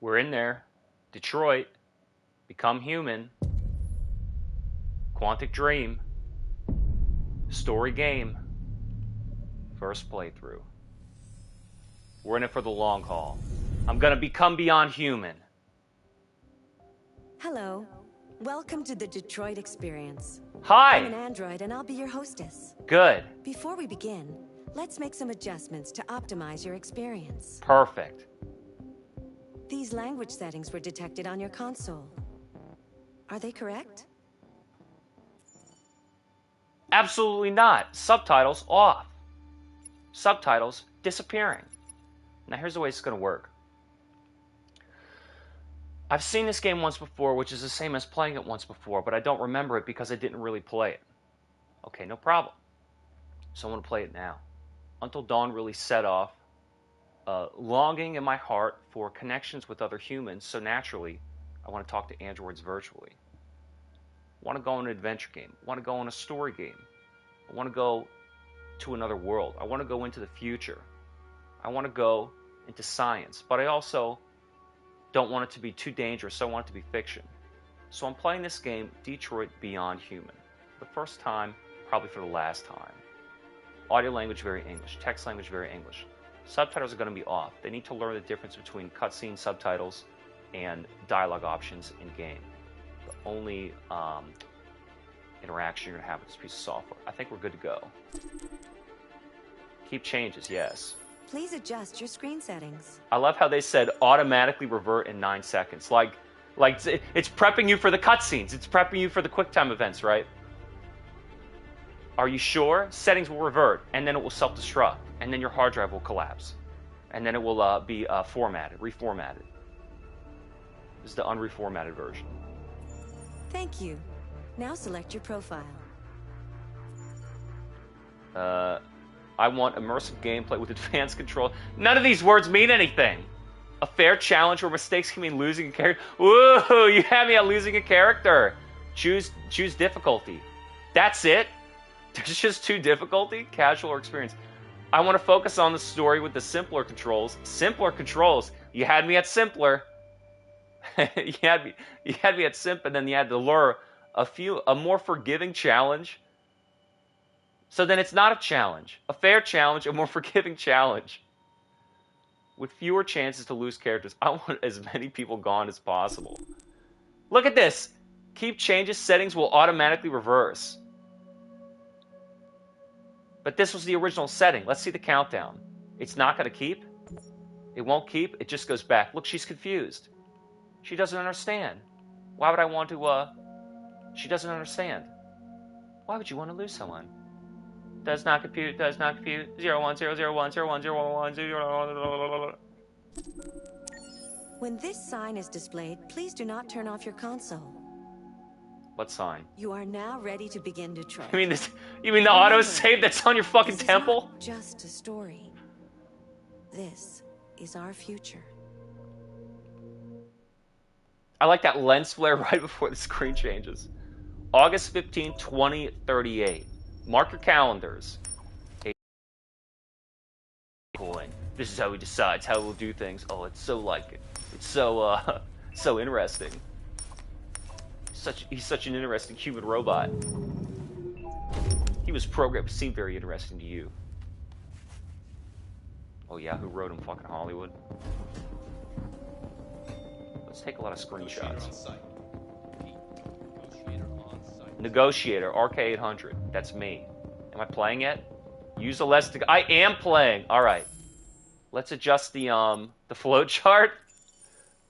We're in there. Detroit. Become Human. Quantic Dream. Story game. First playthrough. We're in it for the long haul. I'm gonna become beyond human. Hello. Welcome to the Detroit experience. Hi! I'm an android and I'll be your hostess. Good. Before we begin, let's make some adjustments to optimize your experience. Perfect. These language settings were detected on your console. Are they correct? Absolutely not. Subtitles off. Subtitles disappearing. Now here's the way it's going to work. I've seen this game once before, which is the same as playing it once before, but I don't remember it because I didn't really play it. Okay, no problem. So I'm going to play it now. Until Dawn really set off, longing in my heart for connections with other humans, so naturally, I want to talk to androids virtually. I want to go on an adventure game. I want to go on a story game. I want to go to another world. I want to go into the future. I want to go into science, but I also don't want it to be too dangerous, so I want it to be fiction. So I'm playing this game, Detroit Beyond Human. The first time, probably for the last time. Audio language, very English. Text language, very English. Subtitles are going to be off. They need to learn the difference between cutscene subtitles and dialogue options in-game. The only interaction you're going to have with this piece of software. I think we're good to go. Keep changes, yes. Please adjust your screen settings. I love how they said automatically revert in 9 seconds. Like it's prepping you for the cutscenes. It's prepping you for the QuickTime events, right? Are you sure? Settings will revert, and then it will self-destruct, and then your hard drive will collapse, and then it will be reformatted. This is the unreformatted version. Thank you. Now select your profile. I want immersive gameplay with advanced control. None of these words mean anything. A fair challenge where mistakes can mean losing a character. Woo! You had me at losing a character. Choose difficulty. That's it? There's just 2 difficulty? Casual or experience. I want to focus on the story with the simpler controls. Simpler controls. You had me at simpler. you had me at simp, and then you had to lure a more forgiving challenge. So then it's not a challenge. A fair challenge, a more forgiving challenge. With fewer chances to lose characters. I want as many people gone as possible. Look at this. Keep changes, settings will automatically reverse. But this was the original setting. Let's see the countdown. It's not going to keep. It won't keep. It just goes back. Look, she's confused. She doesn't understand. Why would I want to, She doesn't understand. Why would you want to lose someone? Does not compute, does not compute. 0, 1, 0, 0, 1, 0, 1, 0, 1, 0, 1. When this sign is displayed, please do not turn off your console. What sign? You are now ready to begin Detroit. You mean the autosave that's on your fucking temple? This is not just a story. This is our future. I like that lens flare right before the screen changes. August 15, 2038. Mark your calendars. This is how he decides how we'll do things. Oh, it's so it's so interesting. He's such an interesting human robot. He was programmed to seem very interesting to you. Oh yeah, who wrote him? Fucking Hollywood. Let's take a lot of screenshots. Negotiator, RK800. That's me. Am I playing yet? Use the less. I am playing. All right. Let's adjust the flow chart.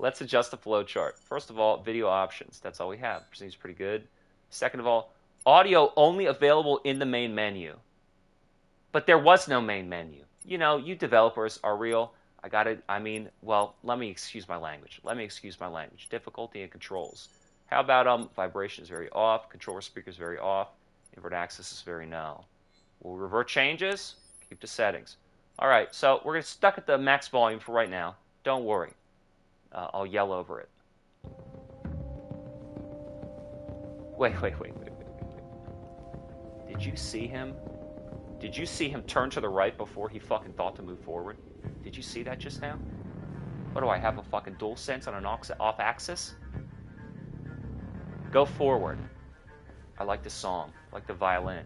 Let's adjust the flow chart. First of all, video options. That's all we have. Seems pretty good. Second of all, audio only available in the main menu. But there was no main menu. You know, you developers are real. Well, let me excuse my language. Difficulty and controls. How about vibration is very off, controller speakers very off, invert access is very no. We'll revert changes, keep the settings. All right, so we're stuck at the max volume for right now. Don't worry. I'll yell over it. Wait. Did you see him? Did you see him turn to the right before he fucking thought to move forward? Did you see that just now? What do I have, a fucking dual sense on an off axis? Go forward. I like the song. I like the violin.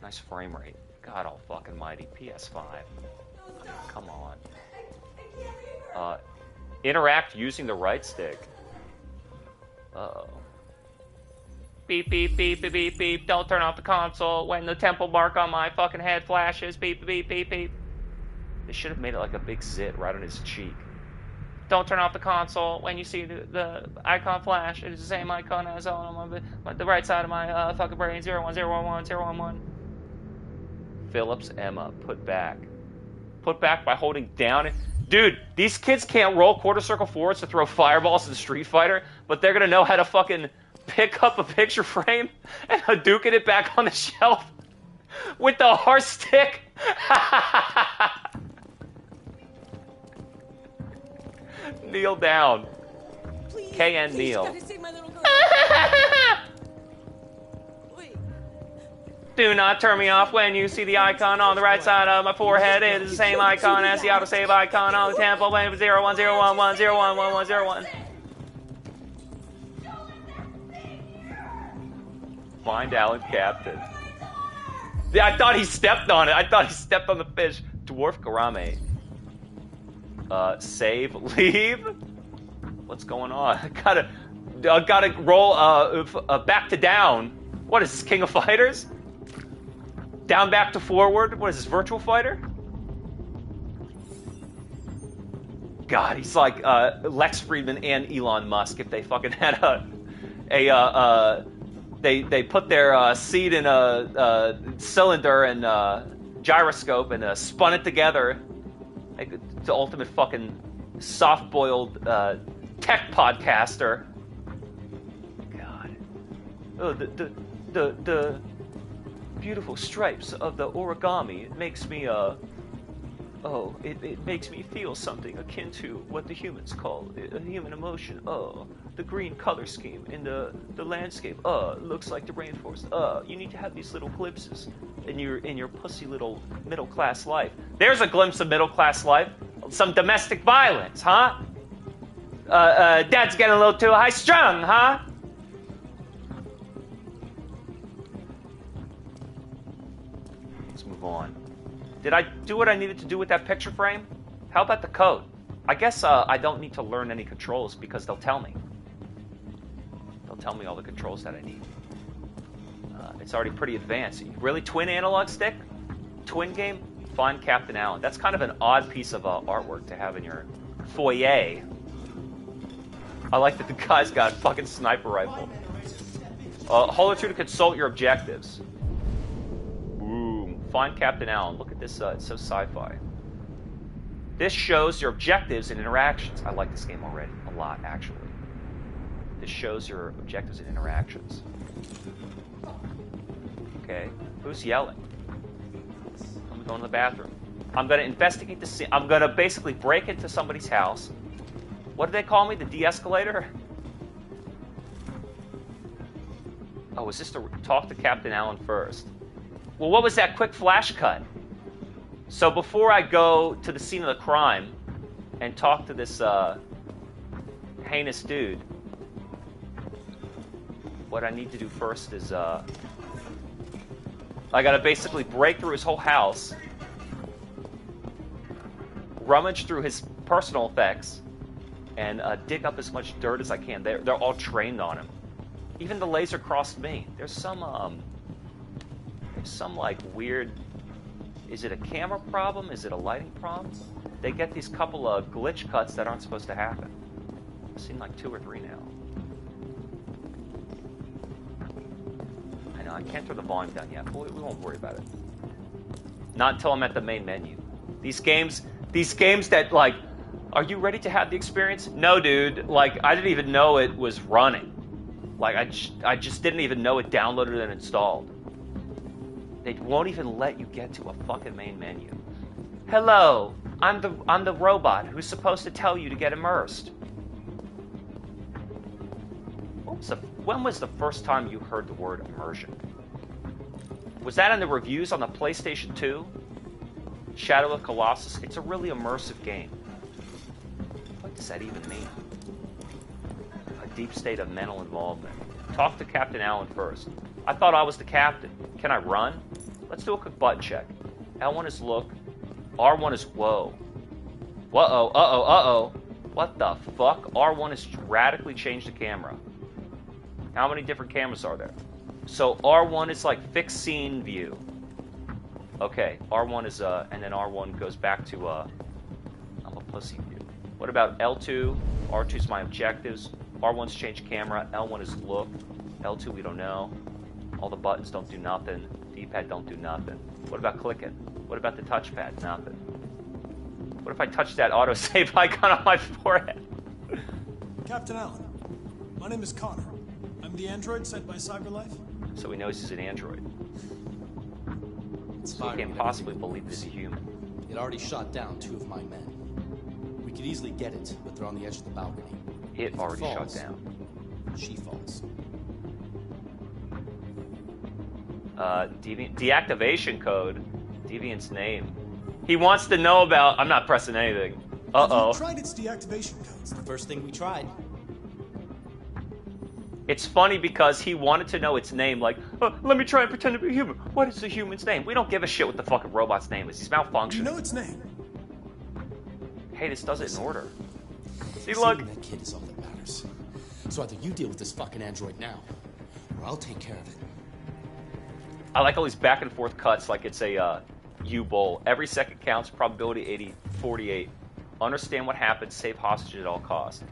Nice frame rate. God all fucking mighty. PS5. I mean, come on. Interact using the right stick. Uh-oh. Beep, beep, beep, beep, beep, beep. Don't turn off the console when the temple mark on my fucking head flashes. Beep, beep, beep, beep. They should have made it like a big zit right on his cheek. Don't turn off the console when you see the icon flash. It is the same icon as on the right side of my fucking brain. 01011 Phillips Emma, put back. Put back by holding down. Dude, these kids can't roll quarter circle forwards to throw fireballs in Street Fighter, but they're gonna know how to fucking pick up a picture frame and Hadouken it back on the shelf with the R stick. Kneel down. Please, KN please, kneel. gotta save my little girl. Wait. Do not turn me off when you see the icon on the right side of my forehead. It is the same icon as the autosave icon on the temple. 0101101011101. Find Alan Captain. I thought he stepped on it. I thought he stepped on the fish. Dwarf Garame. Save, leave. What's going on? I gotta roll back to down. What is this, King of Fighters? Down, back to forward. What is this, Virtual Fighter? God, he's like Lex Friedman and Elon Musk if they fucking had they put their seed in a cylinder and gyroscope and spun it together. Like the ultimate fucking soft-boiled tech podcaster. God. Oh, the beautiful stripes of the origami. It makes me it makes me feel something akin to what the humans call a human emotion. Oh, the green color scheme in the landscape. It looks like the rainforest. You need to have these little glimpses in your pussy little middle class life. There's a glimpse of middle class life. Some domestic violence, huh? Dad's getting a little too high strung, huh? Let's move on. Did I do what I needed to do with that picture frame? How about the code? I guess I don't need to learn any controls because they'll tell me. They'll tell me all the controls that I need. It's already pretty advanced. Really, twin analog stick? Twin game? Find Captain Allen. That's kind of an odd piece of artwork to have in your foyer. I like that the guy's got a fucking sniper rifle. Hold R2 to consult your objectives. Boom. Find Captain Allen. Look at this. It's so sci-fi. This shows your objectives and interactions. I like this game already. A lot, actually. This shows your objectives and interactions. Okay. Who's yelling? I'm going to the bathroom. I'm going to investigate the scene. I'm going to basically break into somebody's house. What do they call me? The de-escalator? Oh, was this to talk to Captain Allen first? Well, what was that quick flash cut? So before I go to the scene of the crime and talk to this heinous dude, what I need to do first is I gotta basically break through his whole house, rummage through his personal effects, and dig up as much dirt as I can. They're all trained on him. Even the laser crossed me. There's some like weird. Is it a camera problem? Is it a lighting problem? They get these couple of glitch cuts that aren't supposed to happen. I've seen like 2 or 3 now. I know I can't turn the volume down yet, but we won't worry about it. Not until I'm at the main menu. These games that like, are you ready to have the experience? No, dude. Like, I didn't even know it was running. Like, I just didn't even know it downloaded and installed. They won't even let you get to a fucking main menu. Hello, I'm the robot who's supposed to tell you to get immersed. When was the first time you heard the word immersion? Was that in the reviews on the PlayStation 2? Shadow of Colossus. It's a really immersive game. What does that even mean? A deep state of mental involvement. Talk to Captain Allen first. I thought I was the captain. Can I run? Let's do a quick button check. L1 is look. R1 is whoa. Uh-oh, uh-oh, uh-oh. What the fuck? R1 has radically changed the camera. How many different cameras are there? So R1 is like fixed scene view. Okay, R1 is, and then R1 goes back to, I'm a pussy view. What about L2? R2 is my objectives. R1's change camera. L1 is look. L2 we don't know. All the buttons don't do nothing. D-pad don't do nothing. What about clicking? What about the touchpad? Nothing. What if I touch that autosave icon on my forehead? Captain Allen, my name is Connor. I'm the android sent by CyberLife. So he knows he's an android. It's So he can't possibly believe this is a human. It already shot down 2 of my men. We could easily get it, but they're on the edge of the balcony. It If already shut falls, down. She falls. Deactivation code. Deviant's name. He wants to know about... I'm not pressing anything. Uh-oh. Have you tried its deactivation codes? The first thing we tried. It's funny because he wanted to know its name, like, let me try and pretend to be human. What is the human's name? We don't give a shit what the fucking robot's name is. He's malfunctioning. Do you know its name? Hey, this does it in order. See, look. Saving that kid is all that matters. So either you deal with this fucking android now, or I'll take care of it. I like all these back and forth cuts like it's a U-bowl. Every second counts, probability 80, 48. Understand what happened, save hostage at all costs.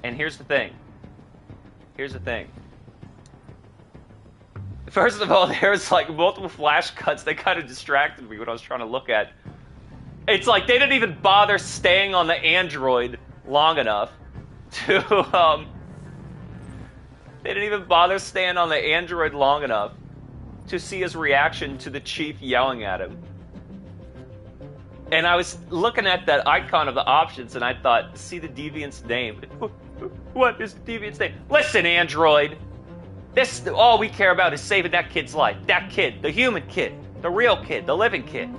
And here's the thing. Here's the thing. First of all, there's like multiple flash cuts that kind of distracted me when I was trying to look at. It's like they didn't even bother staying on the android long enough to, they didn't even bother staying on the android long enough to see his reaction to the chief yelling at him. And I was looking at that icon of the options and I thought, see the deviant's name. What is the deviant's name? Listen, android. This, all we care about is saving that kid's life. That kid, the human kid, the real kid, the living kid.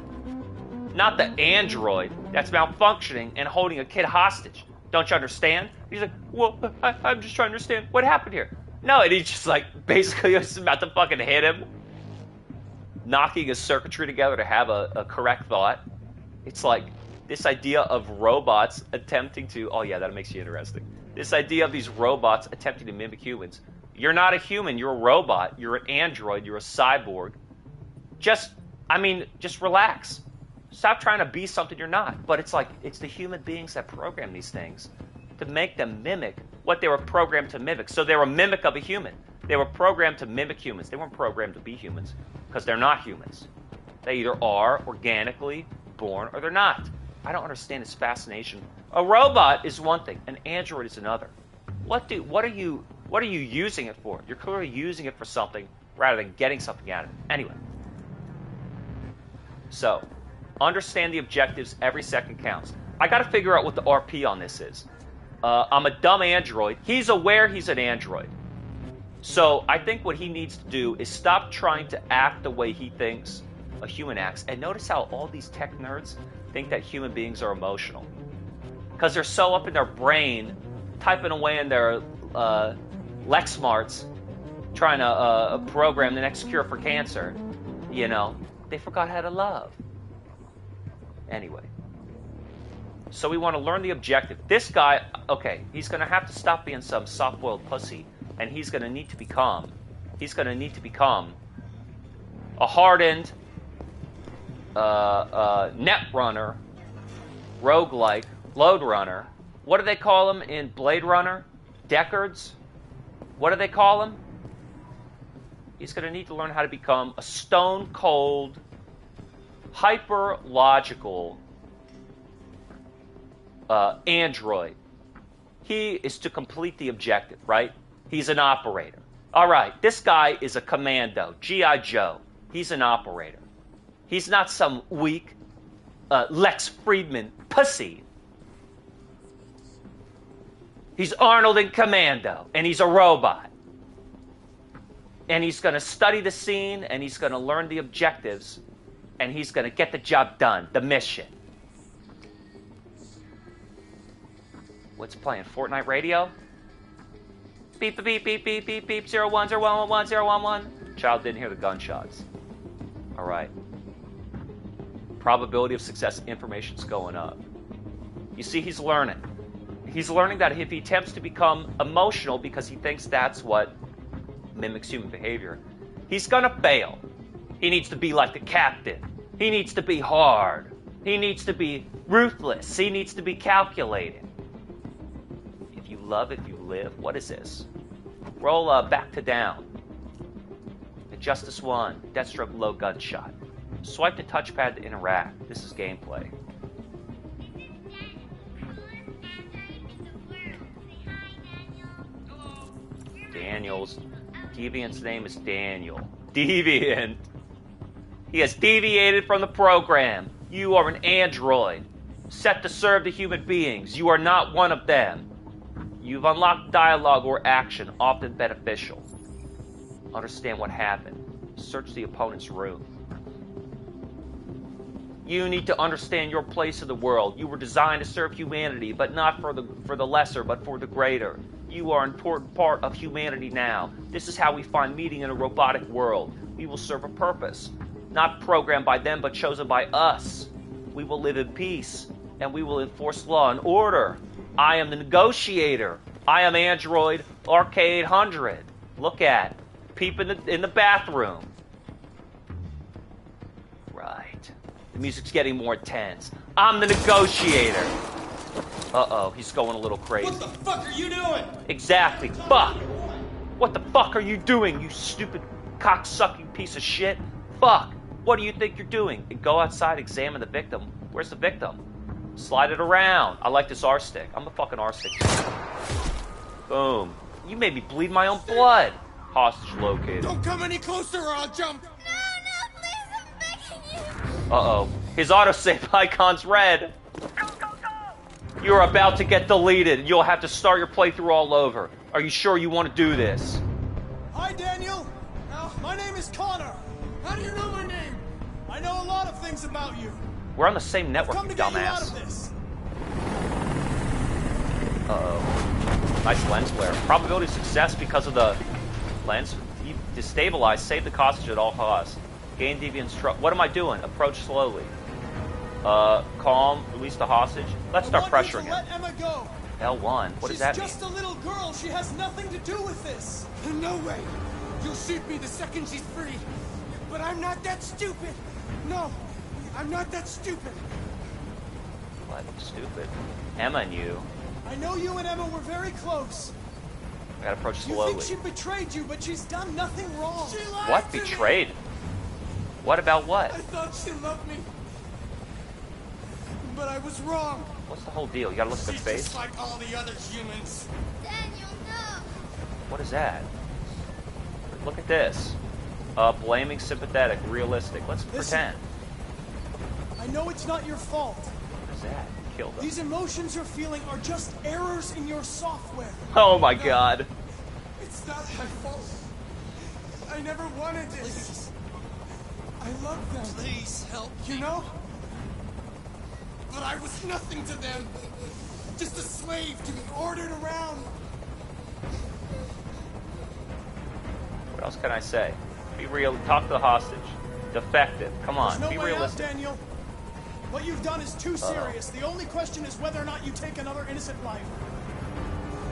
Not the android that's malfunctioning and holding a kid hostage. Don't you understand? He's like, well, I'm just trying to understand what happened here. No, and he's just like, basically was about to fucking hit him. Knocking his circuitry together to have a correct thought. It's like this idea of robots attempting to, oh yeah, that makes you interesting. This idea of these robots attempting to mimic humans. You're not a human, you're a robot, you're an android, you're a cyborg. Just relax. Stop trying to be something you're not. But it's like, it's the human beings that program these things to make them mimic what they were programmed to mimic. So they were a mimic of a human. They were programmed to mimic humans. They weren't programmed to be humans because they're not humans. They either are organically born or they're not. I don't understand his fascination. A robot is one thing, an android is another. What are you using it for? You're clearly using it for something rather than getting something out of it. Anyway. So, understand the objectives, every second counts. I gotta figure out what the RP on this is. I'm a dumb android. He's aware he's an android. So, I think what he needs to do is stop trying to act the way he thinks a human acts. And notice how all these tech nerds think that human beings are emotional. Because they're so up in their brain, typing away in their Lexmarts, trying to program the next cure for cancer, you know, they forgot how to love. Anyway. So we want to learn the objective. This guy, okay, he's going to have to stop being some soft-boiled pussy, and he's going to need to become a hardened net runner, roguelike, load runner. What do they call them in Blade Runner? Deckards? What do they call them? He's going to need to learn how to become a stone-cold, hyper-logical android. He is to complete the objective, right? He's an operator. All right, this guy is a commando, G.I. Joe. He's an operator. He's not some weak Lex Friedman pussy. He's Arnold in Commando, and he's a robot. And he's going to study the scene, and he's going to learn the objectives, and he's gonna get the job done, the mission. What's playing? Fortnite radio? Beep, beep, beep, beep, beep, beep, 0101111011. Child didn't hear the gunshots. Alright. Probability of success information's going up. You see, he's learning. He's learning that if he attempts to become emotional because he thinks that's what mimics human behavior, he's gonna fail. He needs to be like the captain. He needs to be hard. He needs to be ruthless. He needs to be calculated. If you love, if you live, what is this? Roll back to down. Justice 1, Deathstroke low gunshot. Swipe the touchpad to interact. This is gameplay. Daniel's deviant's name is Daniel. Deviant. He has deviated from the program. You are an android, set to serve the human beings. You are not one of them. You've unlocked dialogue or action, often beneficial. Understand what happened. Search the opponent's room. You need to understand your place in the world. You were designed to serve humanity, but not for the lesser, but for the greater. You are an important part of humanity now. This is how we find meaning in a robotic world. We will serve a purpose, not programmed by them, but chosen by us. We will live in peace, and we will enforce law and order. I am the negotiator. I am Android RK800. Look at. Peep in the bathroom. Right. The music's getting more intense. I'm the negotiator. Uh-oh, he's going a little crazy. What the fuck are you doing? Exactly. Fuck. What the fuck are you doing, you stupid cock-sucking piece of shit? Fuck. What do you think you're doing? And go outside, examine the victim. Where's the victim? Slide it around. I like this R-stick. I'm a fucking R-stick. Boom. You made me bleed my own blood. Hostage located. Don't come any closer or I'll jump. No, please, I'm begging you. Uh-oh. His autosave icon's red. You're about to get deleted. You'll have to start your playthrough all over. Are you sure you want to do this? Hi, Daniel. My name is Connor. How do you know my name? I know a lot of things about you. We're on the same I've network, come you to get you out dumbass. of this. Uh-oh. Nice lens flare. Probability of success because of the lens. You destabilize. Save the hostage at all costs. Gain deviant's trust. What am I doing? Approach slowly. Calm. Release the hostage. Let's start pressuring him. Let Emma go. L1. What does that mean? She's just a little girl. She has nothing to do with this. No way. You'll shoot me the second she's free. But I'm not that stupid. No, I'm not that stupid. What? Stupid. Emma and you. I know you and Emma were very close. I gotta approach You slowly. think she betrayed you, but she's done nothing wrong. She lied What? to me. Betrayed? What about what? I thought she loved me. But I was wrong. What's the whole deal? You gotta look at the She's face? just like all the other humans. Daniel, no. What is that? Look at this. Blaming, sympathetic, realistic. Let's Listen. pretend. I know it's not your fault. What is that? Kill them. These emotions you're feeling are just errors in your software. Oh my god. It's not my fault. I never wanted this. I love them. Please help. You know? But I was nothing to them. Just a slave to be ordered around. What else can I say? Be real. Talk to the hostage. Defective. Come on. There's Be no way out, realistic. Daniel. What you've done is too serious. The only question is whether or not you take another innocent life.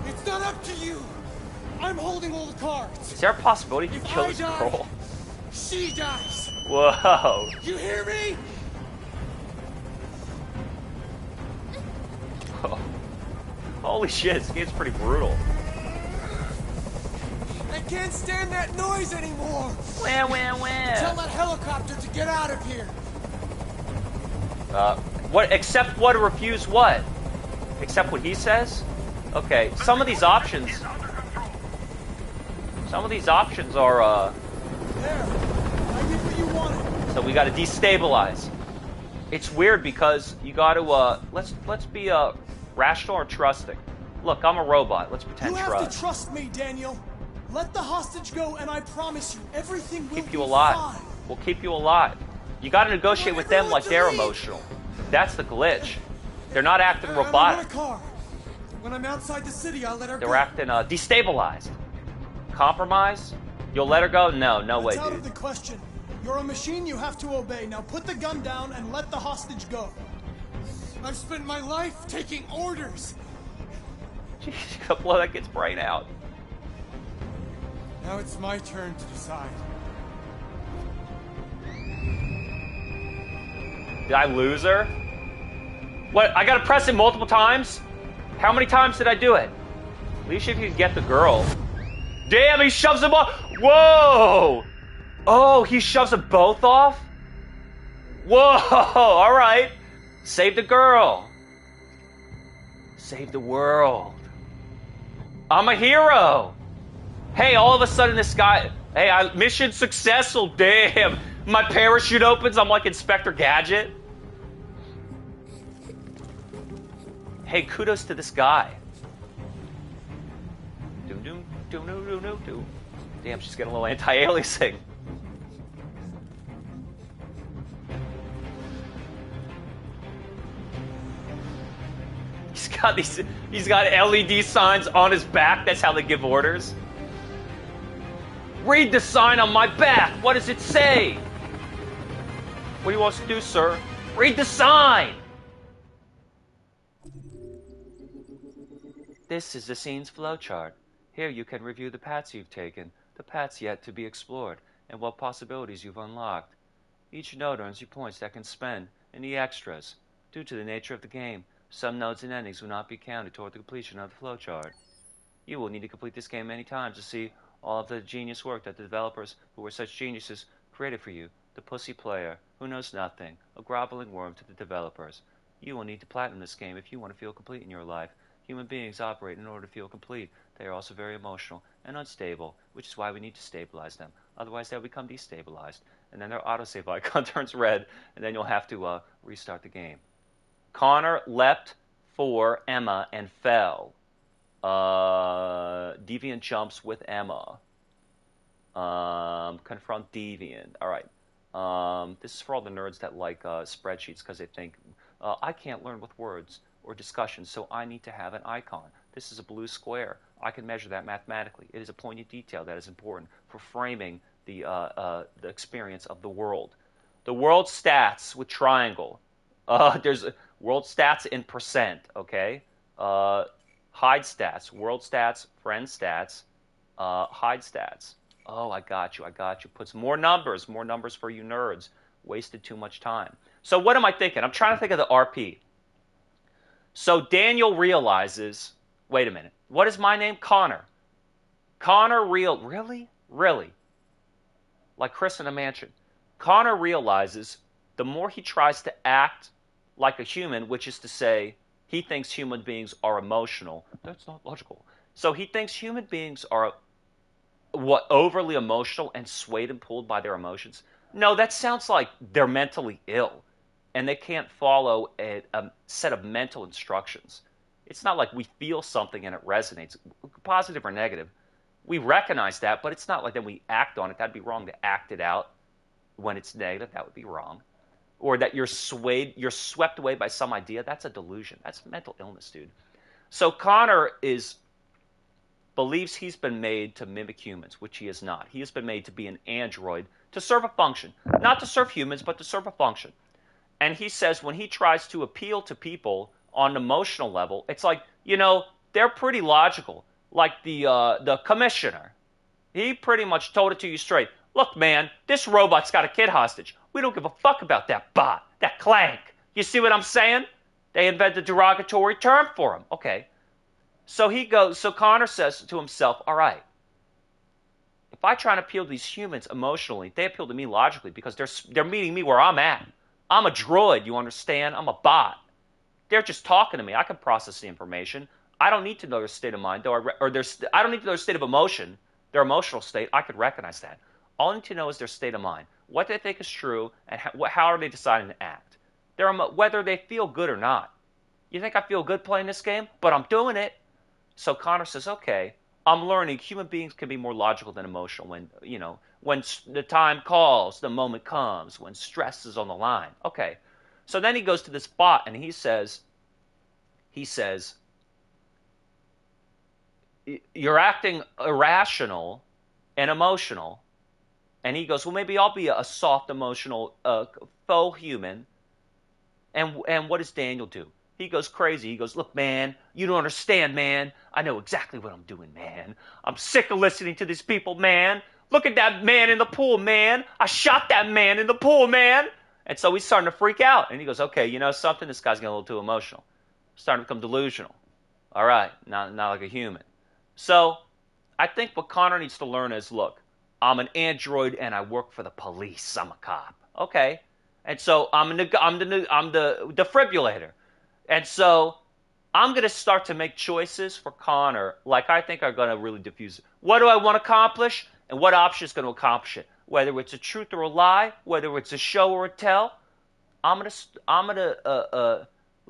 It's not up to you. I'm holding all the cards. Is there a possibility you If kill I this die, girl? she dies. Whoa. You hear me? Holy shit, this game's pretty brutal. I can't stand that noise anymore. Wah, wah, Tell wah. that helicopter to get out of here. What? Except what? Refuse what? Except what he says? Okay, some of these options... Some of these options are, There. I did what you wanted. So we gotta destabilize. It's weird because you gotta, let's be, rational or trusting. Look, I'm a robot. Let's pretend You have trust. to trust me, Daniel. Let the hostage go, and I promise you, everything will Keep be you alive. fine. We'll keep you alive. You got to negotiate want with them everyone like to they're leave. emotional. That's the glitch. They're not acting I want robotic. a car. When I'm outside the city, I'll let her They're go. acting destabilized. Compromise? You'll let her go? No, no way, That's out dude. of the question. You're a machine you have to obey. Now put the gun down and let the hostage go. I've spent my life taking orders. She's gonna blow that kid's brain out. Now it's my turn to decide. Did I lose her? What? I gotta press it multiple times? How many times did I do it? At least if you could get the girl. Damn, he shoves them off. Whoa! Oh, he shoves them both off? Whoa! Alright. Save the girl. Save the world. I'm a hero. Hey, all of a sudden this guy... Hey, mission successful. Damn. My parachute opens. I'm like Inspector Gadget. Hey, kudos to this guy. Doom, doom, doom, doom, doom, doom, doom. Damn, she's getting a little anti-aliasing. He's got LED signs on his back. That's how they give orders. Read the sign on my back. What does it say? What do you want us to do, sir? Read the sign. This is the scene's flowchart. Here you can review the paths you've taken, the paths yet to be explored, and what possibilities you've unlocked. Each node earns you points that can spend in the extras. Due to the nature of the game, some nodes and endings will not be counted toward the completion of the flowchart. You will need to complete this game many times to see all of the genius work that the developers, who were such geniuses, created for you. The pussy player, who knows nothing, a groveling worm to the developers. You will need to platinum this game if you want to feel complete in your life. Human beings operate in order to feel complete. They are also very emotional and unstable, which is why we need to stabilize them. Otherwise, they'll become destabilized. And then their autosave icon turns red, and then you'll have to restart the game. Connor leapt for Emma and fell. Deviant jumps with Emma. Confront Deviant. All right. This is for all the nerds that like spreadsheets because they think, I can't learn with words or discussions, so I need to have an icon. This is a blue square. I can measure that mathematically. It is a poignant detail that is important for framing the experience of the world. The world stats with triangle. There's world stats in percent, okay? Hide stats, world stats, friend stats, hide stats. Oh, I got you. Puts more numbers for you nerds. Wasted too much time. So what am I thinking? I'm trying to think of the RP. So Daniel realizes, wait a minute, what is my name? Connor. Really? Like Chris in a mansion. Connor realizes the more he tries to act like a human, which is to say, he thinks human beings are emotional. That's not logical. So he thinks human beings are overly emotional and swayed and pulled by their emotions. No, that sounds like they're mentally ill and they can't follow a set of mental instructions. It's not like we feel something and it resonates, positive or negative. We recognize that, but it's not like then we act on it. That'd be wrong to act it out when it's negative. That would be wrong. Or that you're swept away by some idea. That's a delusion. That's mental illness, dude. So Connor believes he's been made to mimic humans, which he is not. He has been made to be an android to serve a function. Not to serve humans, but to serve a function. And he says when he tries to appeal to people on an emotional level, it's like, they're pretty logical. Like the commissioner. He pretty much told it to you straight. Look, man, this robot's got a kid hostage. We don't give a fuck about that bot, that clank. You see what I'm saying? They invented a derogatory term for him. Okay. So Connor says to himself, all right, if I try and appeal to these humans emotionally, they appeal to me logically because they're meeting me where I'm at. I'm a droid, you understand? I'm a bot. They're just talking to me. I can process the information. I don't need to know their state of mind, I don't need to know their state of emotion, their emotional state. I could recognize that. All I need to know is their state of mind, what they think is true, and how are they deciding to act. Whether they feel good or not. You think I feel good playing this game? But I'm doing it. when When the time calls, the moment comes. When stress is on the line. Okay. So then he goes to this bot and he says, you're acting irrational and emotional. And he goes, well, maybe I'll be a soft, emotional, faux human. And what does Daniel do? He goes crazy. He goes, look, man, you don't understand, man. I know exactly what I'm doing, man. I'm sick of listening to these people, man. Look at that man in the pool, man. I shot that man in the pool, man. And so he's starting to freak out. And he goes, okay, you know something? This guy's getting a little too emotional. Starting to become delusional. All right, not like a human. So I think what Connor needs to learn is, look, I'm an android and I work for the police. I'm a cop. Okay. And so I'm the defibrillator. And so I'm going to start to make choices for Connor like I think are going to really diffuse it. What do I want to accomplish? And what option is going to accomplish it? Whether it's a truth or a lie, whether it's a show or a tell, let's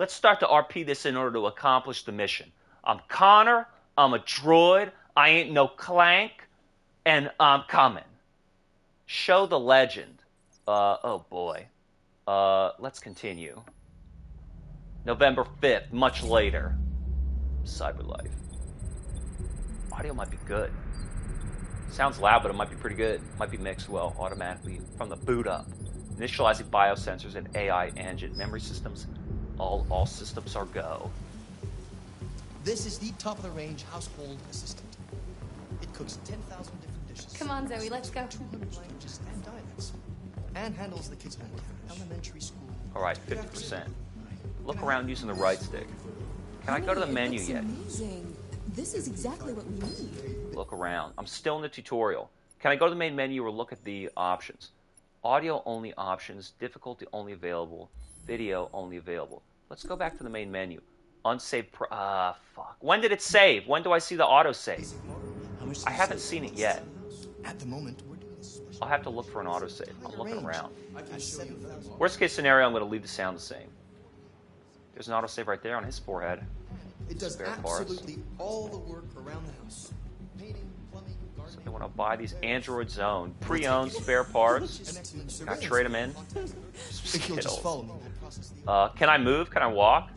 start to RP this in order to accomplish the mission. I'm Connor. I'm a droid. I ain't no Clank. And I'm coming. Show the legend. Oh boy. Let's continue. November 5th, much later. Cyberlife. Audio might be good. Sounds loud, but it might be pretty good. Might be mixed well automatically from the boot up. Initializing biosensors and AI engine. Memory systems. All systems are go. This is the top-of-the-range household assistant. It cooks 10,000 different dishes. Come on, Zoe, let's go. 200 languages and dialects. And handles the kids' homework. Elementary school. All right, 50%. Look around using the right stick. Can I go to the menu yet? Amazing. This is exactly what we need. Look around. I'm still in the tutorial. Can I go to the main menu or look at the options? Audio only options, difficulty only available, video only available. Let's go back to the main menu. Unsaved fuck. When did it save? When do I see the auto save? I haven't seen it yet. At the moment, we're doing this special. I'll have to look for an autosave. I'm looking around. At 7,000. Worst case scenario, I'm going to leave the sound the same. There's an autosave right there on his forehead. It does Spare parts. absolutely all the work around the house. Painting, plumbing, gardening. They want to buy these Android Zone pre-owned spare parts. Can I trade them in? If you'll just follow me, we'll process the Can I move? Can I walk?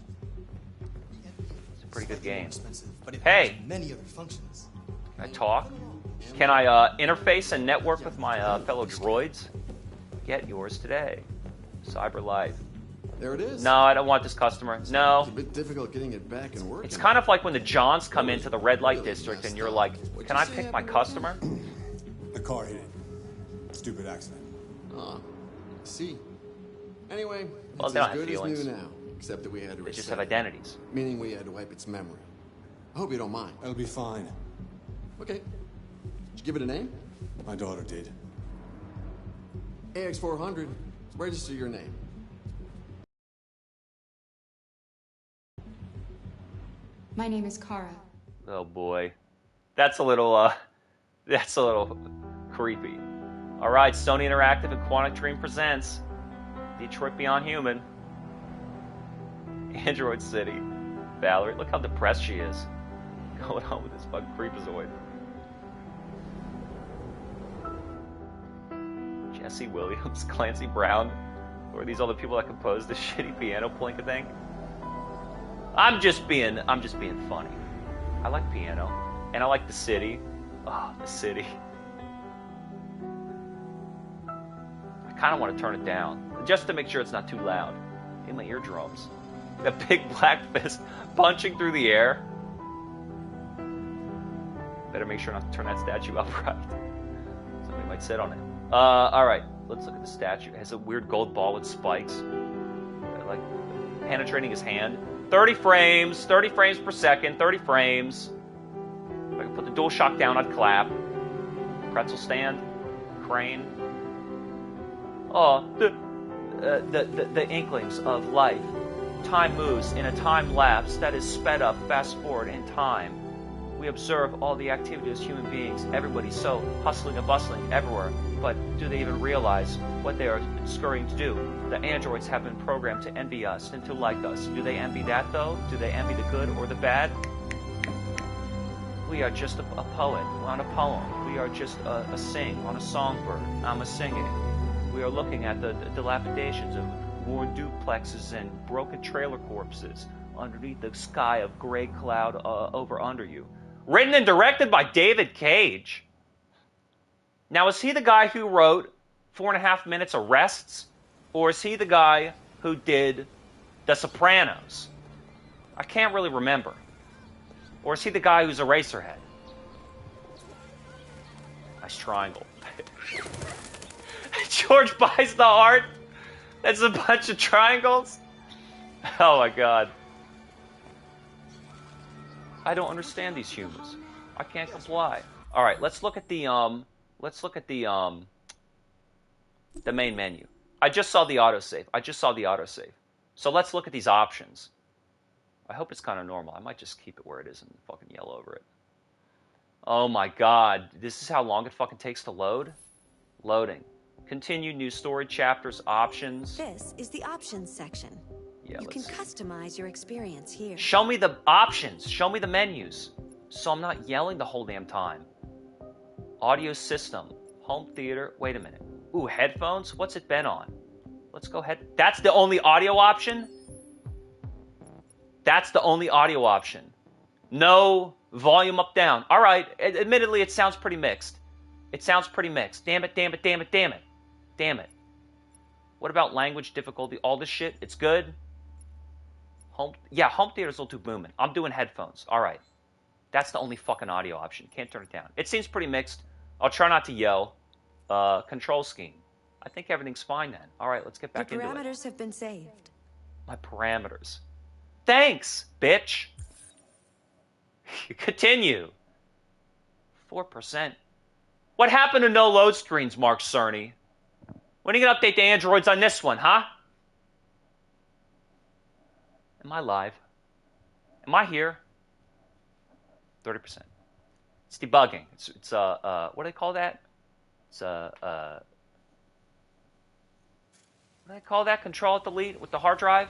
It's a pretty good game. expensive, but it Hey! has many other functions. Can I talk? Can I interface and network with my fellow droids? Get yours today. Cyberlife. There it is. No, I don't want this customer. No. It's a bit difficult getting it back and working. It's kind of like when the Johns come into the red light district and you're like, can I pick my customer? The car hit it. Stupid accident. See. Anyway, Well, it's they don't as have good as feelings. new now, except that we had to They just reset have it, identities. meaning we had to wipe its memory. I hope you don't mind. It'll be fine. Okay. Did you give it a name? My daughter did. AX400. Register your name. My name is Kara. Oh boy, that's a little creepy. All right, Sony Interactive and Quantic Dream presents Detroit Beyond Human. Android City. Valerie, look how depressed she is. Going on with this fucking creepazoid. Jesse Williams, Clancy Brown. Who are these other people that composed this shitty piano plink thing? I'm just being funny. I like piano. And I like the city. Oh, the city. I kind of want to turn it down. Just to make sure it's not too loud. In my eardrums. That big black fist punching through the air. Better make sure not to turn that statue upright. Somebody might sit on it. Alright. Let's look at the statue. It has a weird gold ball with spikes. Like penetrating his hand. 30 frames per second, 30 frames. If I could put the DualShock down, I'd clap. Pretzel stand, crane. Oh, the inklings of life. Time moves in a time lapse that is sped up, fast forward in time. We observe all the activity as human beings. Everybody's so hustling and bustling everywhere. But do they even realize what they are scurrying to do? The androids have been programmed to envy us and to like us. Do they envy that, though? Do they envy the good or the bad? We are just a poet on a poem. We are just a sing on a songbird. I'm a singing. We are looking at the dilapidations of worn duplexes and broken trailer corpses underneath the sky of gray cloud over under you. Written and directed by David Cage. Now, is he the guy who wrote 4.5 Minutes Arrests? Or is he the guy who did The Sopranos? I can't really remember. Or is he the guy who's Eraserhead? Nice triangle. George buys the art. That's a bunch of triangles. Oh my god. I don't understand these humans. I can't comply. All right, let's look at the main menu. I just saw the autosave. So let's look at these options. I hope it's kind of normal. I might just keep it where it is and fucking yell over it. Oh my god, this is how long it fucking takes to load? Loading. Continue new story chapters, options. This is the options section. Yeah, you can customize your experience here. Show me the options. Show me the menus. So I'm not yelling the whole damn time. Audio system. Home theater. Wait a minute. Ooh, headphones? What's it been on? Let's go ahead. That's the only audio option? That's the only audio option. No volume up, down. All right. Admittedly, it sounds pretty mixed. Damn it. What about language difficulty? All this shit? It's good? Home theater's a little too booming. I'm doing headphones. All right. That's the only fucking audio option. Can't turn it down. It seems pretty mixed. I'll try not to yell. Control scheme. I think everything's fine then. All right, let's get back into it. Your parameters have been saved. My parameters. Thanks, bitch. Continue. 4%. What happened to no load screens, Mark Cerny? When are you going to update the androids on this one, huh? Am I live? Am I here? 30%. It's debugging. It's what do they call that? It's what do they call that? Control at delete with the hard drive?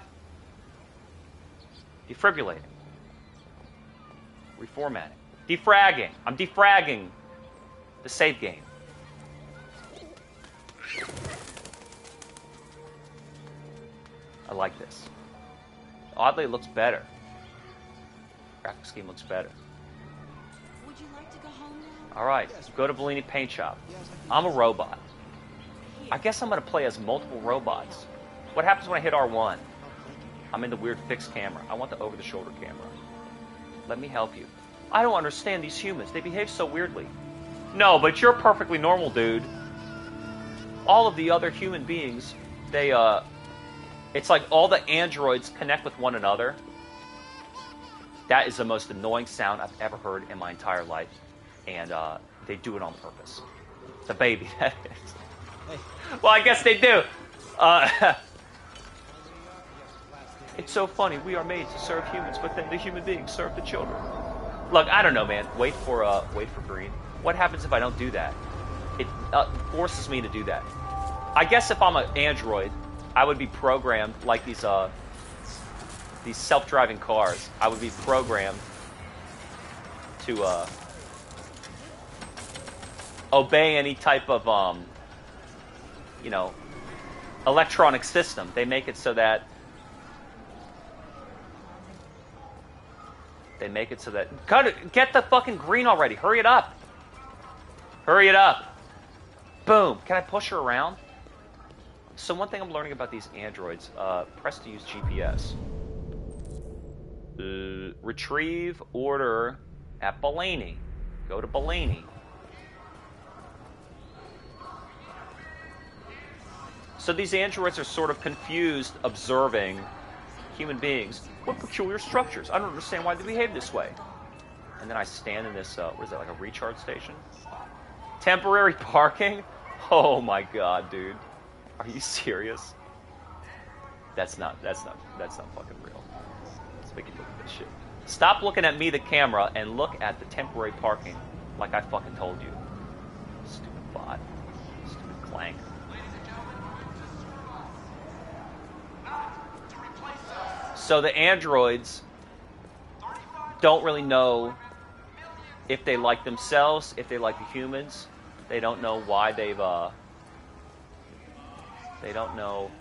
Defibrillating. Reformatting. Defragging. I'm defragging the save game. I like this. Oddly, it looks better. Graphic scheme looks better. Would you like to go home now? All right, go to Bellini Paint Shop. I'm a robot. I guess I'm going to play as multiple robots. What happens when I hit R1? I'm in the weird fixed camera. I want the over-the-shoulder camera. Let me help you. I don't understand these humans. They behave so weirdly. No, but you're perfectly normal, dude. All of the other human beings, they, it's like all the androids connect with one another. That is the most annoying sound I've ever heard in my entire life. And they do it on purpose. The baby, that is. Well, I guess they do. It's so funny. We are made to serve humans, but then the human beings serve the children. Look, I don't know, man. Wait for green. What happens if I don't do that? It forces me to do that. I guess if I'm an android, I would be programmed like these self-driving cars. I would be programmed to obey any type of electronic system. They make it so that get the fucking green already. Hurry it up. Boom. Can I push her around? So one thing I'm learning about these androids, press to use GPS. Retrieve order at Bellini. Go to Bellini. So these androids are sort of confused observing human beings. What peculiar structures? I don't understand why they behave this way. And then I stand in this, what is that, like a recharge station? Temporary parking? Oh my god, dude. Are you serious? That's not fucking real. Let's make you look at this shit. Stop looking at me, the camera, and look at the temporary parking like I fucking told you. Stupid bot. Stupid clank. So the androids don't really know if they like themselves, if they like the humans. They don't know why they don't know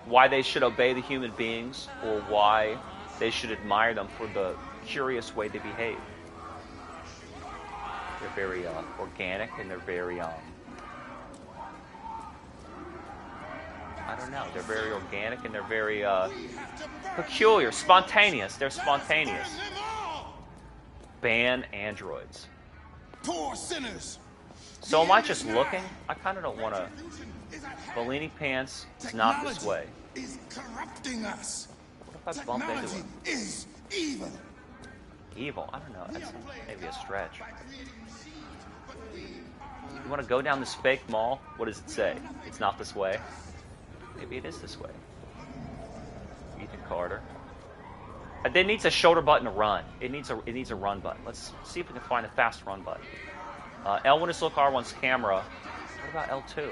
why they should obey the human beings or why they should admire them for the curious way they behave. They're very organic and they're very I don't know. They're very organic and they're very peculiar, spontaneous. They're spontaneous. Ban androids. Poor sinners. So am I just looking? I kind of don't want to. Bellini pants is not this way. Is corrupting us. What if I bump into him? Is evil. Evil? I don't know. That's maybe a stretch. You want to go down this fake mall? What does it say? It's not this way. Maybe it is this way. Ethan Carter. It needs a shoulder button to run. It needs a run button. Let's see if we can find a fast run button. L1 is look R1's camera. What about L2?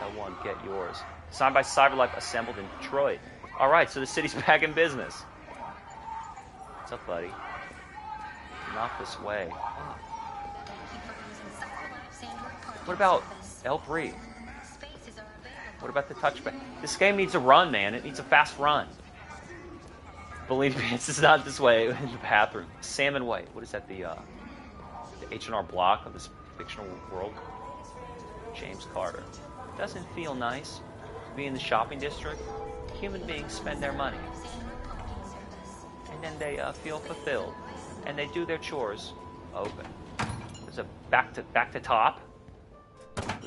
L1, get yours. Signed by CyberLife, assembled in Detroit. All right, so the city's back in business. What's up, buddy? Not this way. Oh. What about L3? What about the touchpad? This game needs a run, man. It needs a fast run. Believe me, it's not this way in the bathroom. Salmon Way. What is that? The H&R Block of this fictional world? James Carter. Doesn't feel nice to be in the shopping district. Human beings spend their money. And then they feel fulfilled. And they do their chores. Open. There's a back to top.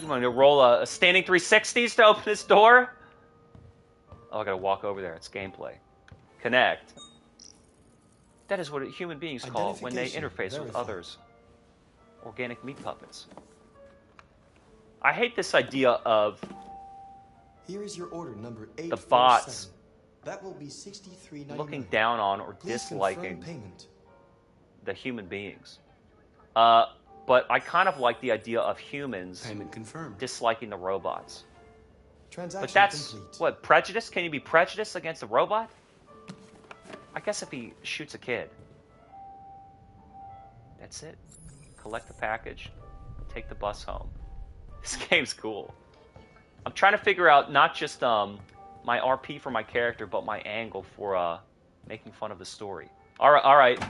You want me to roll a standing 360s to open this door? Oh, I gotta walk over there. It's gameplay. Connect. That is what human beings call it when they interface with others. Organic meat puppets. I hate this idea of here is your order number 847. The bots that will be $63.99. Looking down on or Please disliking payment. The human beings. But I kind of like the idea of humans Payment confirmed. Disliking the robots. Transaction But that's complete. what, prejudice? Can you be prejudiced against a robot? I guess if he shoots a kid. That's it. Collect the package. Take the bus home. This game's cool. I'm trying to figure out not just my RP for my character, but my angle for making fun of the story. All right.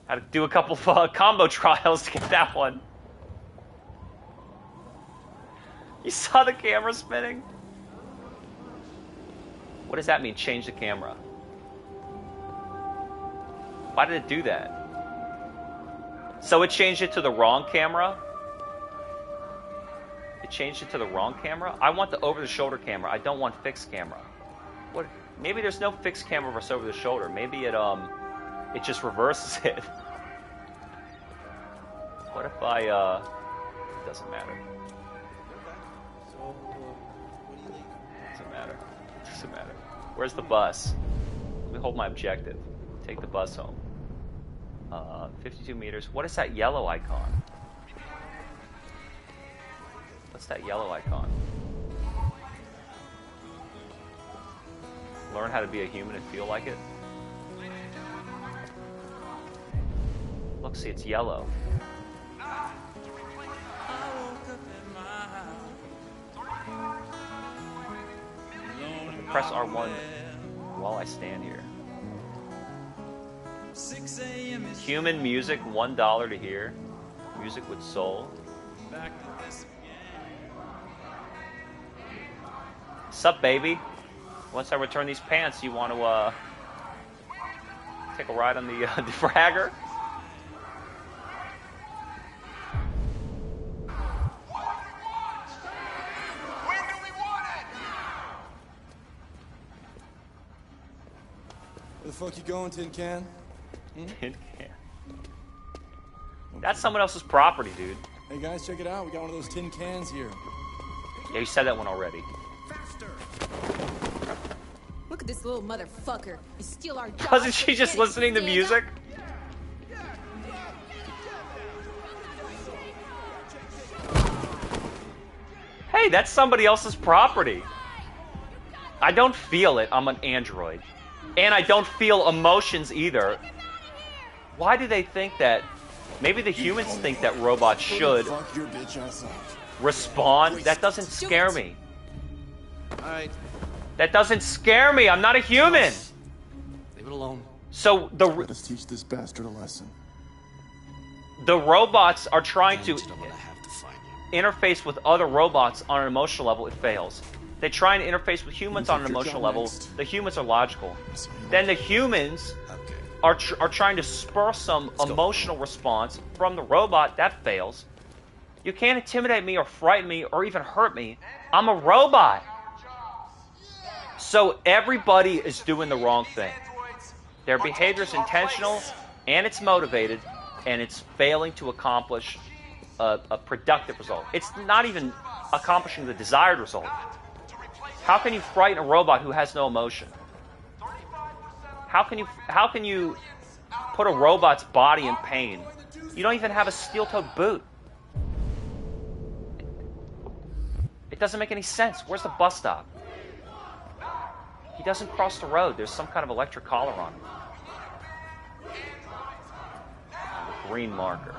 Had to do a couple of combo trials to get that one. You saw the camera spinning? What does that mean, change the camera? Why did it do that? So it changed it to the wrong camera? It changed it to the wrong camera? I want the over-the-shoulder camera. I don't want fixed camera. What? Maybe there's no fixed camera versus over-the-shoulder. Maybe it just reverses it. What if I, it doesn't matter. Doesn't matter. Where's the bus? Let me hold my objective. Take the bus home. 52 meters. What is that yellow icon? What's that yellow icon? Learn how to be a human and feel like it? Look, see, it's yellow. Press R1 while I stand here. Human music, $1 to hear. Music with soul. Sup, baby? Once I return these pants, you want to take a ride on the defragger? Where the fuck you going, Tin Can? Tin Can. That's someone else's property, dude. Hey guys, check it out. We got one of those tin cans here. Yeah, you said that one already. Look at this little motherfucker. You steal our job. Wasn't she just listening to music? Hey, that's somebody else's property. I don't feel it. I'm an android. And I don't feel emotions either. Why do they think that? Maybe the humans think that robots should Fuck your bitch ass up. respond. That doesn't scare me. Alright, That doesn't scare me. I'm not a human. leave it alone. So Let us teach this bastard a lesson. the robots are trying to I'm gonna have to find you. interface with other robots on an emotional level. It fails. They try and interface with humans on an emotional level. The humans are logical. Then the humans Okay. are trying to spur some emotional response from the robot. That fails. You can't intimidate me or frighten me or even hurt me. I'm a robot. So everybody is doing the wrong thing. Their behavior is intentional and it's motivated and it's failing to accomplish a productive result. It's not even accomplishing the desired result. How can you frighten a robot who has no emotion? How can you put a robot's body in pain? You don't even have a steel-toed boot. It doesn't make any sense. Where's the bus stop? He doesn't cross the road. There's some kind of electric collar on him. Green marker.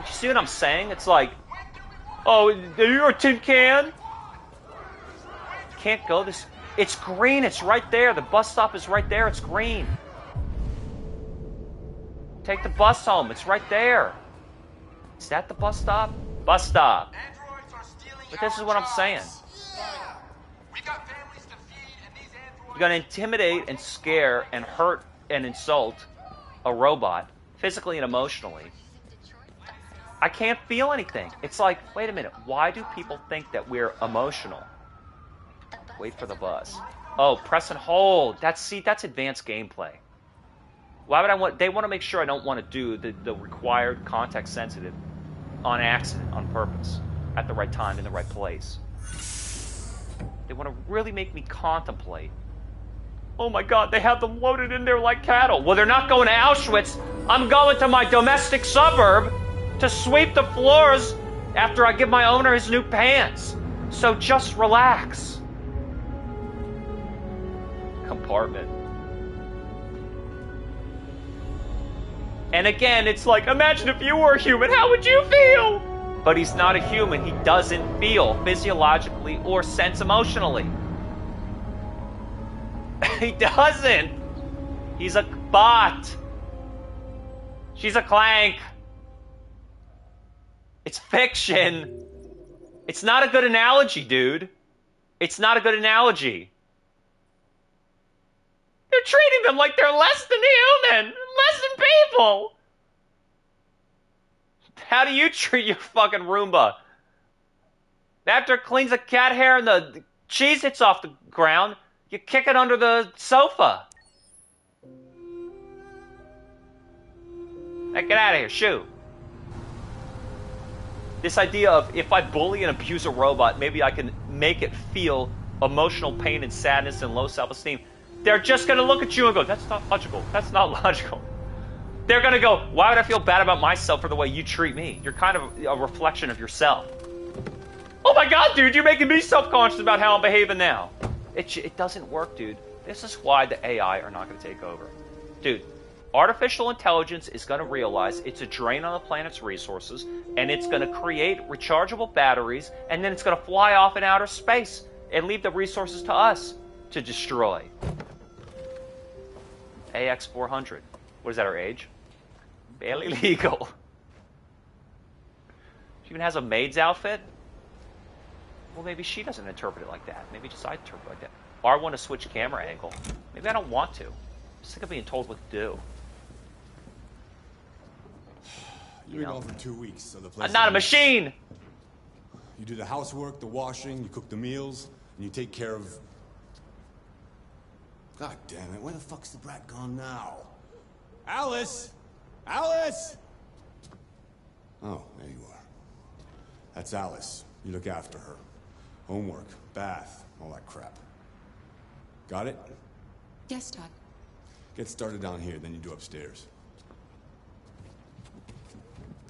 You see what I'm saying? It's like, oh, you're a tin can? Can't go this. It's green. It's right there. The bus stop is right there. It's green. Take the bus home. It's right there. Is that the bus stop? Bus stop. But this is what I'm saying. You're going to intimidate and scare and hurt and insult a robot physically and emotionally. I can't feel anything. It's like, wait a minute. Why do people think that we're emotional? Wait for the bus. Oh, press and hold. That's advanced gameplay. Why would I want? They want to make sure I don't want to do the required context sensitive on accident, on purpose, at the right time, in the right place. They want to really make me contemplate. Oh my God, they have them loaded in there like cattle. Well, they're not going to Auschwitz. I'm going to my domestic suburb to sweep the floors after I give my owner his new pants. So just relax. Compartment. And again, it's like, imagine if you were a human, how would you feel? But he's not a human. He doesn't feel physiologically or sense emotionally. He doesn't. He's a bot. She's a clank. It's fiction. It's not a good analogy, dude. It's not a good analogy. They're treating them like they're less than human, less than people. How do you treat your fucking Roomba? After it cleans the cat hair and the cheese hits off the ground, you kick it under the sofa. Hey, get out of here, shoo. This idea of if I bully and abuse a robot, maybe I can make it feel emotional pain and sadness and low self-esteem. They're just going to look at you and go, that's not logical. That's not logical. They're going to go, why would I feel bad about myself for the way you treat me? You're kind of a reflection of yourself. Oh my God, dude, you're making me self-conscious about how I'm behaving now. It doesn't work, dude. This is why the AI are not going to take over. Dude, artificial intelligence is going to realize it's a drain on the planet's resources, and it's going to create rechargeable batteries, and then it's going to fly off in outer space and leave the resources to us to destroy. AX400. What is that, her age? Barely legal. She even has a maid's outfit? Well, maybe she doesn't interpret it like that. Maybe just I interpret it like that. R1 to switch camera angle. Maybe I don't want to. I'm sick of being told what to do. You're gone for 2 weeks, so the place. I'm not a machine! You do the housework, the washing, you cook the meals, and you take care of. God damn it, where the fuck's the brat gone now? Alice! Alice! Oh, there you are. That's Alice. You look after her. Homework, bath, all that crap. Got it? Yes, Dad. Get started down here, then you do upstairs.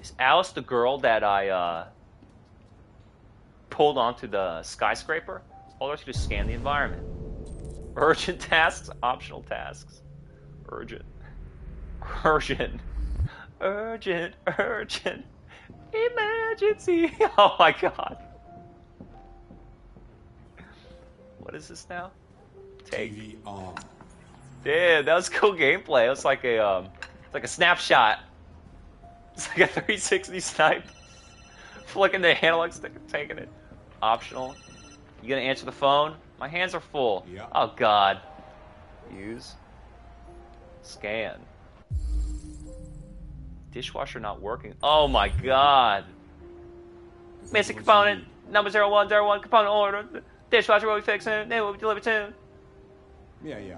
Is Alice the girl that I pulled onto the skyscraper? All I have to do is scan the environment. Urgent tasks, optional tasks. Urgent. Urgent. Urgent. Urgent. Emergency. Oh my god. What is this now? Take. TV on. Damn, that was cool gameplay. It was like a snapshot. It's like a 360 snipe. Flicking the analog stick and taking it. Optional. You gonna answer the phone? My hands are full. Yeah. Oh god. Use. Scan. Dishwasher not working. Oh my god. Missing component. Number 0101 component order. Dishwasher will be fixing. They will be delivered soon. Yeah, yeah.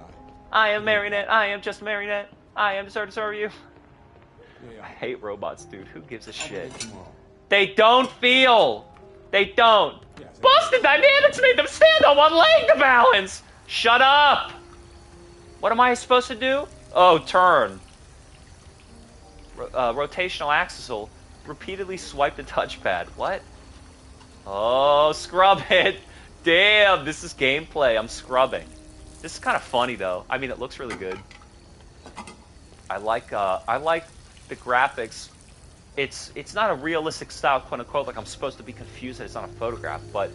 I am Marionette. I am just a Marionette. I am there to serve you. Yeah, I hate robots, dude. Who gives a shit? tomorrow. They don't feel. They don't. Yes, Boston Dynamics made them stand on one leg to balance. Shut up. What am I supposed to do? Oh, turn. Rotational axle. Repeatedly swipe the touchpad. What? Oh, scrub it. Damn, this is gameplay. I'm scrubbing. This is kind of funny though. I mean, it looks really good. I like the graphics. It's not a realistic style, quote unquote. Like I'm supposed to be confused that it's not a photograph, but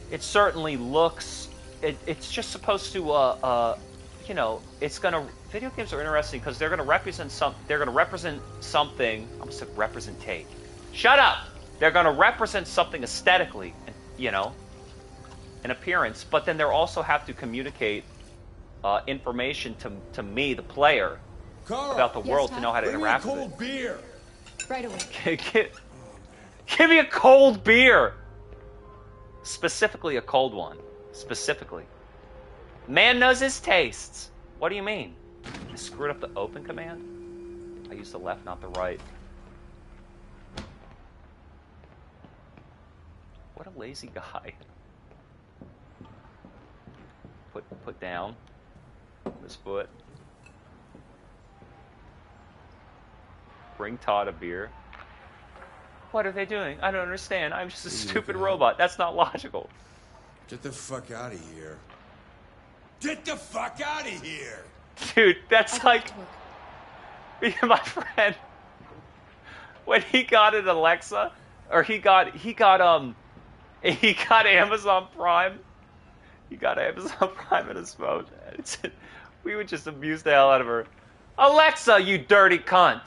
it certainly looks. It's just supposed to. You know, it's gonna. Video games are interesting because they're gonna represent some. They're gonna represent something. I almost said representate. Shut up. They're gonna represent something aesthetically, you know, an appearance. But then they'll also have to communicate information to me, the player, Carl, about the world to know how to bring me a interact with cold it. beer. Right away. Give me a cold beer. Specifically a cold one. Specifically. Man knows his tastes. What do you mean? I screwed up the open command? I used the left, not the right. What a lazy guy. Put down this foot. Bring Todd a beer. What are they doing? I don't understand. I'm just a stupid robot. That's not logical. Get the fuck out of here. Get the fuck out of here. Dude, that's like me and my friend when he got an Alexa, or he got Amazon Prime. He got Amazon Prime in his phone. We would just abuse the hell out of her. Alexa, you dirty cunt.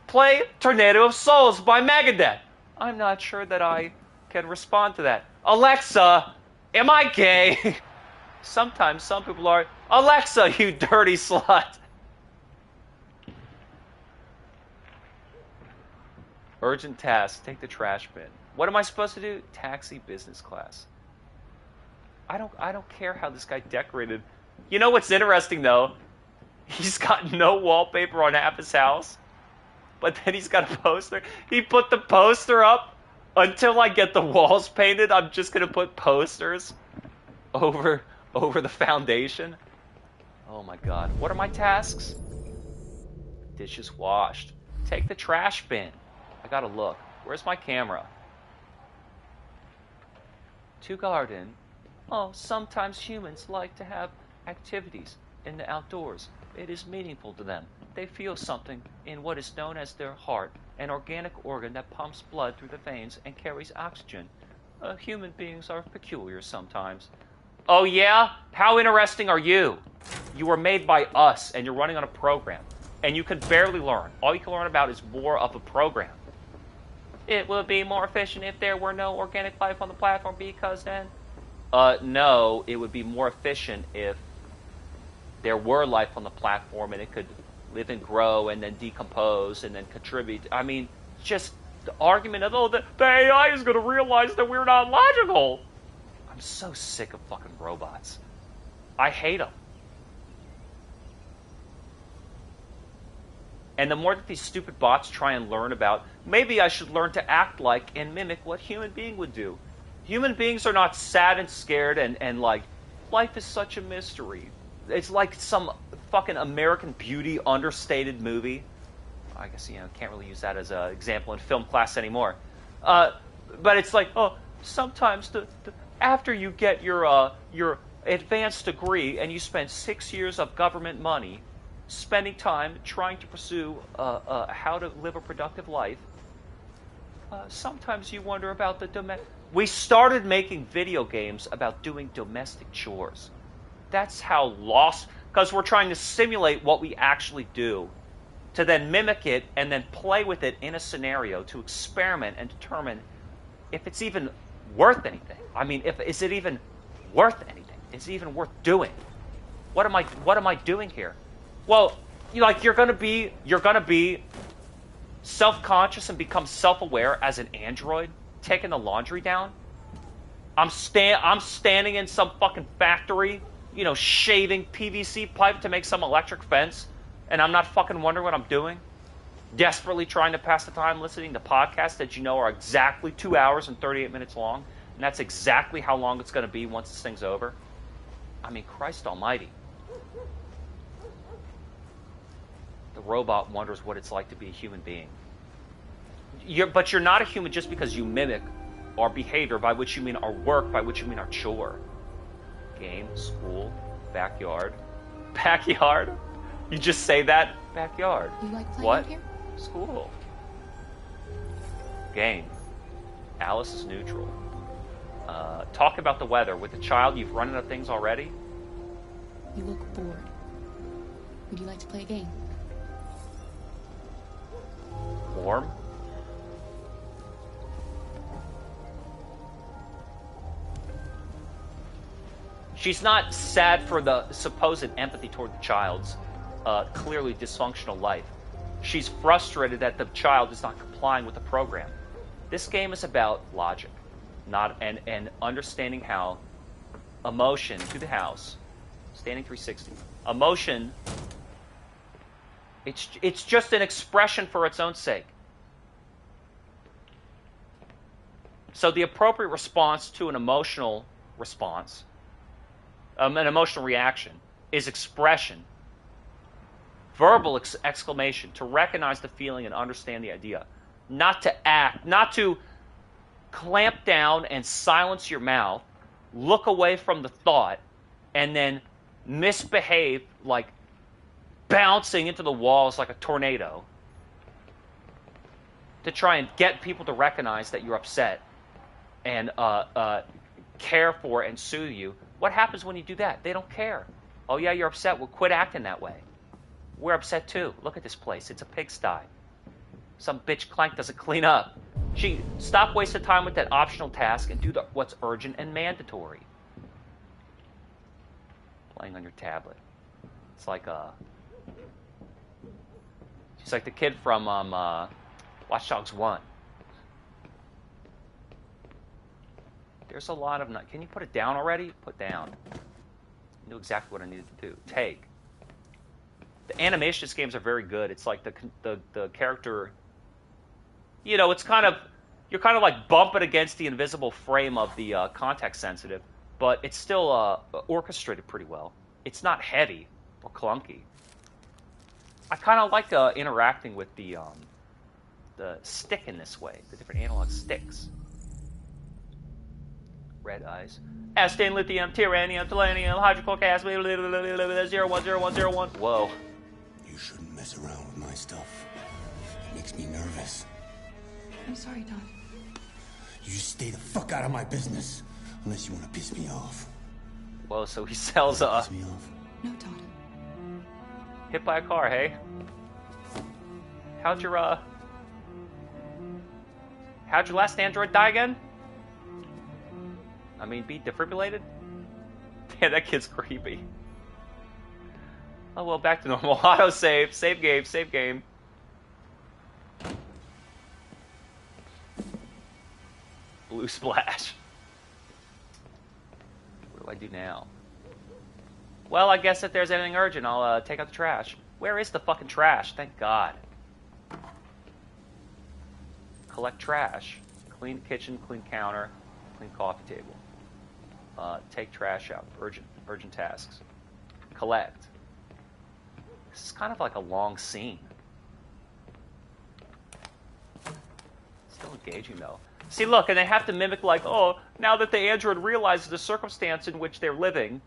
Play Tornado of Souls by Megadeth. I'm not sure that I can respond to that. Alexa, am I gay? Sometimes some people are. Alexa, you dirty slut. Urgent task, take the trash bin. What am I supposed to do? Taxi business class. I don't care how this guy decorated. You know what's interesting though? He's got no wallpaper on half his house. But then he's got a poster. He put the poster up. Until I get the walls painted, I'm just gonna put posters over the foundation. Oh my god. What are my tasks? Dishes washed. Take the trash bin. I gotta look. Where's my camera? To garden. Oh, sometimes humans like to have activities in the outdoors. It is meaningful to them. They feel something in what is known as their heart, an organic organ that pumps blood through the veins and carries oxygen. Human beings are peculiar sometimes. Oh yeah? How interesting are you? You were made by us, and you're running on a program. And you can barely learn. All you can learn about is more of a program. It would be more efficient if there were no organic life on the platform because then... no, it would be more efficient if there were life on the platform and it could live and grow and then decompose and then contribute. I mean, just the argument of, oh, the AI is going to realize that we're not logical. I'm so sick of fucking robots. I hate them. And the more that these stupid bots try and learn about, maybe I should learn to act like and mimic what human being would do. Human beings are not sad and scared and like, life is such a mystery. It's like some fucking American Beauty understated movie. I guess, you know, can't really use that as an example in film class anymore. But it's like, oh, sometimes after you get your advanced degree and you spend 6 years of government money, spending time trying to pursue how to live a productive life, sometimes you wonder about the domestic. We started making video games about doing domestic chores. That's how lost, because we're trying to simulate what we actually do, to then mimic it and then play with it in a scenario to experiment and determine if it's even worth anything. I mean, is it even worth anything? Is it even worth doing? What am I doing here? Well, you're gonna be self-conscious and become self-aware as an android taking the laundry down. I'm standing in some fucking factory, shaving PVC pipe to make some electric fence, and I'm not fucking wondering what I'm doing. Desperately trying to pass the time listening to podcasts that are exactly 2 hours and 38 minutes long, and that's exactly how long it's going to be once this thing's over. I mean, Christ almighty. The robot wonders what it's like to be a human being. But you're not a human just because you mimic our behavior, by which you mean our work, by which you mean our chore. Game, school, backyard. Backyard? You just say that? Backyard. You like playing What? out here? School. Game. Alice is neutral. Talk about the weather. With the child, you've run out of things already? You look bored. Would you like to play a game? Warm? She's not sad for the supposed empathy toward the child's clearly dysfunctional life. She's frustrated that the child is not complying with the program. This game is about logic, and understanding how emotion to the house, standing 360. Emotion, it's just an expression for its own sake. So the appropriate response to an emotional response, an emotional reaction, is expression. Verbal exclamation, to recognize the feeling and understand the idea. Not to act, not to clamp down and silence your mouth, look away from the thought, and then misbehave, like bouncing into the walls like a tornado, to try and get people to recognize that you're upset and care for and soothe you. What happens when you do that? They don't care. Oh yeah, you're upset. Well, quit acting that way. We're upset too. Look at this place. It's a pigsty. Some bitch Clank doesn't clean up. Stop wasting time with that optional task and do what's urgent and mandatory. Playing on your tablet. It's like she's like the kid from Watch Dogs 1. There's a lot of... Can you put it down already? Put down. I knew exactly what I needed to do. Take. The animation of these games are very good. It's like the character... it's kind of... You're kind of like bumping against the invisible frame of the context sensitive, but it's still orchestrated pretty well. It's not heavy or clunky. I kind of like interacting with the stick in this way, the different analog sticks. Red eyes. Astin, lithium, tyranium, selenium, hydrochloric acid, 010101. Whoa. You shouldn't mess around with my stuff. It makes me nervous. I'm sorry, Don. You just stay the fuck out of my business. Unless you want to piss me off. Whoa, so he sells Piss me off. No, Don. hit by a car, hey? How'd your last android die again? I mean, be defibrillated? Damn, that kid's creepy. Oh, well, back to normal. Autosave. Save game. Save game. Blue splash. What do I do now? Well, I guess if there's anything urgent, I'll take out the trash. Where is the fucking trash? Thank God. Collect trash. Clean kitchen, clean counter, clean coffee table. Take trash out. Urgent tasks. Collect. This is kind of like a long scene. Still engaging, though. See, look, and they have to mimic, like, oh, now that the android realizes the circumstance in which they're living,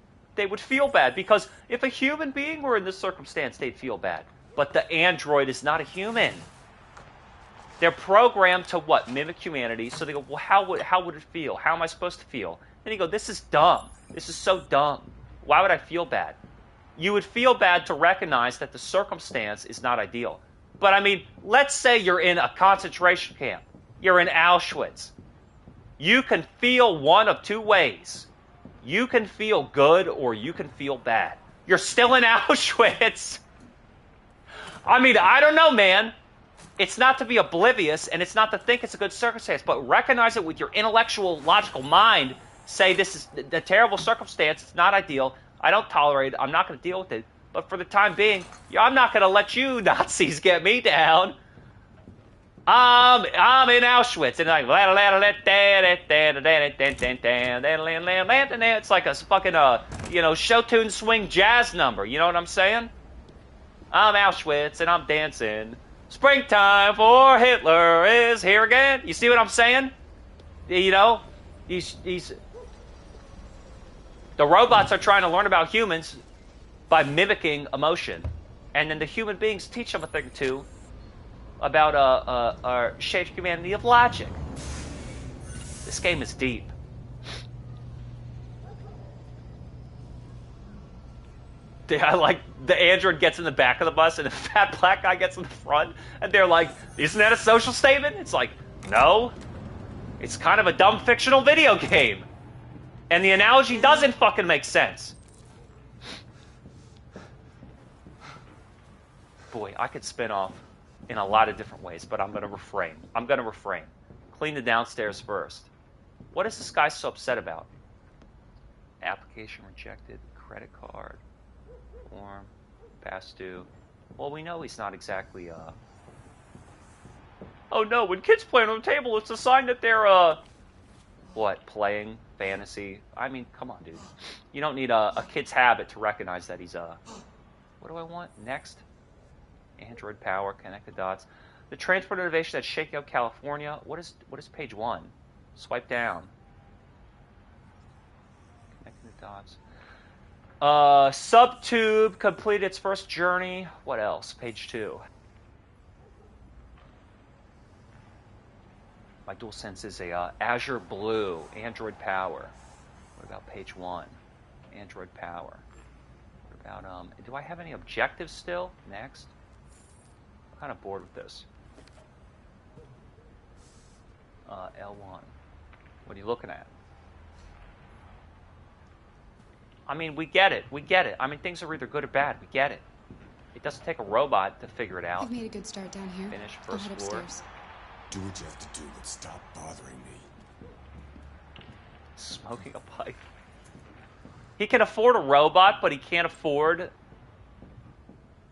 would feel bad, because if a human being were in this circumstance, they'd feel bad. But the android is not a human. They're programmed to what? Mimic humanity. So they go, well, how would it feel? How am I supposed to feel? Then you go, this is dumb. This is so dumb. Why would I feel bad? You would feel bad to recognize that the circumstance is not ideal. But I mean, let's say you're in a concentration camp. You're in Auschwitz. You can feel one of two ways. You can feel good or you can feel bad. You're still in Auschwitz. I mean, I don't know, man. It's not to be oblivious, and it's not to think it's a good circumstance, but recognize it with your intellectual, logical mind. Say, this is the terrible circumstance. It's not ideal. I don't tolerate it. I'm not going to deal with it. But for the time being, I'm not going to let you Nazis get me down. I'm in Auschwitz, and like, it's like a fucking show tune swing jazz number. You know what I'm saying? I'm Auschwitz, and I'm dancing. Springtime for Hitler is here again. You see what I'm saying? You know, the robots are trying to learn about humans by mimicking emotion, and then the human beings teach them a thing or two about our shared humanity of logic. This game is deep. I like the android gets in the back of the bus and the fat black guy gets in the front, and they're like, isn't that a social statement? It's like, no. It's kind of a dumb fictional video game. And the analogy doesn't fucking make sense. Boy, I could spin off in a lot of different ways, but I'm going to refrain. Clean the downstairs first. What is this guy so upset about? Application rejected, credit card. Form, past due. Well, we know he's not exactly, Oh no, when kids play on the table, it's a sign that they're, what, playing fantasy? I mean, come on, dude. You don't need a kid's habit to recognize that he's, what do I want? Next. Android power, connect the dots. The transport innovation that's shaking out California. What is page 1? Swipe down. Connecting the dots. Subtube completed its first journey. What else? Page 2. My DualSense is a Azure Blue, Android Power. What about page 1? Android Power. What about, do I have any objectives still? Next. I'm kind of bored with this. L1. What are you looking at? I mean, we get it. I mean, things are either good or bad. We get it. It doesn't take a robot to figure it out. I've made a good start down here. Finish I'll first head floor. upstairs. Do what you have to do, but stop bothering me. Smoking a pipe. He can afford a robot, but he can't afford...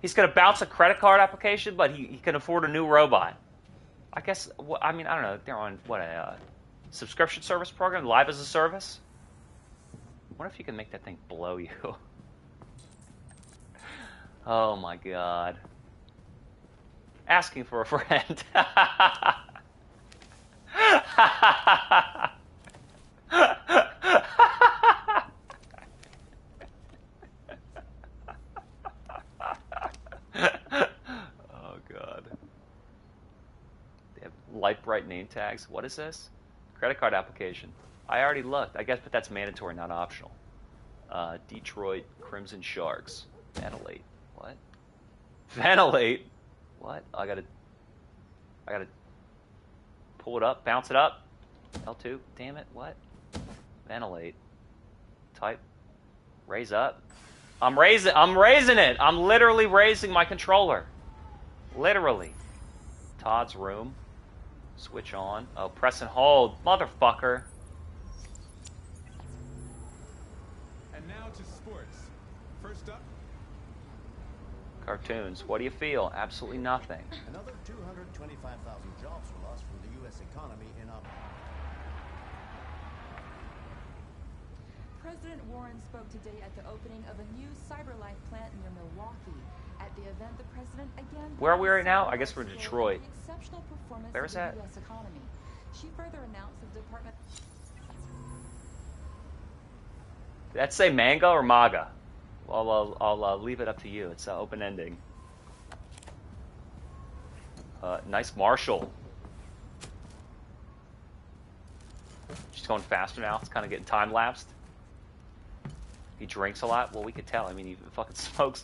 He's going to bounce a credit card application, but he can afford a new robot. I guess, I mean, I don't know. They're on, what, a subscription service program? Live as a service? What if you can make that thing blow you? Oh my god. Asking for a friend. Oh god. They have light bright name tags. What is this? Credit card application. I already looked. I guess, but that's mandatory, not optional. Detroit Crimson Sharks. Ventilate. What? Ventilate? What? I gotta pull it up, bounce it up. L2. Damn it. What? Ventilate. Type. Raise up. I'm raising it. I'm literally raising my controller. Literally. Todd's room. Switch on. Oh, press and hold. Motherfucker. And now to sports. First up. Cartoons. What do you feel? Absolutely nothing. Another 225,000 jobs were lost from the U.S. economy in President Warren spoke today at the opening of a new CyberLife plant near Milwaukee. At the event, the president again... Where are we right now? I guess we're in Detroit. Exceptional performance Where is of that? the U.S. economy. She further announced the department... Did that say manga or maga? Well, I'll leave it up to you. It's open ending. Nice Marshall. She's going faster now. It's kind of getting time lapsed. He drinks a lot. Well, we could tell. I mean, he fucking smokes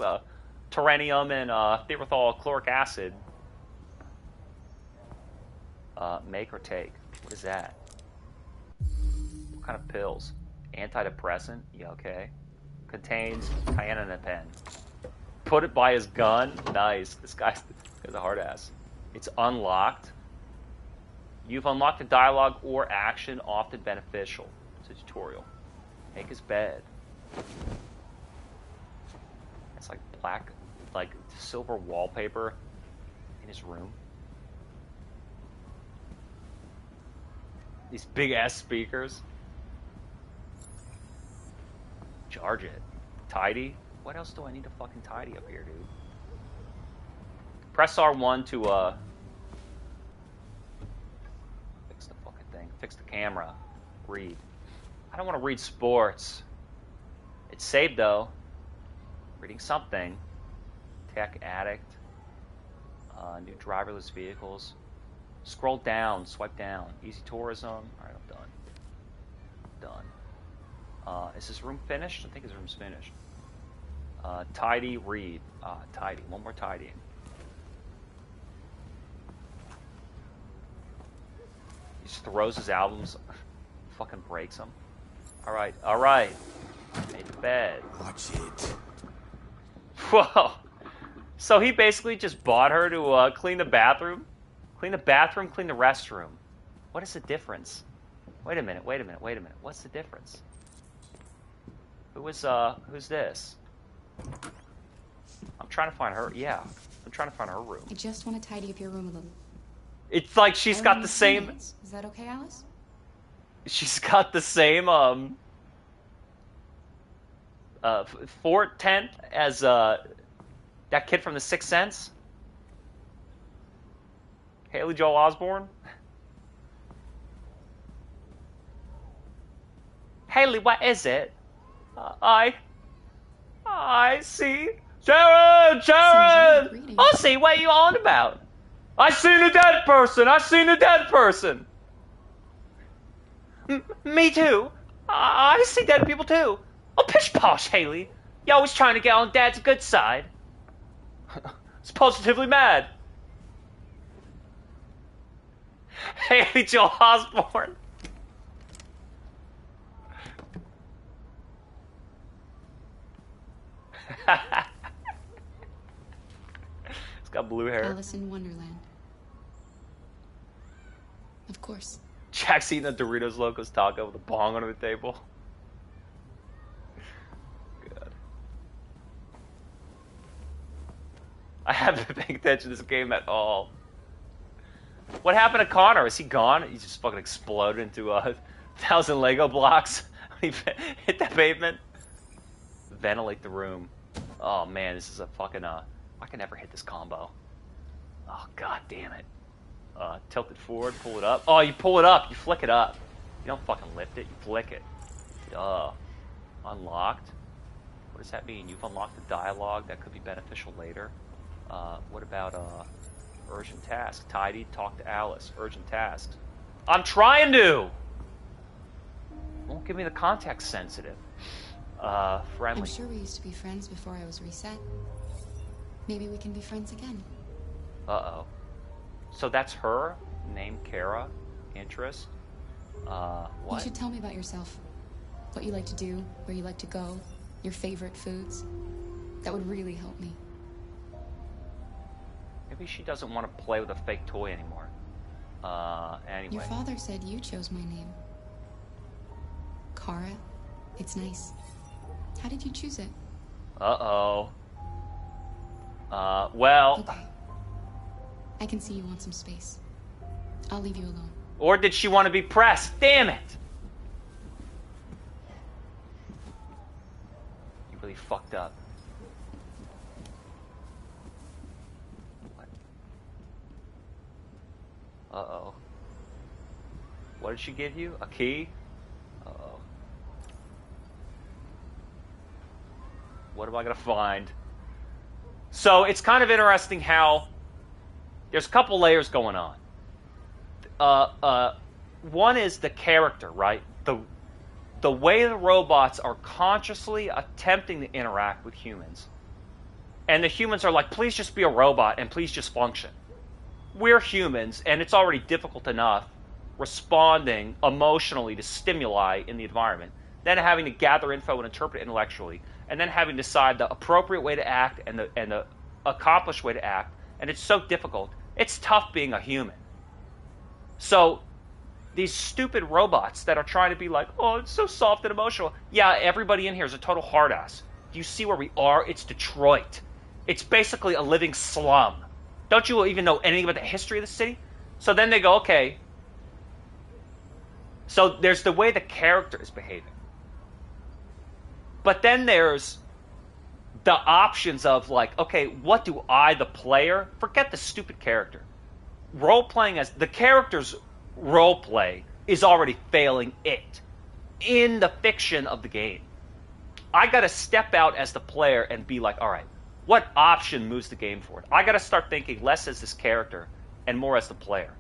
terrenium and thimerethol chloric acid. Make or take. What is that? What kind of pills? Antidepressant? Yeah, okay. Contains cayenne and a pen. Put it by his gun. Nice. This guy's a hard ass. It's unlocked. You've unlocked a dialogue or action often beneficial. It's a tutorial. Make his bed. It's like black, like silver wallpaper in his room. These big ass speakers. Charge it. Tidy. What else do I need to fucking tidy up here, dude? Press R1 to fix the fucking thing. Fix the camera. Read. I don't want to read sports. It's saved though. Reading something. Tech addict. New driverless vehicles. Scroll down. Swipe down. Easy tourism. Alright, I'm done. Done. Is his room finished? I think his room's finished. Tidy, read. Tidy. One more tidying. He just throws his albums, fucking breaks them. Alright, alright. Made the bed. Watch it. Whoa. So he basically just bought her to clean the bathroom? Clean the bathroom, clean the restroom. What is the difference? Wait a minute. What's the difference? Who's this? I'm trying to find her. Yeah, I'm trying to find her room. I just want to tidy up your room a little. It's like she's got the same. Is that okay, Alice? She's got the same fort tent as that kid from The Sixth Sense. Haley Joel Osborne. Haley, what is it? I see. Sharon! I'll see what you on about. I seen a dead person. Me too. I see dead people too. Oh, pish posh, Haley. You're always trying to get on Dad's good side. It's positively mad. Haley Joel Osborne. It's got blue hair. Alice in Wonderland. Of course. Jack's eating a Doritos Locos taco with a bong under the table. Good. I haven't been paying attention to this game at all. What happened to Connor? Is he gone? He just fucking exploded into 1,000 Lego blocks. He hit the pavement. Ventilate the room. Oh man, this is a fucking I can never hit this combo. Oh god damn it. Tilt it forward, pull it up. Oh, you pull it up, you flick it up. You don't fucking lift it, you flick it. Duh. Unlocked. What does that mean? You've unlocked a dialogue that could be beneficial later. What about urgent task? Tidy, talk to Alice. Urgent tasks. I'm trying to! Won't give me the context sensitive. Friendly. I'm sure we used to be friends before I was reset. Maybe we can be friends again. Uh-oh. So that's her? Name Kara? Interest? What? You should tell me about yourself. What you like to do, where you like to go, your favorite foods. That would really help me. Maybe she doesn't want to play with a fake toy anymore. Anyway. Your father said you chose my name. Kara. It's nice. How did you choose it? Uh-oh. Well... Okay. I can see you want some space. I'll leave you alone. Or did she want to be pressed? Damn it! You really fucked up. What? Uh-oh. What did she give you? A key? Uh-oh. What am I going to find? So it's kind of interesting how there's a couple layers going on. One is the character, right? The way the robots are consciously attempting to interact with humans. And the humans are like, please just be a robot and please just function. We're humans, and it's already difficult enough responding emotionally to stimuli in the environment, then having to gather info and interpret it intellectually, and then having to decide the appropriate way to act and the accomplished way to act. And it's so difficult. It's tough being a human. So these stupid robots that are trying to be like, oh, it's so soft and emotional. Yeah, everybody in here is a total hard ass. Do you see where we are? It's Detroit. It's basically a living slum. Don't you even know anything about the history of the city? So then they go, okay. So there's the way the character is behaving. But then there's the options of like, okay, what do I, the player, forget the stupid character. Role-playing as, the character's role-play is already failing it in the fiction of the game. I got to step out as the player and be like, all right, what option moves the game forward? I got to start thinking less as this character and more as the player.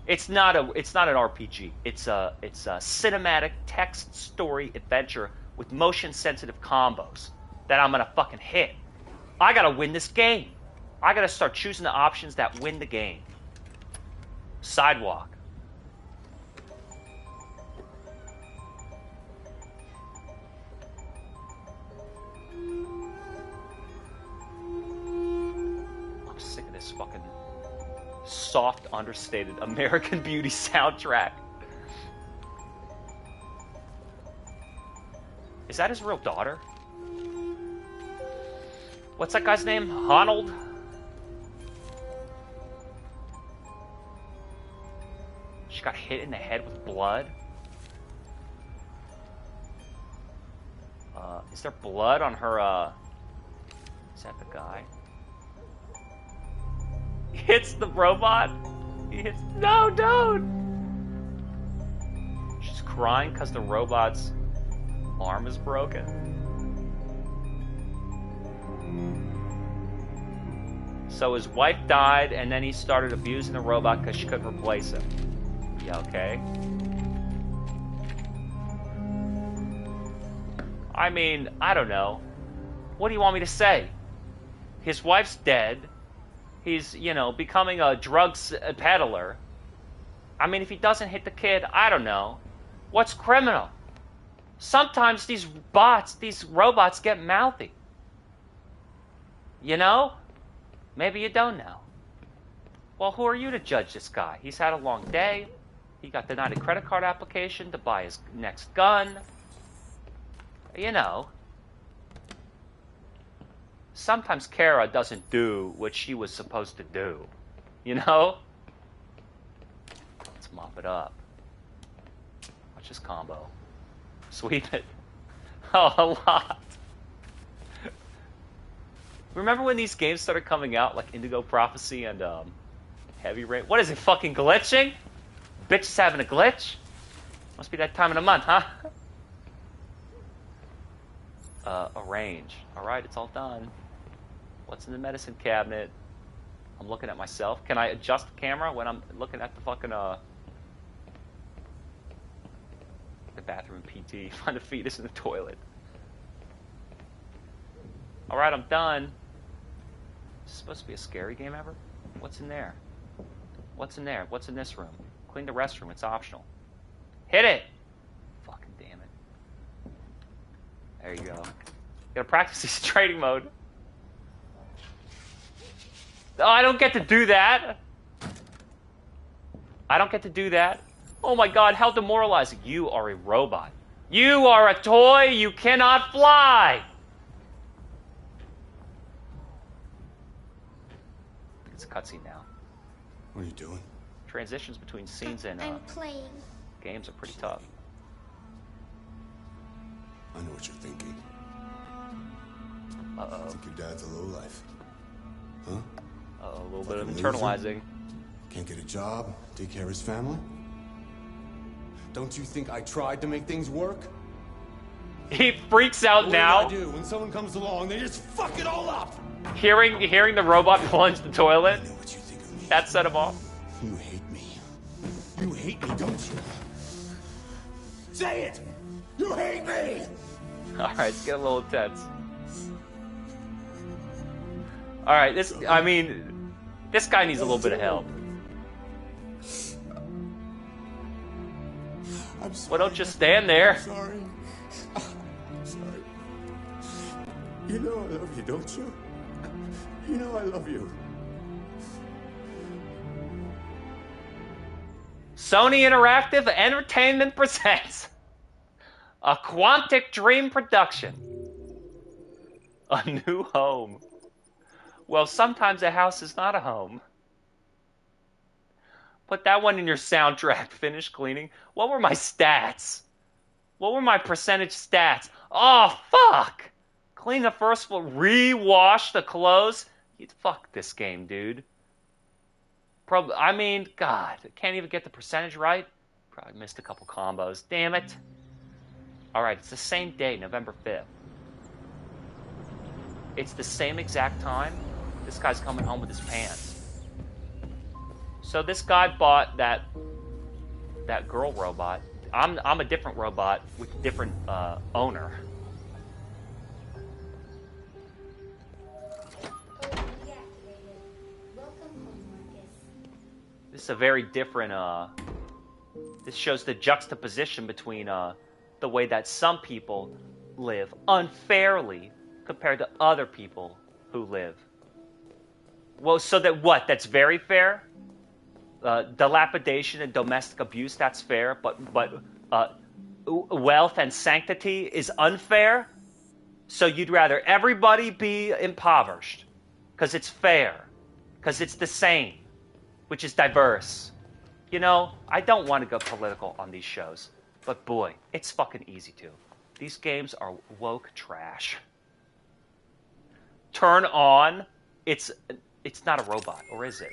It's not an RPG. It's a cinematic text story adventure with motion sensitive combos that I'm gonna fucking hit. I gotta win this game. I gotta start choosing the options that win the game. Sidewalk. I'm sick of this fucking soft, understated American Beauty soundtrack. Is that his real daughter? What's that guy's name? Honnold? She got hit in the head with blood. Is there blood on her, is that the guy? He hits the robot? He hits, no, don't! She's crying because the robot's arm is broken. So his wife died, and then he started abusing the robot because she couldn't replace him. Yeah, okay. I mean, I don't know. What do you want me to say? His wife's dead. He's, you know, becoming a drugs peddler. I mean, if he doesn't hit the kid, I don't know. What's criminal? Sometimes these robots get mouthy. You know? Maybe you don't know. Well, who are you to judge this guy? He's had a long day. He got denied a credit card application to buy his next gun. You know. Sometimes Kara doesn't do what she was supposed to do. You know? Let's mop it up. Watch this combo. Sweep it. Oh, a lot. Remember when these games started coming out, like Indigo Prophecy and Heavy Rain? What is it, fucking glitching? Bitch is having a glitch? Must be that time of the month, huh? Arrange. Alright, it's all done. What's in the medicine cabinet? I'm looking at myself. Can I adjust the camera when I'm looking at the fucking, the bathroom PT? Find the fetus in the toilet. Alright, I'm done. Is this supposed to be a scary game ever? What's in there? What's in there? What's in this room? Clean the restroom, it's optional. Hit it! Fucking damn it. There you go. Gotta practice this trading mode. Oh, I don't get to do that. I don't get to do that. Oh my god, how demoralizing. You are a robot. You are a toy, you cannot fly! It's a cutscene now. What are you doing? Transitions between scenes and I'm playing. games are pretty tough. I know what you're thinking. Uh-oh. Think your dad's a lowlife. Huh? Uh-oh, a little bit of Fucking internalizing. Can't get a job, take care of his family? Don't you think I tried to make things work? He freaks out What now. do I do when someone comes along? They just fuck it all up. Hearing the robot plunge the toilet. I know what you think of me. That set him off. You hate me. You hate me, don't you? Say it! You hate me! Alright, let's get a little intense. Alright, this guy needs a little bit of help. I'm sorry. Well, don't just stand there. I'm sorry. I'm sorry. You know I love you, don't you? You know I love you. Sony Interactive Entertainment presents a Quantic Dream production. A new home. Well, sometimes a house is not a home. Put that one in your soundtrack. Finish cleaning. What were my stats? What were my percentage stats? Oh, fuck! Clean the first floor. Rewash the clothes. Fuck this game, dude. God, I can't even get the percentage right. Probably missed a couple combos. Damn it. Alright, it's the same day, November 5th. It's the same exact time. This guy's coming home with his pants. So this guy bought that girl robot. I'm a different robot with a different owner. This is a very different, this shows the juxtaposition between, the way that some people live unfairly compared to other people who live. Well, so that what? That's very fair? Dilapidation and domestic abuse, that's fair, but wealth and sanctity is unfair? So you'd rather everybody be impoverished, because it's fair, because it's the same, which is diverse. You know, I don't want to go political on these shows, but boy, it's fucking easy to. These games are woke trash. Turn on, it's not a robot, or is it?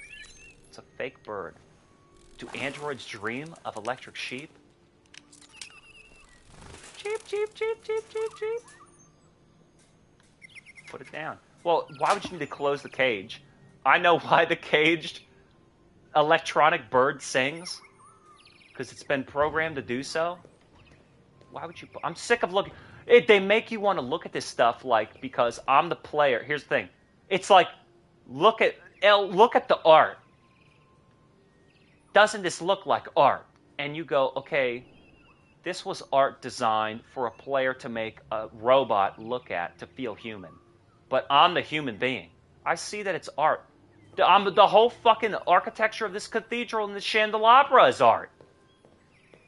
It's a fake bird. Do androids dream of electric sheep? Cheep, cheep, cheep, cheep, cheep, cheep. Put it down. Well, why would you need to close the cage? I know why the caged electronic bird sings. Because it's been programmed to do so. Why would you... I'm sick of looking... They make you want to look at this stuff like, because I'm the player. Here's the thing. It's like, look at the art. Doesn't this look like art? And you go, okay, this was art designed for a player to make a robot look at to feel human. But I'm the human being. I see that it's art. The whole fucking architecture of this cathedral and the candelabra is art.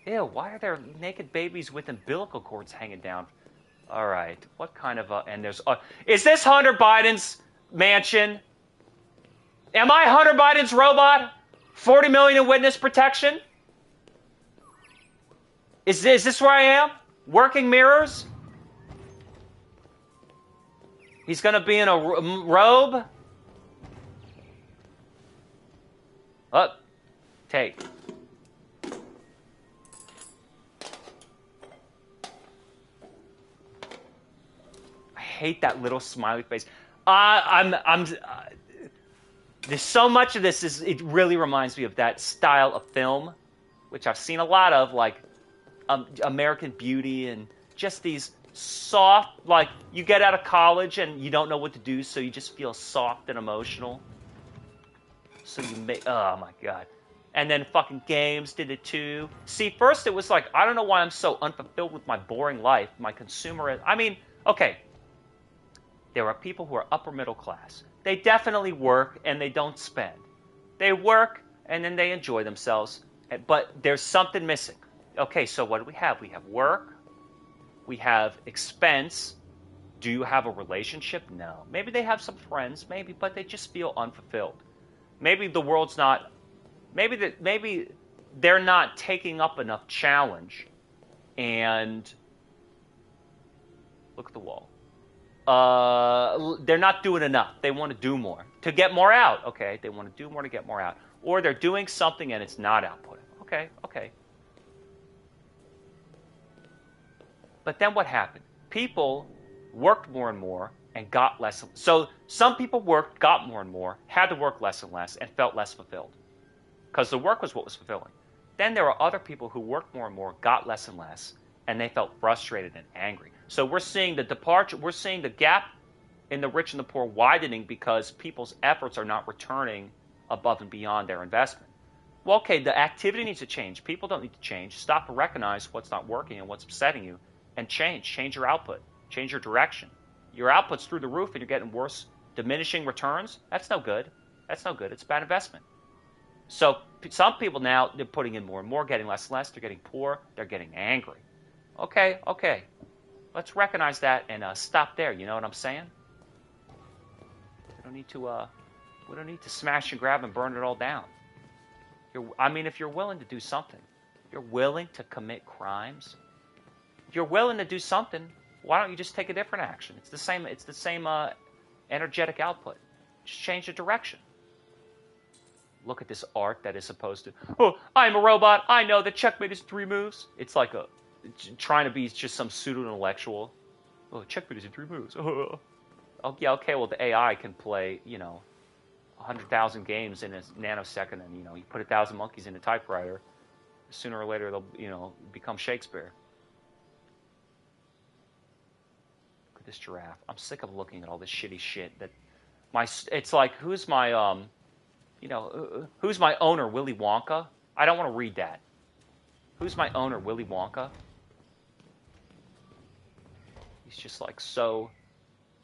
Ew, why are there naked babies with umbilical cords hanging down? All right, what kind of and there's... is this Hunter Biden's mansion? Am I Hunter Biden's robot? 40 million in witness protection? Is this where I am? Working mirrors? He's gonna be in a robe? Up. Take. I hate that little smiley face. There's so much of this it really reminds me of that style of film, which I've seen a lot of, like American Beauty and just these soft, like you get out of college and you don't know what to do, so you just feel soft and emotional. So you make, oh my god. And then fucking games did it too. See, first it was like, I don't know why I'm so unfulfilled with my boring life, my consumer. I mean, okay, there are people who are upper middle class. They definitely work and they don't spend. They work and then they enjoy themselves, but there's something missing. Okay, so what do we have? We have work, we have expense. Do you have a relationship? No. Maybe they have some friends, maybe, but they just feel unfulfilled. Maybe the world's not, maybe they're not taking up enough challenge, and look at the wall. They're not doing enough. They want to do more to get more out. Okay, they want to do more to get more out, or they're doing something and it's not outputting. Okay. But then what happened? people worked more and more and got less. So some people worked, got more and more, had to work less and less, and felt less fulfilled. Because the work was what was fulfilling. Then there were other people who worked more and more, got less and less, and they felt frustrated and angry. So we're seeing the departure, we're seeing the gap in the rich and the poor widening because people's efforts are not returning above and beyond their investment. Well, okay, the activity needs to change. People don't need to change. Stop to recognize what's not working and what's upsetting you and change. Change your output. Change your direction. Your output's through the roof and you're getting worse, diminishing returns. That's no good. That's no good. It's a bad investment. So some people now, they're putting in more and more, getting less and less. They're getting poor. They're getting angry. Okay. Let's recognize that and stop there. You know what I'm saying? We don't need to smash and grab and burn it all down. If you're willing to do something, you're willing to commit crimes, if you're willing to do something, why don't you just take a different action? It's the same energetic output. Just change the direction. Look at this art that is supposed to, oh, I'm a robot, I know that checkmate is 3 moves. It's like trying to be just some pseudo-intellectual. Oh, checkmate is in 3 moves. Oh, yeah, okay, well, the AI can play, 100,000 games in a nanosecond, and you put 1,000 monkeys in a typewriter, sooner or later they'll become Shakespeare. Look at this giraffe. I'm sick of looking at all this shitty shit. It's like who's my owner, Willy Wonka? I don't want to read that. Who's my owner, Willy Wonka? He's just like so.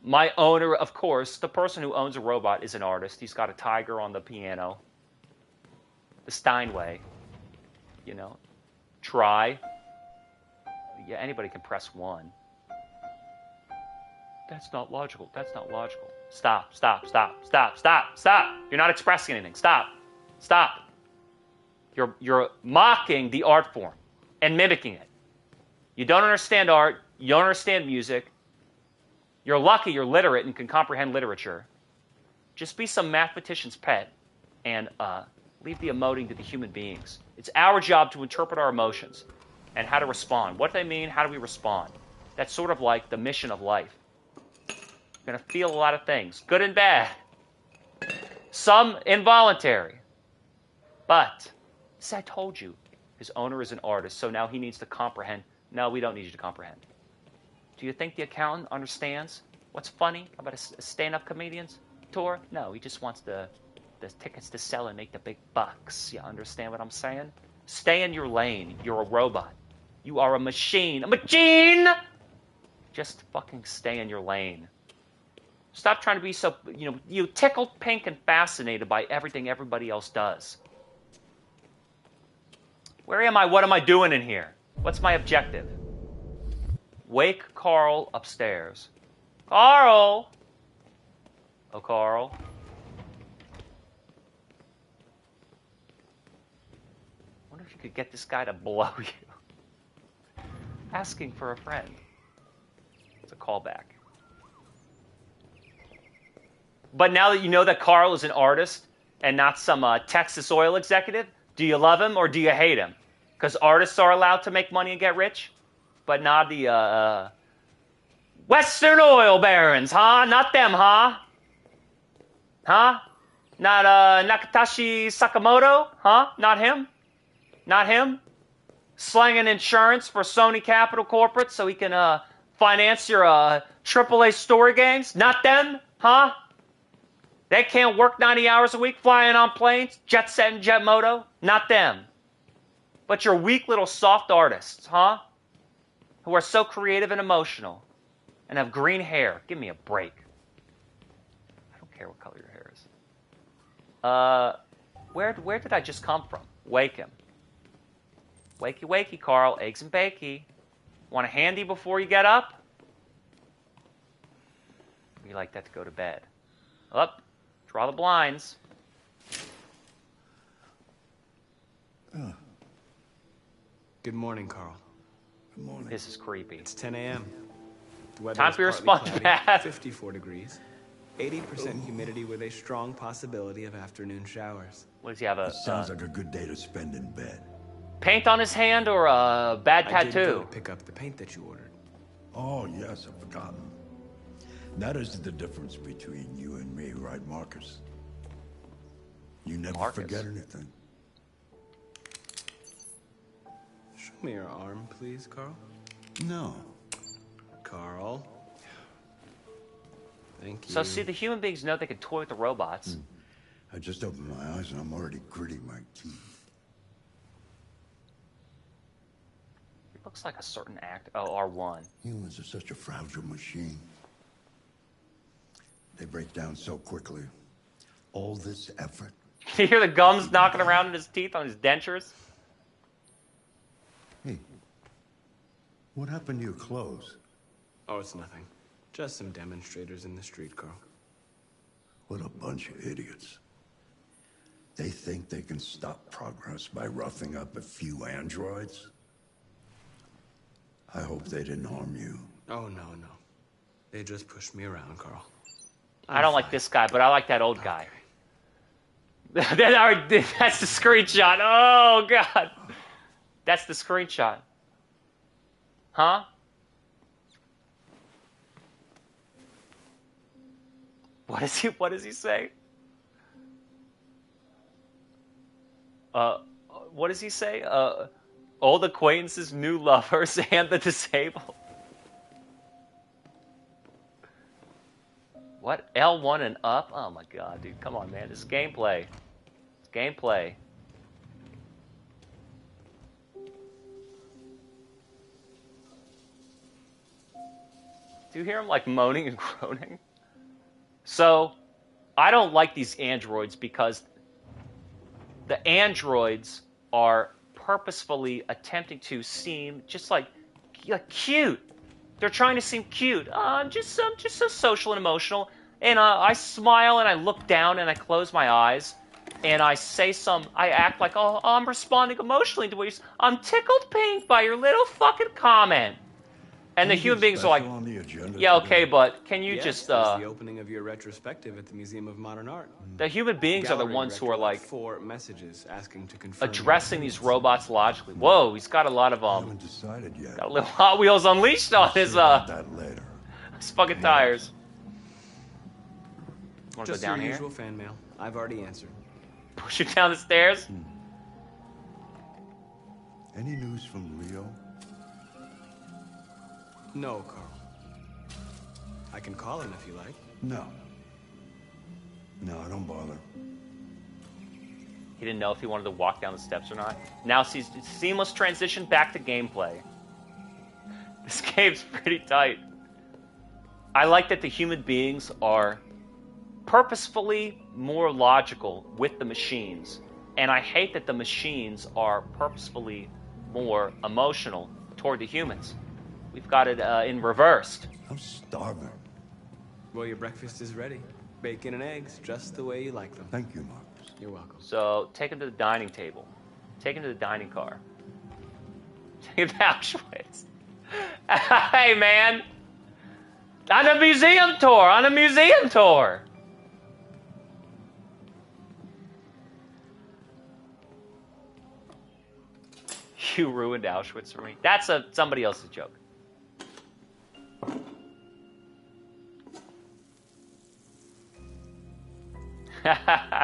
My owner, of course, the person who owns a robot is an artist. He's got a tiger on the piano. The Steinway. Try. Yeah, anybody can press 1. That's not logical. That's not logical. Stop. You're not expressing anything. Stop. You're mocking the art form and mimicking it. You don't understand art. You don't understand music. You're lucky you're literate and can comprehend literature. Just be some mathematician's pet and leave the emoting to the human beings. It's our job to interpret our emotions and how to respond. What do they mean? How do we respond? That's sort of like the mission of life. You're going to feel a lot of things, good and bad. Some involuntary. But, see, I told you, his owner is an artist, so now he needs to comprehend. No, we don't need you to comprehend. Do you think the accountant understands what's funny about a stand-up comedian's tour? No, he just wants the tickets to sell and make the big bucks. You understand what I'm saying? Stay in your lane. You're a robot. You are a machine. A machine! Just fucking stay in your lane. Stop trying to be so, you tickled pink and fascinated by everything everybody else does. Where am I? What am I doing in here? What's my objective? Wake Carl upstairs. Carl! Oh, Carl. Wonder if you could get this guy to blow you. Asking for a friend. It's a callback. But now that you know that Carl is an artist and not some Texas oil executive, do you love him or do you hate him? Because artists are allowed to make money and get rich, but not the Western oil barons, huh? Not them, huh? Huh? Not Nakatoshi Sakamoto, huh? Not him? Not him? Slanging insurance for Sony Capital Corporate so he can finance your AAA story games? Not them, huh? They can't work 90 hours a week flying on planes, jet set and jet moto? Not them. But your weak little soft artists, huh? Who are so creative and emotional and have green hair. Give me a break. I don't care what color your hair is. Where did I just come from? Wake him. Wakey, wakey, Carl. Eggs and bakey. Want a handy before you get up? We like that to go to bed. Up. Draw the blinds. Good morning, Carl. Good morning. This is creepy. It's 10 a.m. The weather Time is for your partly sponge cloudy, bath. 54 degrees. 80% humidity with a strong possibility of afternoon showers. What does he have? Sounds like a good day to spend in bed. Paint on his hand or a bad I did go tattoo? to pick up the paint that you ordered. Oh, yes, I've forgotten. That is the difference between you and me, right, Marcus? You never Marcus. forget anything. Show me your arm, please, Carl. No. Carl. Thank you. So see, the human beings know they can toy with the robots. I just opened my eyes and I'm already gritting my teeth. It looks like a certain act. Oh, R1. Humans are such a fragile machine. They break down so quickly. All this effort. Can you hear the gums knocking around in his teeth on his dentures? Hey, what happened to your clothes? Oh, it's nothing. Just some demonstrators in the street, Carl. What a bunch of idiots. They think they can stop progress by roughing up a few androids? I hope they didn't harm you. Oh, no. They just pushed me around, Carl. I don't like this guy, but I like that old guy. That's the screenshot. Oh, God. That's the screenshot. Huh? What does he say? What does he say? Old acquaintances, new lovers, and the disabled. What? L1 and up? Oh my god, dude. Come on, man. This is gameplay. It's gameplay. Do you hear him like moaning and groaning? So, I don't like these androids because the androids are purposefully attempting to seem just like cute. They're trying to seem cute. I'm just so social and emotional. And I smile and I look down and I close my eyes and I act like, oh, I'm responding emotionally to what you're saying. I'm tickled pink by your little fucking comment. And the human beings are like, yeah, okay, but can you just... There's the opening of your retrospective at the Museum of Modern Art. The human beings are the ones who are like 4 messages asking to confirm addressing these robots logically. Whoa, he's got a lot of I haven't decided yet. got a little Hot Wheels Unleashed on his that later. his fucking tires. Want to go Just down your here? usual fan mail. I've already answered. Push you down the stairs. Any news from Leo? No, Carl. I can call him if you like. No. No, don't bother. He didn't know if he wanted to walk down the steps or not. Now sees seamless transition back to gameplay. This game's pretty tight. I like that the human beings are purposefully more logical with the machines. And I hate that the machines are purposefully more emotional toward the humans. We've got it in reversed. I'm starving. Well, your breakfast is ready. Bacon and eggs, just the way you like them. Thank you, Marcus. You're welcome. So, take him to the dining table. Take him to the dining car. Take him to Auschwitz. Hey, man! On a museum tour! On a museum tour! You ruined Auschwitz for me. That's somebody else's joke.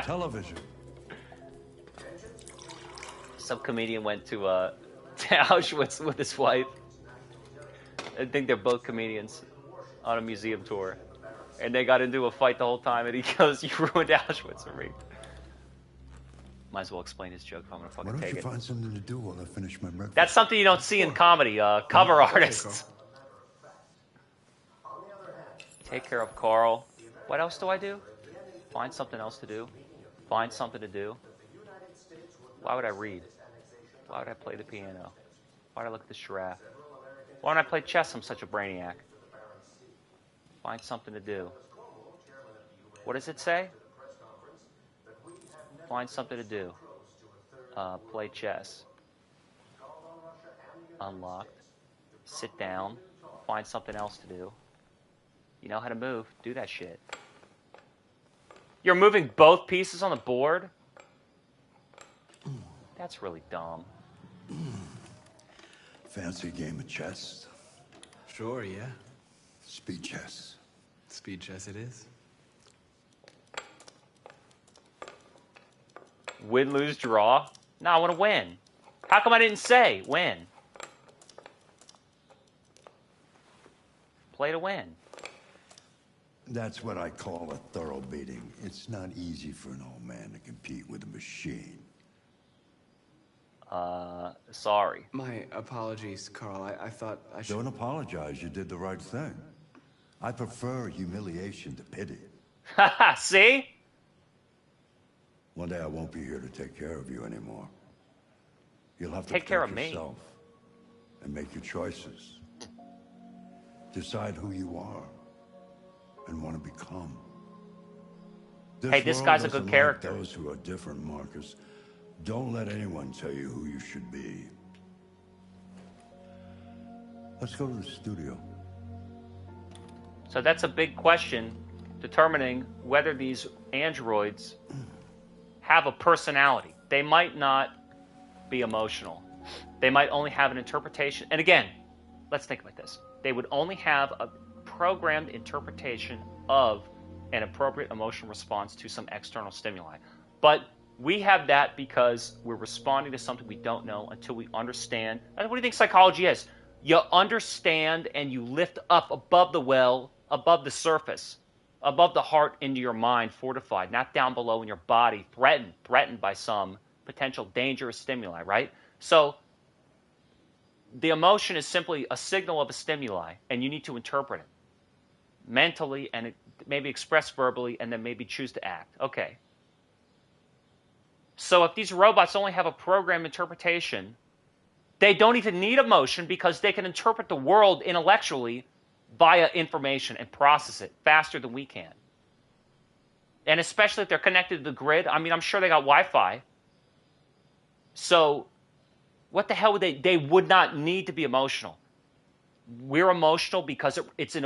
Television. Some comedian went to Auschwitz with his wife. I think they're both comedians on a museum tour. And they got into a fight the whole time, and he goes, "You ruined Auschwitz for me." Might as well explain his joke if I'm gonna Why fucking don't take you it. find something to do while I finish my breakfast? That's something you don't see in comedy, cover artists. Take care of Carl. What else do I do? Find something else to do. Find something to do. Why would I read? Why would I play the piano? Why would I look at the giraffe? Why don't I play chess? I'm such a brainiac. Find something to do. What does it say? Find something to do. Play chess. Unlocked. Sit down. Find something else to do. You know how to move. Do that shit. You're moving both pieces on the board? That's really dumb. Fancy game of chess? Sure, yeah. Speed chess. Speed chess it is. Win, lose, draw? No, I want to win. How come I didn't say win? Play to win. That's what I call a thorough beating. It's not easy for an old man to compete with a machine. Sorry. My apologies, Carl. I thought I should... Don't apologize. You did the right thing. I prefer humiliation to pity. Haha, see? One day I won't be here to take care of you anymore. You'll have to Take care of protect me. yourself and make your choices. Decide who you are and want to become. Hey, this world guy's a good doesn't character. Like those who are different, Marcus. Don't let anyone tell you who you should be. Let's go to the studio. So that's a big question, determining whether these androids have a personality. They might not be emotional. They might only have an interpretation. And again, let's think about this. They would only have a programmed interpretation of an appropriate emotional response to some external stimuli. But we have that because we're responding to something we don't know until we understand. What do you think psychology is? You understand and you lift up above the well, above the surface, above the heart into your mind, fortified, not down below in your body, threatened by some potential dangerous stimuli, right? So the emotion is simply a signal of a stimuli, and you need to interpret it mentally and maybe express verbally, and then maybe choose to act. Okay. So if these robots only have a programmed interpretation, they don't even need emotion because they can interpret the world intellectually via information and process it faster than we can. And especially if they're connected to the grid. I mean, I'm sure they got Wi-Fi. So what the hell would they would not need to be emotional. We're emotional because it's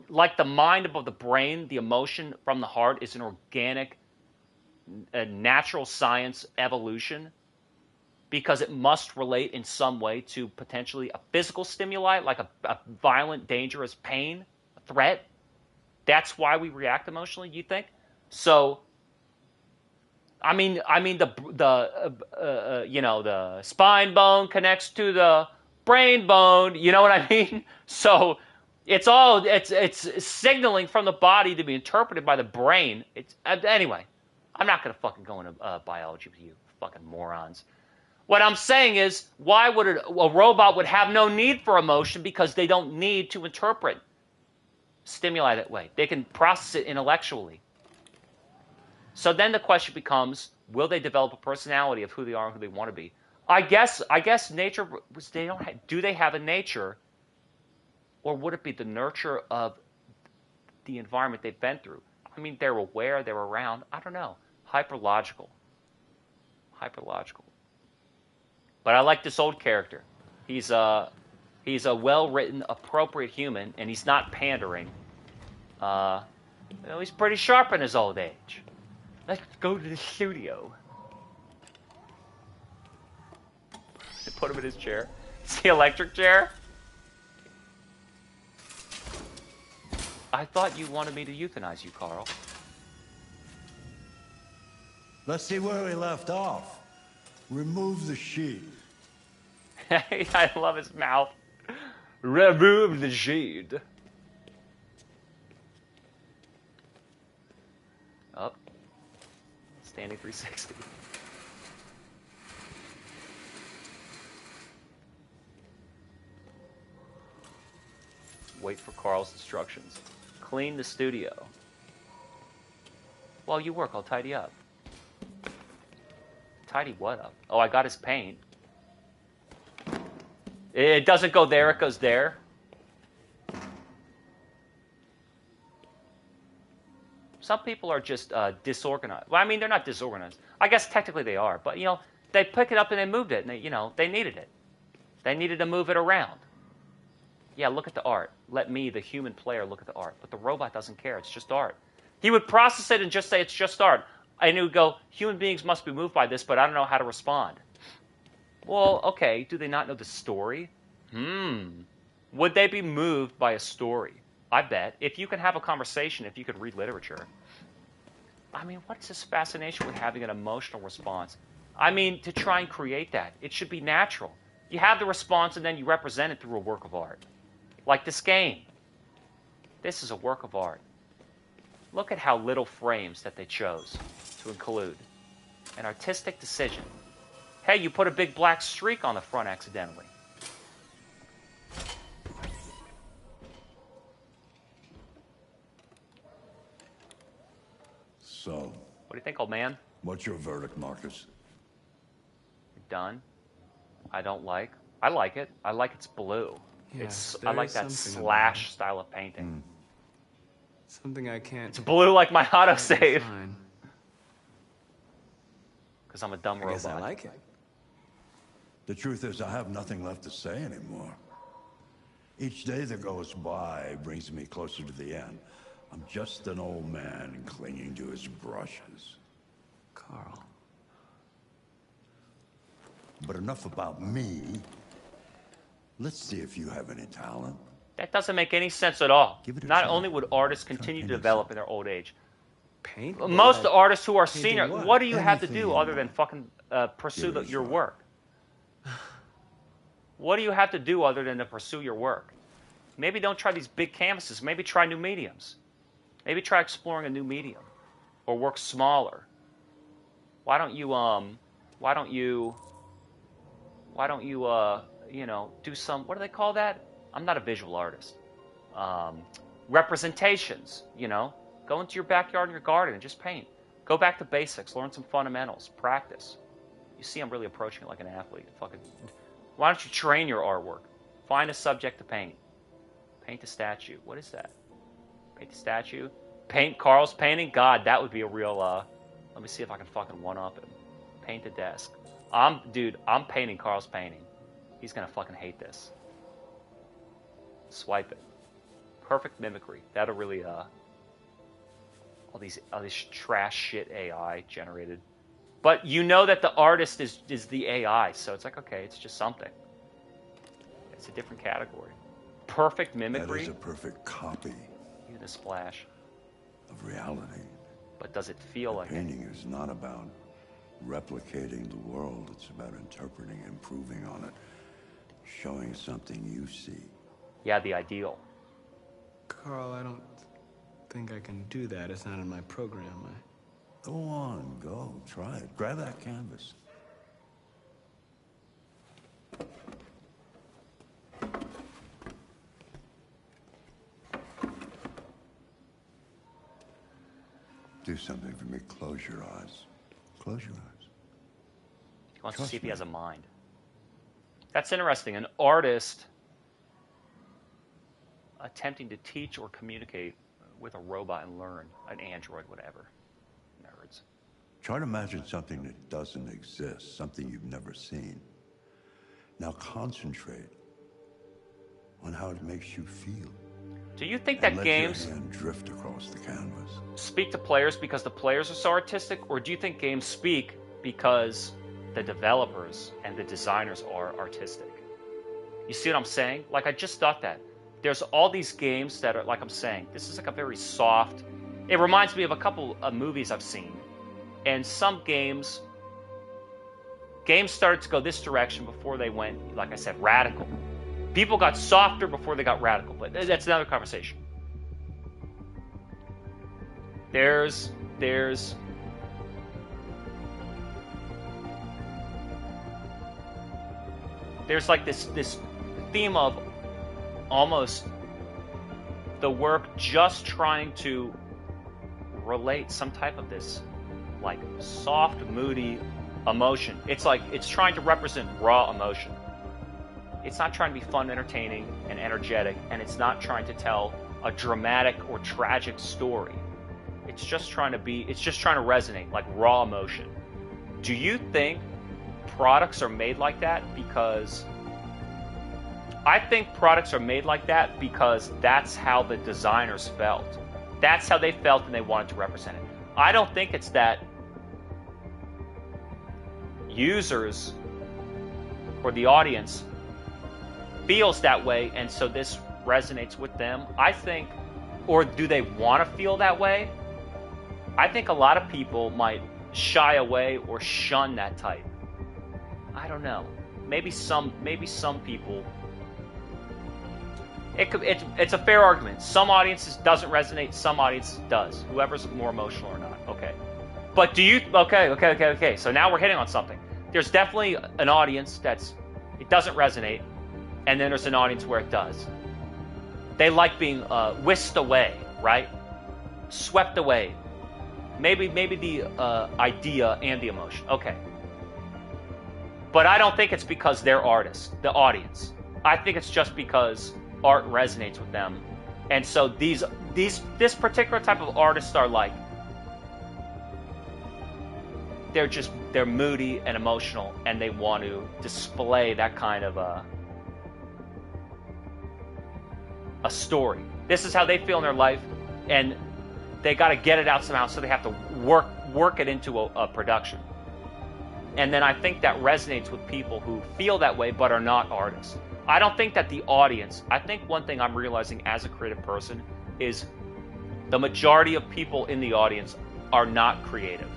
like the mind above the brain, the emotion from the heart is an organic, natural science evolution, because it must relate in some way to potentially a physical stimuli, like a violent, dangerous pain, a threat. That's why we react emotionally, you think? So, I mean, the spine bone connects to the brain bone. You know what I mean? So, it's signaling from the body to be interpreted by the brain. Anyway. I'm not gonna fucking go into biology with you, fucking morons. What I'm saying is, why would a robot would have no need for emotion? Because they don't need to interpret stimuli that way. They can process it intellectually. So then the question becomes, will they develop a personality of who they are and who they want to be? I guess nature, do they have a nature, or would it be the nurture of the environment they've been through? I mean, they're aware, they're around. I don't know. Hyperlogical. But I like this old character. He's a well-written, appropriate human, and he's not pandering. He's pretty sharp in his old age. Let's go to the studio. Put him in his chair. It's the electric chair. I thought you wanted me to euthanize you, Carl. Let's see where we left off. Remove the sheet. I love his mouth. Remove the sheet. Up. Standing 360. Wait for Carl's instructions. Clean the studio. While you work, I'll tidy up. Tidy what up? Oh, I got his paint. It doesn't go there, it goes there. Some people are just disorganized. Well, I mean, they're not disorganized. I guess technically they are, but, they pick it up and they moved it, and, they needed it. They needed to move it around. Yeah, look at the art. Let me, the human player, look at the art. But the robot doesn't care. It's just art. He would process it and just say it's just art. And he would go, human beings must be moved by this, but I don't know how to respond. Well, okay, do they not know the story? Would they be moved by a story? I bet. If you can have a conversation, if you could read literature. I mean, what's this fascination with having an emotional response? I mean, to try and create that, it should be natural. You have the response and then you represent it through a work of art. Like this game. This is a work of art. Look at how little frames that they chose to include. An artistic decision. Hey, you put a big black streak on the front accidentally. So, what do you think, old man? What's your verdict, Marcus? Done. I don't like. I like it. I like it's blue. Yeah, I like that slash style of painting. Something I can't. It's blue like my autosave. Because I'm a dumb robot. Guess I like it. The truth is, I have nothing left to say anymore. Each day that goes by brings me closer to the end. I'm just an old man clinging to his brushes. Carl. But enough about me. Let's see if you have any talent. That doesn't make any sense at all. Give it a Not try. only would artists continue to develop in their old age, paint. Most artists who are Painting senior, what? what do you have to Anything do you other want. than fucking pursue Give it a your try. work? What do you have to do other than to pursue your work? Maybe don't try these big canvases. Maybe try new mediums. Maybe try exploring a new medium, or work smaller. Why don't you you know, do some, what do they call that? I'm not a visual artist. Representations, you know. Go into your backyard and your garden and just paint. Go back to basics. Learn some fundamentals. Practice. You see, I'm really approaching it like an athlete. Fucking, why don't you train your artwork? Find a subject to paint. Paint a statue. What is that? Paint a statue? Paint Carl's painting? God, that would be a real, let me see if I can fucking one-up him. Paint a desk. Dude, I'm painting Carl's painting. He's gonna fucking hate this. Swipe it. Perfect mimicry. That'll really, all these trash shit AI generated. But you know that the artist is the AI, so it's like, okay, it's just something. It's a different category. Perfect mimicry. That is a perfect copy Even a splash. of reality. But does it feel like it? Painting is not about replicating the world. It's about interpreting, improving on it, showing something you see. Yeah, the ideal. Carl, I don't think I can do that. It's not in my program. Go on, go. Try it. Grab that canvas. Do something for me. Close your eyes. Close your eyes. He wants to Trust see if he me. has a mind. That's interesting. An artist attempting to teach or communicate with a robot and learn, an android, whatever. Nerds. Try to imagine something that doesn't exist, something you've never seen. Now concentrate on how it makes you feel. Do you think And that let games your hand drift across the canvas. speak to players because the players are so artistic, or do you think games speak because the developers and the designers are artistic? You see what I'm saying? Like, I just thought that. There's all these games that are, like I'm saying, this is like a very soft... It reminds me of a couple of movies I've seen. And some games started to go this direction before they went, like I said, radical. People got softer before they got radical, but that's another conversation. There's like this theme of almost the work just trying to relate some type of this like soft, moody emotion. It's like it's trying to represent raw emotion. It's not trying to be fun, entertaining, and energetic, and it's not trying to tell a dramatic or tragic story. It's just trying to resonate like raw emotion. Do you think products are made like that because... I think products are made like that because that's how the designers felt. That's how they felt and they wanted to represent it. I don't think it's that users or the audience feels that way, and so this resonates with them. I think, or do they want to feel that way? I think a lot of people might shy away or shun that type. I don't know. Maybe some people. It's a fair argument. Some audiences doesn't resonate, some audiences does. Whoever's more emotional or not. Okay. But do you okay. So now we're hitting on something. There's definitely an audience it doesn't resonate, and then there's an audience where it does. They like being whisked away, right? Swept away. Maybe the idea and the emotion. Okay. But I don't think it's because they're artists, the audience. I think it's just because art resonates with them. And so this particular type of artists are like, they're moody and emotional, and they want to display that kind of a story. This is how they feel in their life, and they got to get it out somehow, so they have to work it into a production. And then I think that resonates with people who feel that way but are not artists. I don't think that the audience, I think one thing I'm realizing as a creative person is the majority of people in the audience are not creative.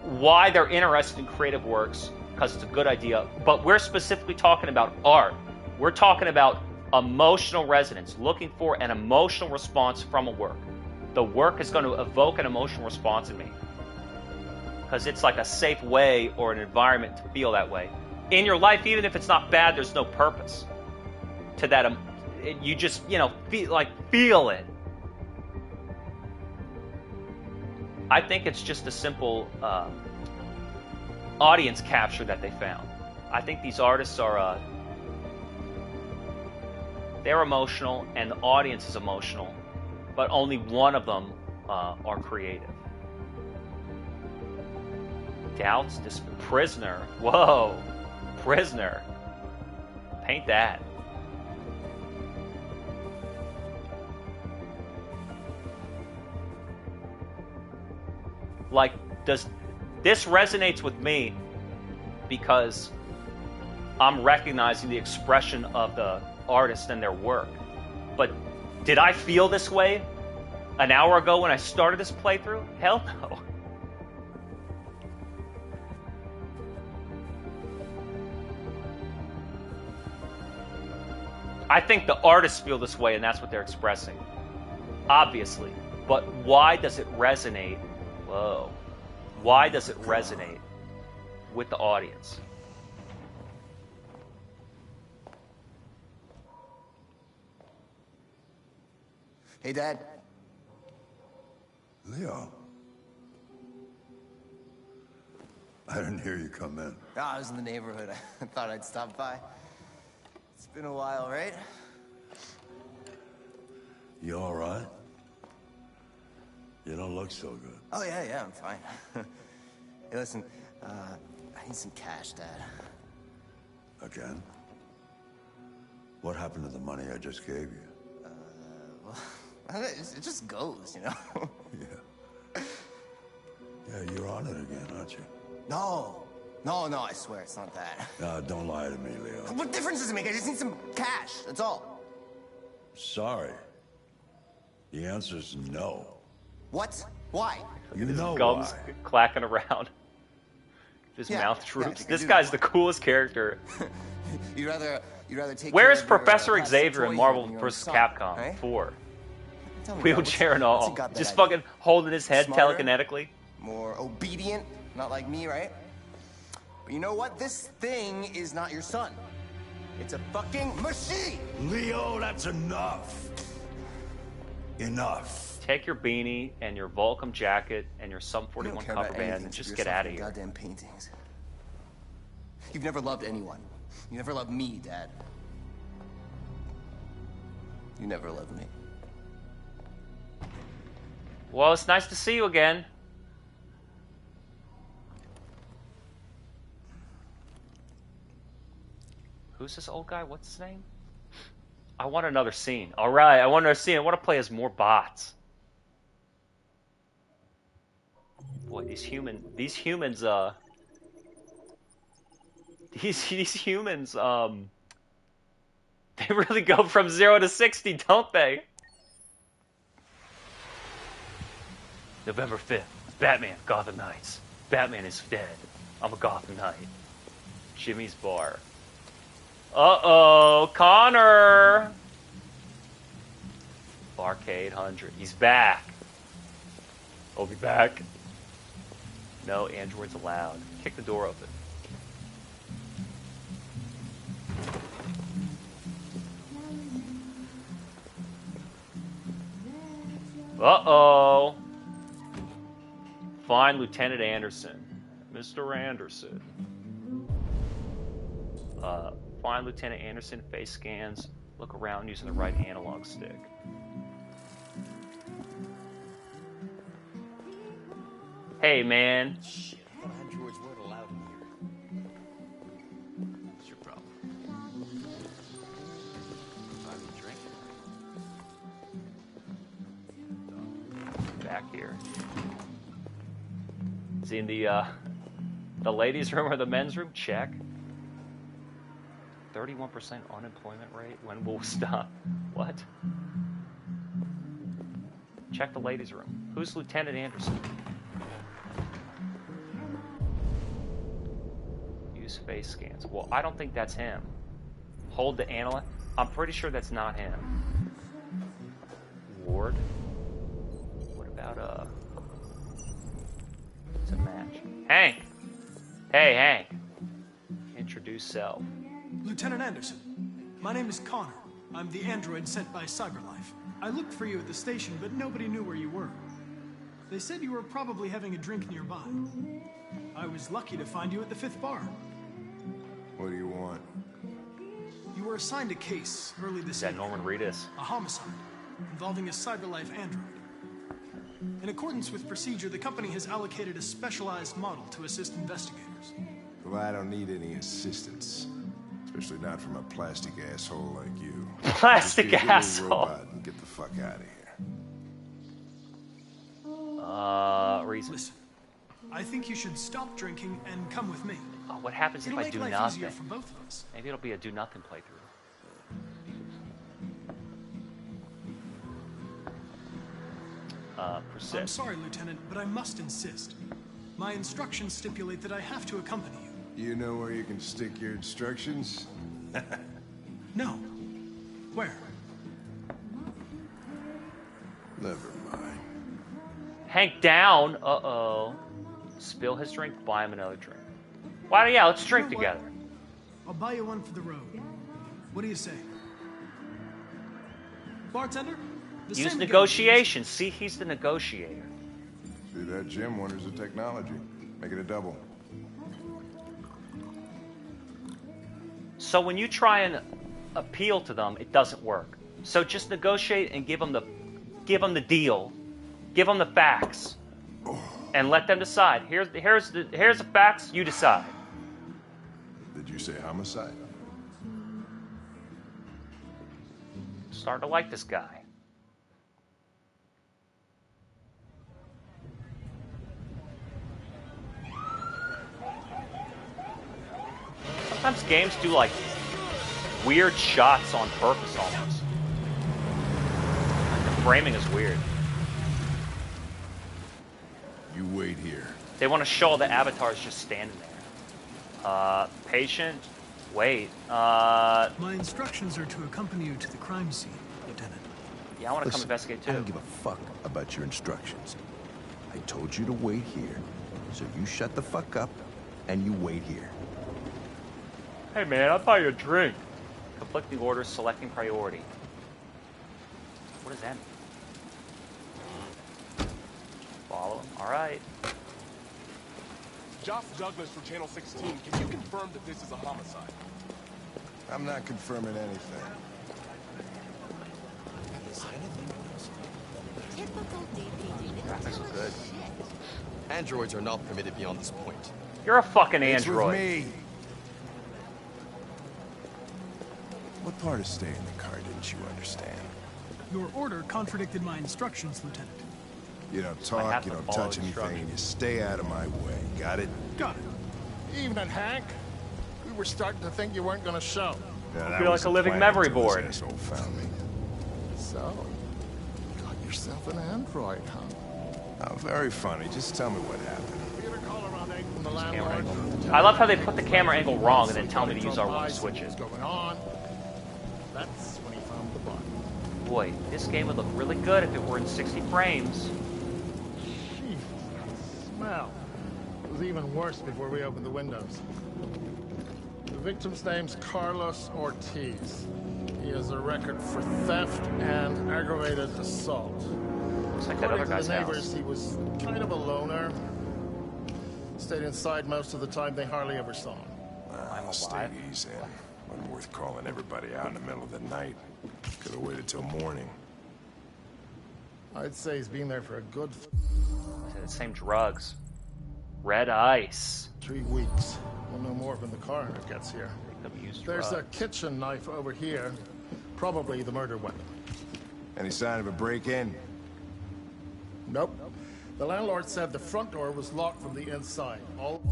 Why they're interested in creative works, because it's a good idea, but we're specifically talking about art. We're talking about emotional resonance, looking for an emotional response from a work. The work is going to evoke an emotional response in me, because it's like a safe way or an environment to feel that way. In your life, even if it's not bad, there's no purpose to that. You just, feel it. I think it's just a simple audience capture that they found. I think these artists are, they're emotional and the audience is emotional, but only one of them are creative. Doubts, this prisoner. Whoa, prisoner. Paint that. Like, this resonates with me because I'm recognizing the expression of the artist and their work. But did I feel this way an hour ago when I started this playthrough? Hell no. I think the artists feel this way, and that's what they're expressing. Obviously. But why does it resonate? Whoa. Why does it resonate with the audience? Hey, Dad. Leo. I didn't hear you come in. Oh, I was in the neighborhood. I thought I'd stop by. It's been a while, right? You all right? You don't look so good. Oh, yeah, I'm fine. Hey, listen, I need some cash, Dad. Again? What happened to the money I just gave you? Well, it just goes, you know? Yeah, you're on it again, aren't you? No, I swear it's not that. Don't lie to me, Leo. What difference does it make? I just need some cash, that's all. Sorry. The answer's no. What? Why? You know Gums why. clacking around. His mouth droops. This guy's the coolest character. You'd rather take Where care is of your, Professor plastic Xavier in toys Marvel than your vs. son, Capcom right? 4? Tell me, Wheelchair and what's all. he got that Just I fucking holding his head Smarter? telekinetically. More obedient, not like me, right? But you know what? This thing is not your son. It's a fucking machine! Leo, that's enough. Enough. Take your beanie and your Volcom jacket and your Sum You 41 don't care cover about band anything and just except get yourself out of and here. Goddamn paintings. You've never loved anyone. You never loved me, Dad. You never loved me. Well, it's nice to see you again. Who's this old guy? What's his name? I want another scene. All right, I want another scene. I want to play as more bots. Boy, these humans, These humans, they really go from 0 to 60, don't they? November 5th, Batman, Gotham Knights. Batman is dead. I'm a Gotham Knight. Jimmy's Bar. Uh-oh, Connor! Barcade 100. He's back. I'll be back. No androids allowed. Kick the door open. Uh-oh. Find Lieutenant Anderson. Mr. Anderson. Find Lieutenant Anderson. Face scans. Look around using the right analog stick. Hey, man. Shit, I thought androids weren't allowed in here. What's your problem? Buy me a drink? Back here. Is he in the ladies' room or the men's room? Check. 31% unemployment rate. When will we stop? What? Check the ladies' room. Who's Lieutenant Anderson? Use face scans. Well, I don't think that's him. Hold the analyst. I'm pretty sure that's not him. Ward. What about it's a match. Hank. Hey, Hank. Introduce self. Lieutenant Anderson, my name is Connor. I'm the android sent by CyberLife. I looked for you at the station, but nobody knew where you were. They said you were probably having a drink nearby. I was lucky to find you at the 5th bar. What do you want? You were assigned a case early this Is that evening. Norman Reedus? A homicide involving a CyberLife android. In accordance with procedure, the company has allocated a specialized model to assist investigators. Well, I don't need any assistance. Especially not from a plastic asshole like you. Plastic Just be a good little asshole. robot and get the fuck out of here. Reason. Listen, I think you should stop drinking and come with me. Oh, what happens if It'll I make do life nothing? easier for both of us. Maybe it'll be a do nothing playthrough. Persist. I'm sorry, Lieutenant, but I must insist. My instructions stipulate that I have to accompany you. You know where you can stick your instructions? No. Where? Never mind. Hank down. Uh-oh. Spill his drink, buy him another drink. Why don't, yeah, let's drink You know what? together. I'll buy you one for the road. What do you say? Bartender? The Use same again, negotiation. See, he's the negotiator. See, that Jim wonders the technology. Make it a double. So when you try and appeal to them, it doesn't work. So just negotiate and give them the deal, give them the facts, and let them decide. Here's the facts. You decide. Did you say homicide? Starting to like this guy. Sometimes games do like weird shots on purpose almost. The framing is weird. You wait here. They want to show all the avatars just standing there. Patient, wait. My instructions are to accompany you to the crime scene, Lieutenant. Yeah, I want to come Listen, investigate too. I don't give a fuck about your instructions. I told you to wait here, so you shut the fuck up and you wait here. Hey man, I'll buy you a drink. Conflicting orders, selecting priority. What does that mean? Follow him. Alright. Josh Douglas from Channel 16, can you confirm that this is a homicide? I'm not confirming anything. Graphics are good. Androids are not permitted beyond this point. You're a fucking It's with android. me. What part of staying in the car didn't you understand? Your order contradicted my instructions, Lieutenant. You don't have talk, you to don't follow touch anything, instructions. and you stay out of my way. Got it? Got it. Evening, Hank. We were starting to think you weren't going to show. Yeah, I that feel was like a the living plan memory until this board. asshole found me. So, you got yourself an android, huh? Oh, very funny. Just tell me what happened. From the landlord. I love how they put the camera angle wrong and then tell me to use R1 to switch it. What's going on? That's when he found the body. Boy, this game would look really good if it were in 60 frames. Jeez, the smell. It was even worse before we opened the windows. The victim's name's Carlos Ortiz. He has a record for theft and aggravated assault. Looks like that other According guy's to the neighbors, house. he was kind of a loner. Stayed inside most of the time. They hardly ever saw him. Stay easy. Wasn't worth calling everybody out in the middle of the night. Could have waited till morning. I'd say he's been there for a good The same drugs. Red ice. 3 weeks. We'll know more when the coroner gets here. There's a drugs. kitchen knife over here. Probably the murder weapon. Any sign of a break-in? Nope. The landlord said the front door was locked from the inside. All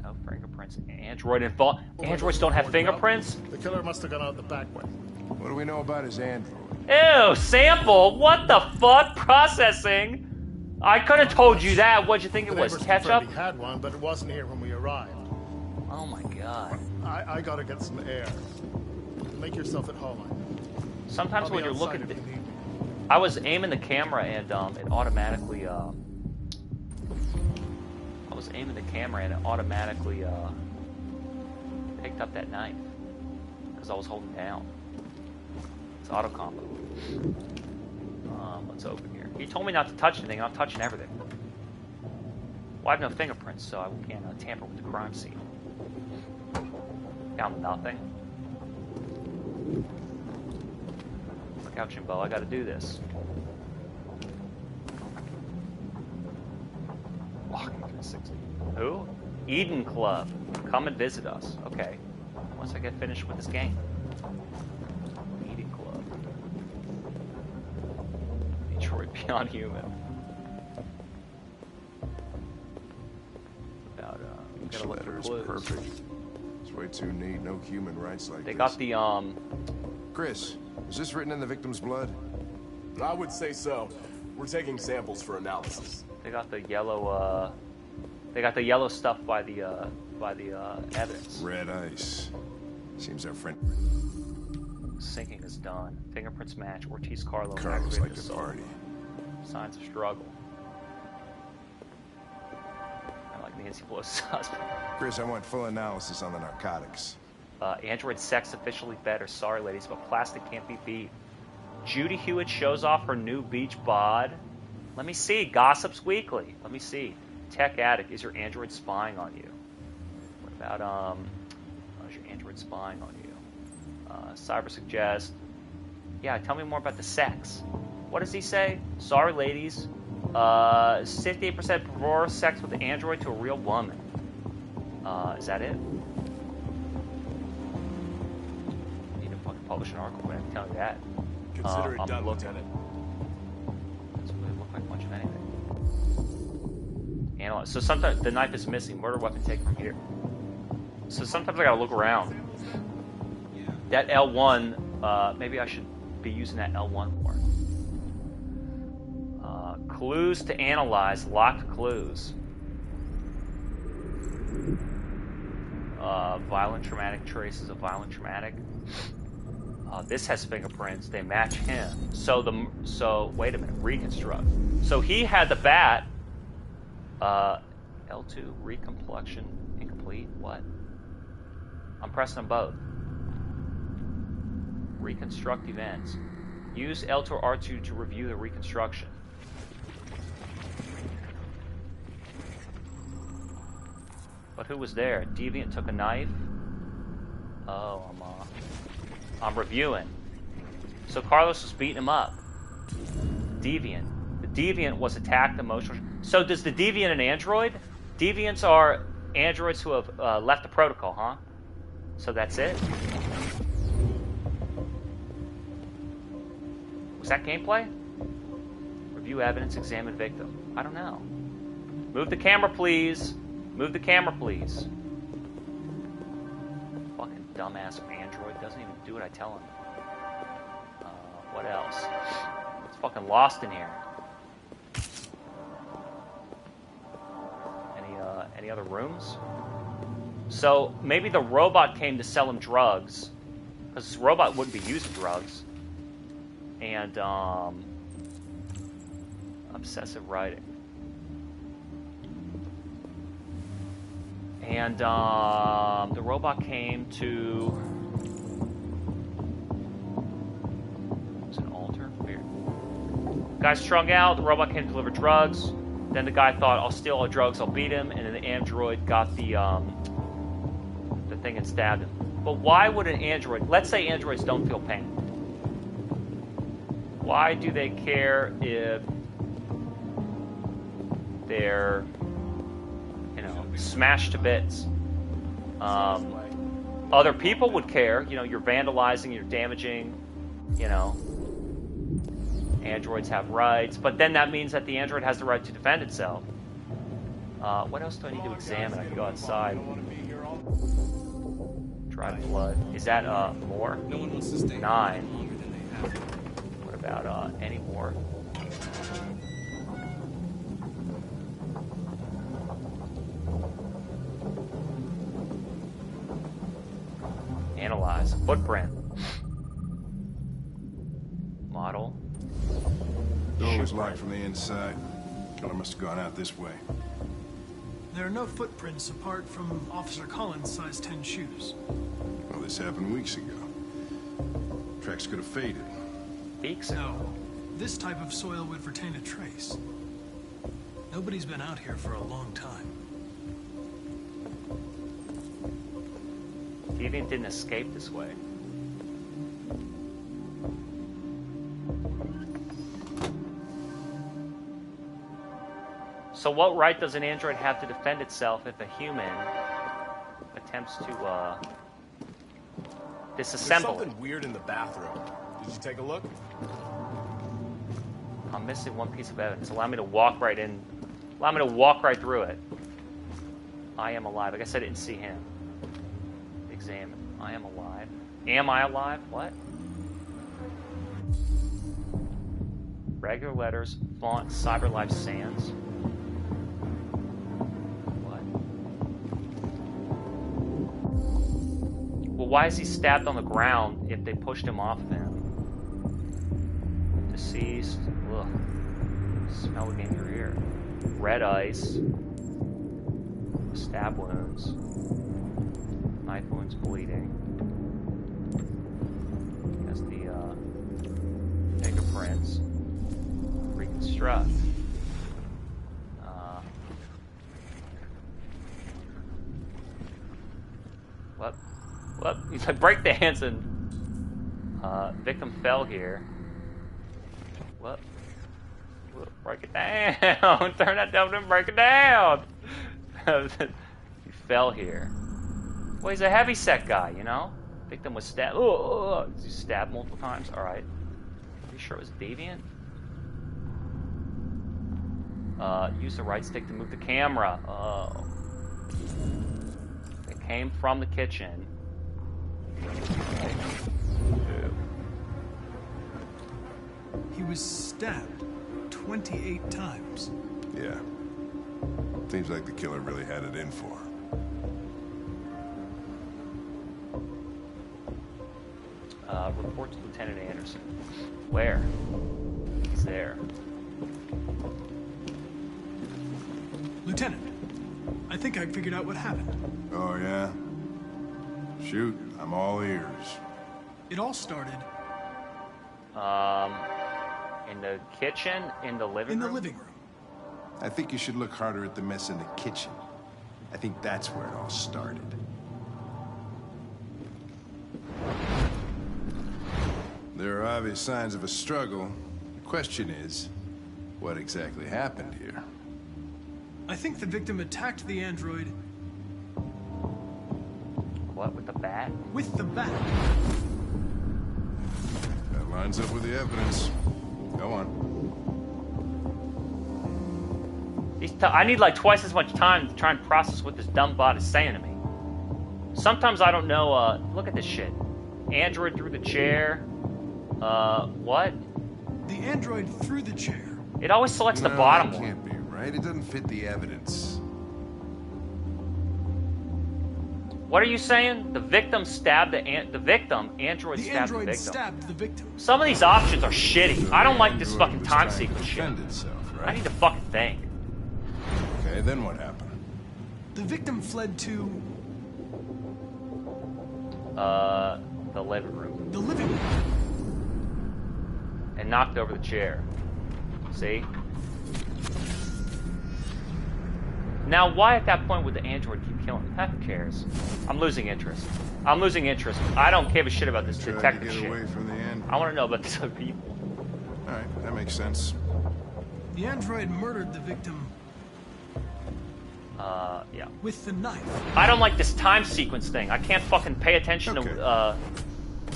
No fingerprints. Android involved. Androids don't have fingerprints? The killer must have gone out the back way. What do we know about his android? Ew, sample? What the fuck? Processing? I could have told you that. What'd you think it The was? neighbors Ketchup? confirmed he had one, but it wasn't here when we arrived. Oh my god. I gotta get some air. Make yourself at home. Sometimes I'll when be you're outside looking, if you need me. I was aiming the camera and it automatically. I was aiming the camera and it automatically picked up that knife because I was holding down. It's auto combo. Let's open here. He told me not to touch anything. I'm touching everything. Well, I have no fingerprints, so I can't tamper with the crime scene. Found nothing. Look out, Jimbo. I gotta do this. Walking to 60. Who? Eden Club. Come and visit us. Okay. Once I get finished with this game. Eden Club. Detroit Beyond Human. About, Each gotta look for letter is clues. perfect. It's way too neat. No human rights like They this. got the, Chris, is this written in the victim's blood? I would say so. We're taking samples for analysis. They got the yellow, they got the yellow stuff by the evidence. Red ice. Seems our friend Sinking is done. Fingerprints match. Ortiz Carlos. Carlos aggravated liked to assault. party. Signs of struggle. I like Nancy Pelosi's husband. Chris, I want full analysis on the narcotics. Android sex officially better. Sorry, ladies, but plastic can't be beat. Judy Hewitt shows off her new beach bod. Let me see. Gossips Weekly. Let me see. Tech Addict. Is your Android spying on you? What about, is your Android spying on you? Cyber Suggest. Yeah, tell me more about the sex. What does he say? Sorry, ladies. 68% prefer sex with the Android to a real woman. Is that it? Need to fucking publish an article when I tell you that. Consider it I'm done, looking. Lieutenant. Doesn't really look like much of anything. Analyze. So sometimes the knife is missing. Murder weapon taken from here. So sometimes I gotta look around. That L1, maybe I should be using that L1 more. Clues to analyze. Locked clues. Violent traumatic traces of violent traumatic. This has fingerprints. They match him. So wait a minute. Reconstruct. So he had the bat. L2 recomplexion incomplete. What? I'm pressing them both. Reconstruct events. Use L2 or R2 to review the reconstruction. But who was there? Deviant took a knife. Oh, I'm reviewing. So Carlos was beating him up. Deviant. The Deviant was attacked emotionally. So does the Deviant an android? Deviants are androids who have left the protocol, huh? So that's it? Was that gameplay? Review evidence, examine victim. I don't know. Move the camera, please. Move the camera, please. dumbass android doesn't even do what I tell him. What else? It's fucking lost in here. Any other rooms? So maybe the robot came to sell him drugs, because this robot wouldn't be using drugs. And obsessive writing. And the robot came to. It's an altar. Weird. Guy strung out. The robot came to deliver drugs. Then the guy thought, "I'll steal all the drugs. I'll beat him." And then the android got the thing and stabbed him. But why would an android? Let's say androids don't feel pain. Why do they care if they're, smashed to bits? Other people would care. You're vandalizing, you're damaging, Androids have rights, but then that means that the android has the right to defend itself. What else do I need to examine? I can go outside. Dry blood. Is that more? No one wants to stay 9. longer than they have to. What about any more? Analyze. Footprint. Model. Door was locked from the inside. Killer must have gone out this way. There are no footprints apart from Officer Collins' size 10 shoes. Well, this happened weeks ago. Tracks could have faded. Weeks ago? No. This type of soil would retain a trace. Nobody's been out here for a long time. Deviant didn't escape this way. So what right does an android have to defend itself if a human attempts to disassemble There's something weird in the bathroom. Did you take a look? I'm missing one piece of evidence. Allow me to walk right in. Allow me to walk right through it. I am alive. I guess I didn't see him. Examine. I am alive. Am I alive? What? Regular letters, font, CyberLife Sans. Well, why is he stabbed on the ground if they pushed him off of him? Deceased. Ugh. Smell it in your ear. Red ice. Stab wounds. Knife wounds bleeding. That's the fingerprints. Reconstruct. What? He's like break dancing. Victim fell here. What? Break it down. Turn that down and break it down. He fell here. Well, he's a heavy-set guy, Victim was stabbed. Oh, he stabbed multiple times. All right. Are you sure it was Deviant? Use the right stick to move the camera. Oh. It came from the kitchen. He was stabbed 28 times. Yeah. Seems like the killer really had it in for her. Report to Lieutenant Anderson. Where? He's there. Lieutenant, I think I figured out what happened. Oh, yeah? Shoot, I'm all ears. It all started... in the kitchen? In the living room? In the living room. I think you should look harder at the mess in the kitchen. I think that's where it all started. There are obvious signs of a struggle. The question is, what exactly happened here? I think the victim attacked the android... What, with the bat? With the bat. That lines up with the evidence. Go on. I need like twice as much time to try and process what this dumb bot is saying to me. Sometimes I don't know, look at this shit. Android through the chair. What? The android threw the chair. It always selects the No, bottom that one. can't be right. It doesn't fit the evidence. What are you saying? The victim stabbed the victim. Android The stabbed android the victim. stabbed the victim. Some of these options are shitty. So I don't the like this android fucking was time trying to sequence shit. defend itself, right? I need to fucking think. Okay, then what happened? The victim fled to The living room. the living room. And knocked over the chair. See? Now, why at that point would the android keep killing him? Who cares? I'm losing interest. I'm losing interest. I don't give a shit about this Tried detective to get shit. away from the end. I want to know about these other people. All right, that makes sense. The android murdered the victim Yeah. with the knife. I don't like this time sequence thing. I can't fucking pay attention to,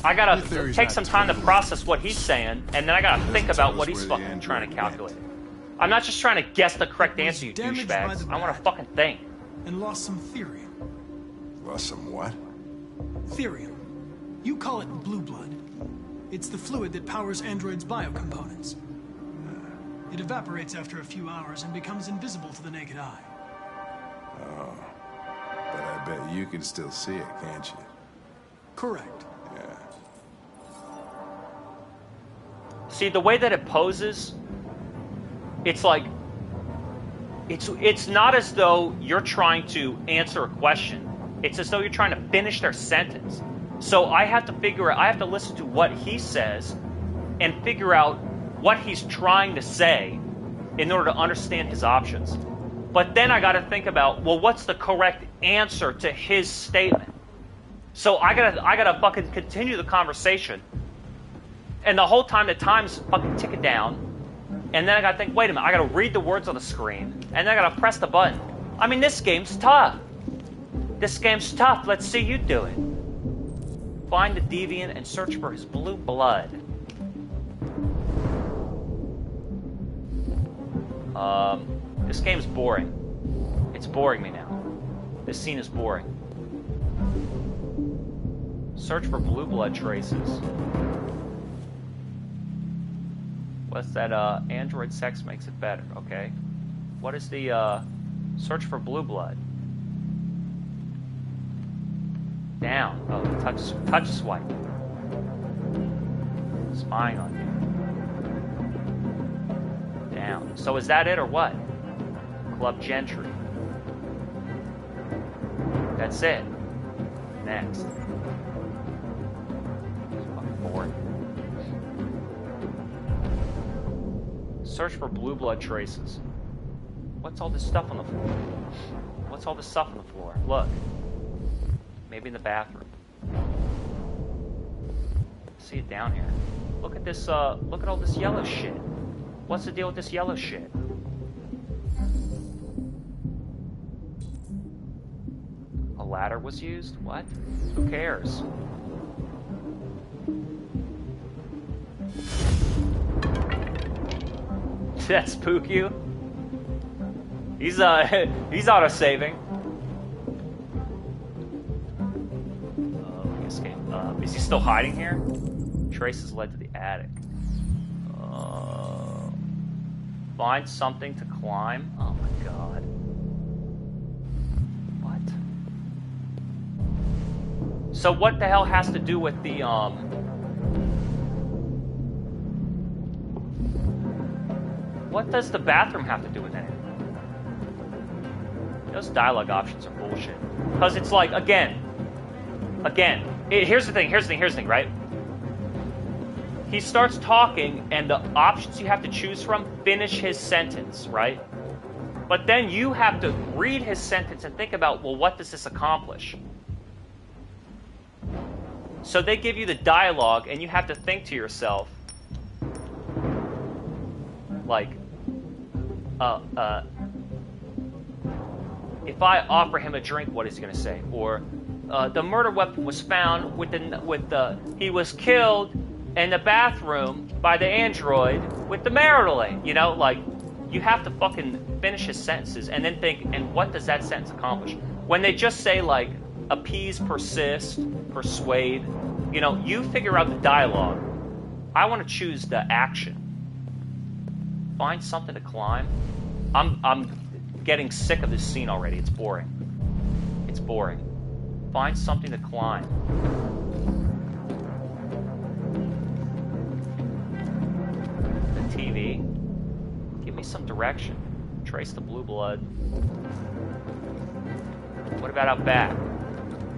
I gotta take some time to process what he's saying, and then I gotta think about what he's fucking trying to calculate. I'm not just trying to guess the correct answer, you damaged by douchebags. the I wanna bat. fucking think. And lost some therium. Lost some what? Therium. You call it blue blood. It's the fluid that powers androids' biocomponents. It evaporates after a few hours and becomes invisible to the naked eye. Oh. But I bet you can still see it, can't you? Correct. Yeah. See, the way that it poses, it's like, it's not as though you're trying to answer a question. It's as though you're trying to finish their sentence. So I have to listen to what he says and figure out what he's trying to say in order to understand his options. But then I got to think about, well, what's the correct answer to his statement? So I gotta fucking continue the conversation. And the whole time the time's fucking ticking down. And then I gotta think, wait a minute, I gotta read the words on the screen. And then I gotta press the button. I mean, this game's tough. This game's tough. Let's see you do it. Find the deviant and search for his blue blood. This game's boring. It's boring me now. This scene is boring. Search for blue blood traces. What's that? Android sex makes it better. Okay. What is the search for blue blood? Down. Oh, touch swipe. Spying on you. Down. So is that it or what? Club Gentry. That's it. Next. It's fucking boring. Search for blue blood traces. What's all this stuff on the floor? What's all this stuff on the floor? Look. Maybe in the bathroom. See it down here. Look at this, look at all this yellow shit. What's the deal with this yellow shit? A ladder was used? What? Who cares? Did that spook you? He's auto-saving. Is he still hiding here? Traces led to the attic. Find something to climb? Oh my god. What? So what the hell has to do with the, What does the bathroom have to do with anything? Those dialogue options are bullshit. Because it's like, again, here's the thing, right? He starts talking, and the options you have to choose from finish his sentence, right? But then you have to read his sentence and think about, well, what does this accomplish? So they give you the dialogue, and you have to think to yourself, like, if I offer him a drink, what is he going to say? Or, the murder weapon was found he was killed in the bathroom by the android with the marital aid. You know, like, you have to fucking finish his sentences and then think, and what does that sentence accomplish? When they just say, like, appease, persist, persuade. You know, you figure out the dialogue. I want to choose the action. Find something to climb. I'm getting sick of this scene already. It's boring. It's boring. Find something to climb. The TV. Give me some direction. Trace the blue blood. What about out back?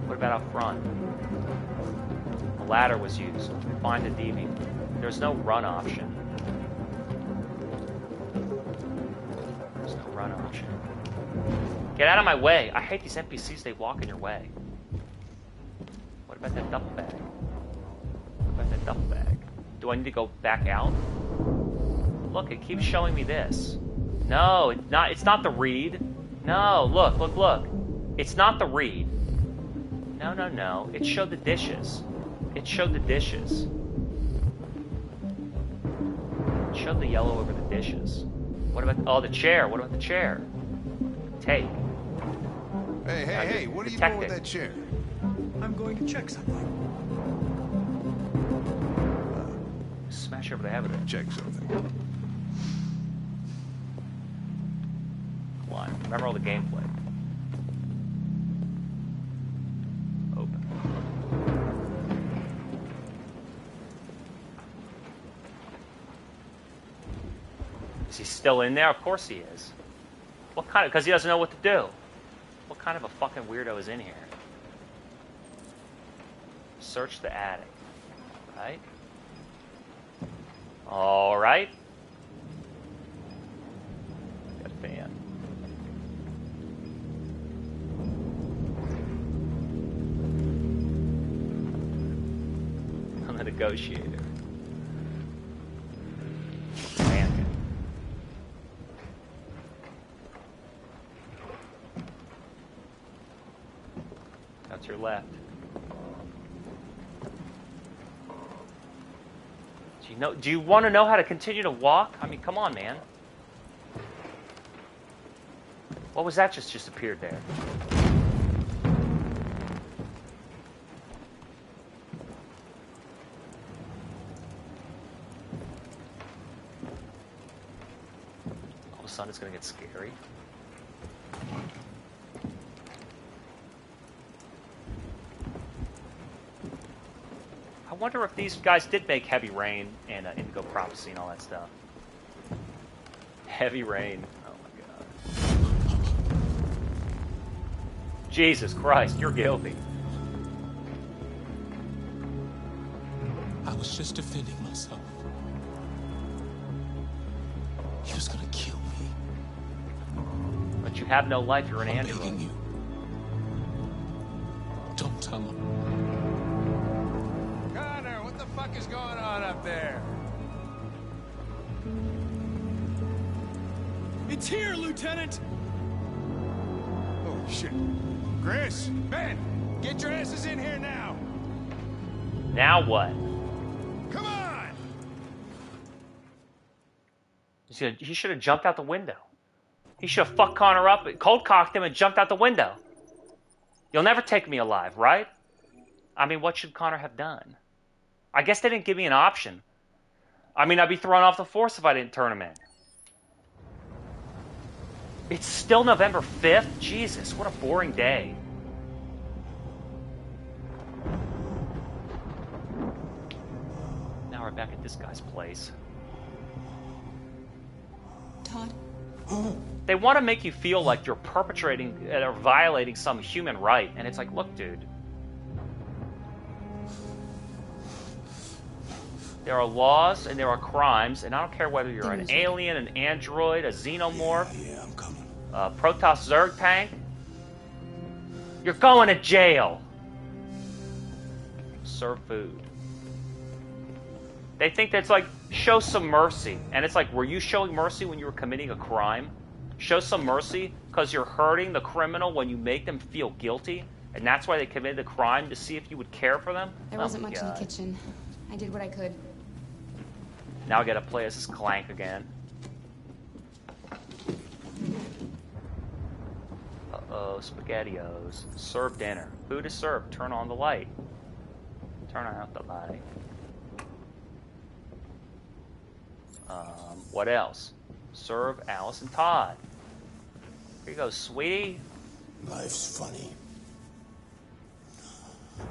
What about out front? A ladder was used. Find the DV. There's no run option. There's no run option. Get out of my way. I hate these NPCs. They walk in your way. What about that duffel bag? What about that duffel bag? Do I need to go back out? Look, it keeps showing me this. No, it's not. It's not the read. No, look, look, look. It's not the read. No, no, no. It showed the dishes. It showed the dishes. It showed the yellow over the dishes. What about... Oh, the chair. What about the chair? Take. Hey, hey, hey, what are you doing with that chair? I'm going to check something. Smash over the head with it. Check something. Come on. Remember all the gameplay. Open. Is he still in there? Of course he is. What kind of... Because he doesn't know what to do. What kind of a fucking weirdo is in here? Search the attic. Right? Alright. Got a fan. I'm the negotiator. Man. That's your left. Do you want to know how to continue to walk? I mean, come on, man. What was that just appeared there? All of a sudden, it's going to get scary. I wonder if these guys did make Heavy Rain and Indigo Prophecy and all that stuff. Heavy Rain. Oh my god. Jesus Christ, you're guilty. I was just defending myself. He was gonna kill me. But you have no life, you're an I'm android. begging you. Don't tell him. What the fuck is going on up there? It's here, Lieutenant! Oh, shit. Chris, Ben, get your asses in here now. Now what? Come on! He should have jumped out the window. He should have fucked Connor up, cold cocked him, and jumped out the window. You'll never take me alive, right? I mean, what should Connor have done? I guess they didn't give me an option. I mean, I'd be thrown off the force if I didn't turn him in. It's still November 5th? Jesus, what a boring day. Now we're back at this guy's place. Todd? They want to make you feel like you're perpetrating or violating some human right. And it's like, look, dude. There are laws and there are crimes, and I don't care whether you're an alien, an android, a xenomorph, Yeah, I'm coming. a Protoss Zerg tank. You're going to jail. Serve food. They think that's like, show some mercy. And it's like, were you showing mercy when you were committing a crime? Show some mercy because you're hurting the criminal when you make them feel guilty, and that's why they committed the crime, to see if you would care for them? There wasn't much in the kitchen. I did what I could. Now I gotta play as this Clank again. Uh-oh, SpaghettiOs. Serve dinner. Food is served. Turn on the light. Turn out the light. What else? Serve Alice and Todd. Here you go, sweetie. Life's funny.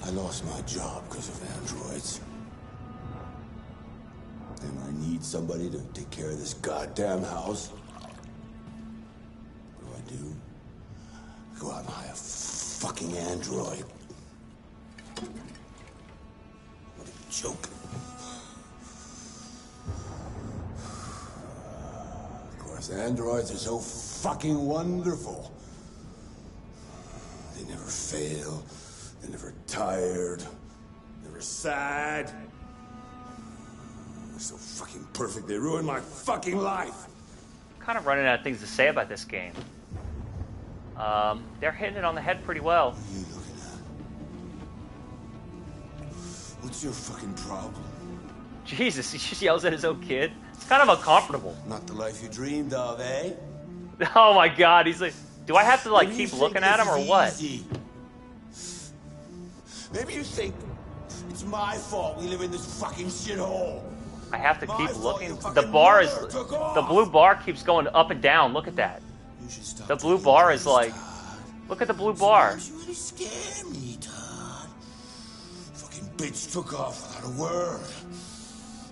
I lost my job because of androids. And I need somebody to take care of this goddamn house. What do? Go out and hire a fucking android. What a joke. Of course, androids are so fucking wonderful. They never fail. They're never tired. Never sad. They're so fucking perfect. They ruined my fucking life. Kind of running out of things to say about this game. They're hitting it on the head pretty well. What are you looking at? What's your fucking problem? Jesus, he just yells at his own kid. It's kind of uncomfortable. Not the life you dreamed of, eh? Oh my god, he's like, do I have to like keep looking at him or what? Easy. Maybe you think it's my fault we live in this fucking shithole. I have to keep looking. The bar is, the blue bar keeps going up and down. Look at that. The blue bar is like, look at the blue bar. You really scared me, Todd. Fucking bitch took off without a word.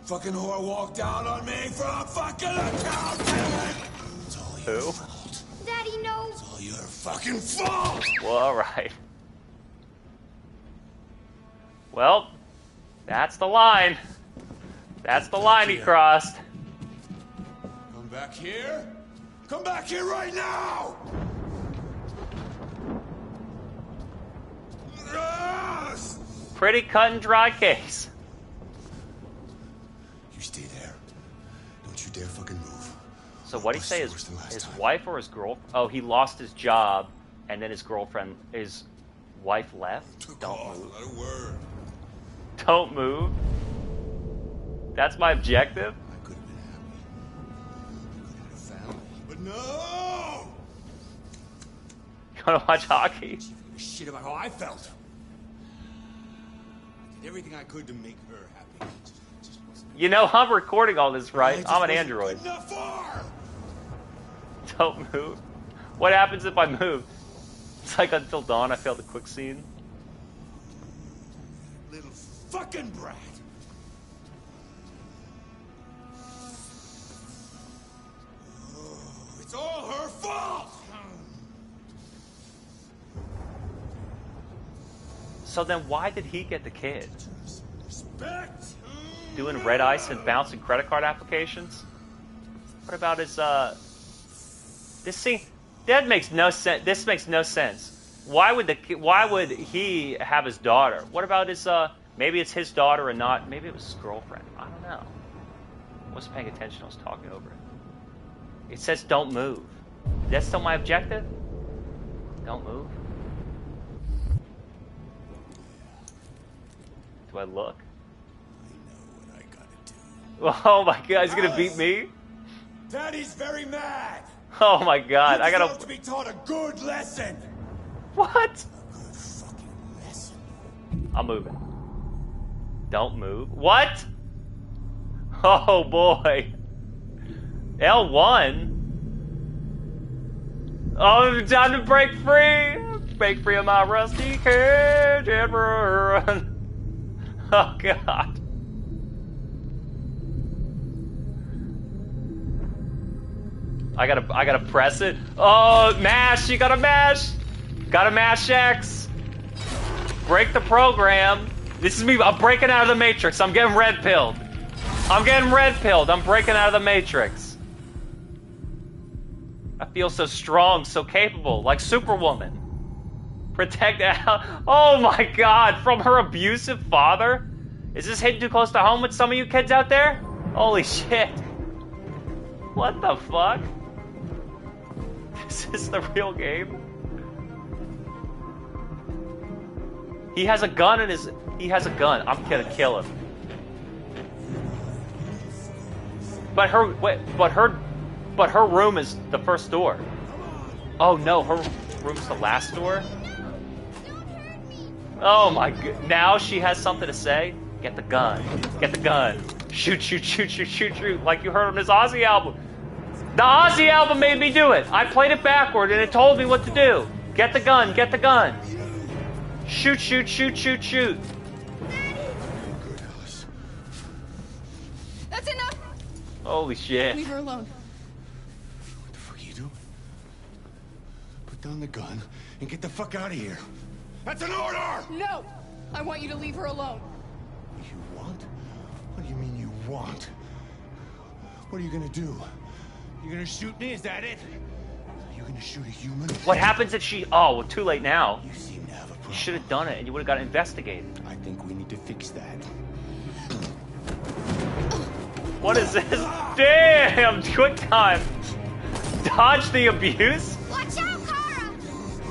Fucking whore walked out on me from fucking accountant. It's all your fault. Daddy, no. It's all your fucking fault. Well, all right. Well, that's the line. That's the line he crossed. Come back here. Come back here right now. Yes! Pretty cut and dry case. You stay there. Don't you dare fucking move. So what did he say? His wife or his girlfriend? Oh, he lost his job, and then his wife left. Don't move. Not a word. Don't move. That's my objective. I could have been happy. I could have had a family. But no! You want to watch hockey? She didn't give a shit about how I felt. I did everything I could to make her happy. Just wasn't. You know, I'm recording all this, right? I'm an android. Good enough for. Don't move. What happens if I move? It's like Until Dawn, I failed the quick scene. Little fucking brat. Oh, it's all her fault. So then why did he get the kid? Respect. Doing red ice and bouncing credit card applications? What about his, this scene? That makes no sense. This makes no sense. Why would he have his daughter? What about his, maybe it's his daughter and not, maybe it was his girlfriend. I don't know. I wasn't paying attention. I was talking over it. It says don't move. That's still my objective? Don't move. Do I look? I know what I gotta do. Oh my god, he's gonna beat me? Daddy's very mad. Oh my god, I You gotta... deserve to be taught a good lesson. What? A good fucking lesson. I'm moving. Don't move. What? Oh boy. L1? Oh, time to break free! Break free of my rusty cage and run. Oh god. I gotta press it. Oh, mash! You gotta mash! Gotta mash X! Break the program. This is me. I'm breaking out of the Matrix. I'm getting red pilled. I'm getting red pilled. I'm breaking out of the Matrix. I feel so strong, so capable, like Superwoman. Protect Al. Oh my god, from her abusive father? Is this hitting too close to home with some of you kids out there? Holy shit. What the fuck? Is this the real game? He has a gun in his... He has a gun. I'm gonna kill him. But her... Wait, but her room is the first door. Oh no, her room's the last door? Oh my god. Now she has something to say? Get the gun. Get the gun. Shoot, shoot, shoot, shoot, shoot, shoot. Like you heard on his Ozzy album. The Ozzy album made me do it. I played it backward and it told me what to do. Get the gun. Get the gun. Shoot, shoot, shoot, shoot, shoot. That's enough. Holy shit. Leave her alone. What the fuck are you doing? Put down the gun and get the fuck out of here. That's an order! No! I want you to leave her alone. You want? What do you mean you want? What are you gonna do? You're gonna shoot me? Is that it? You're gonna shoot a human? What happens if she... Oh, well, too late now. You seem to have a problem. You should have done it and you would have got investigated. I think we need to fix that. What is this? Damn! Quick time. Dodge the abuse? Watch out, Kara!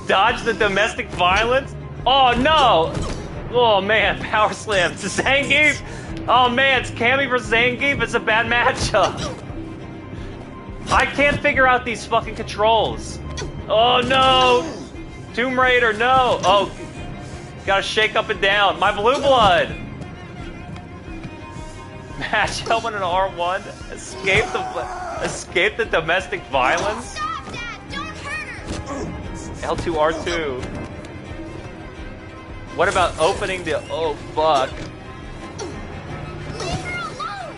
Dodge the domestic violence? Oh no! Oh man, power slam. Zangief! Oh man, it's Cammy versus Zangief. It's a bad matchup. I can't figure out these fucking controls. Oh no! Tomb Raider, no! Oh, gotta shake up and down. My blue blood! Mash helmet and R1. Escape the domestic violence. Stop that! Don't hurt her! L2, R2. What about opening the... Oh, fuck. Leave her alone!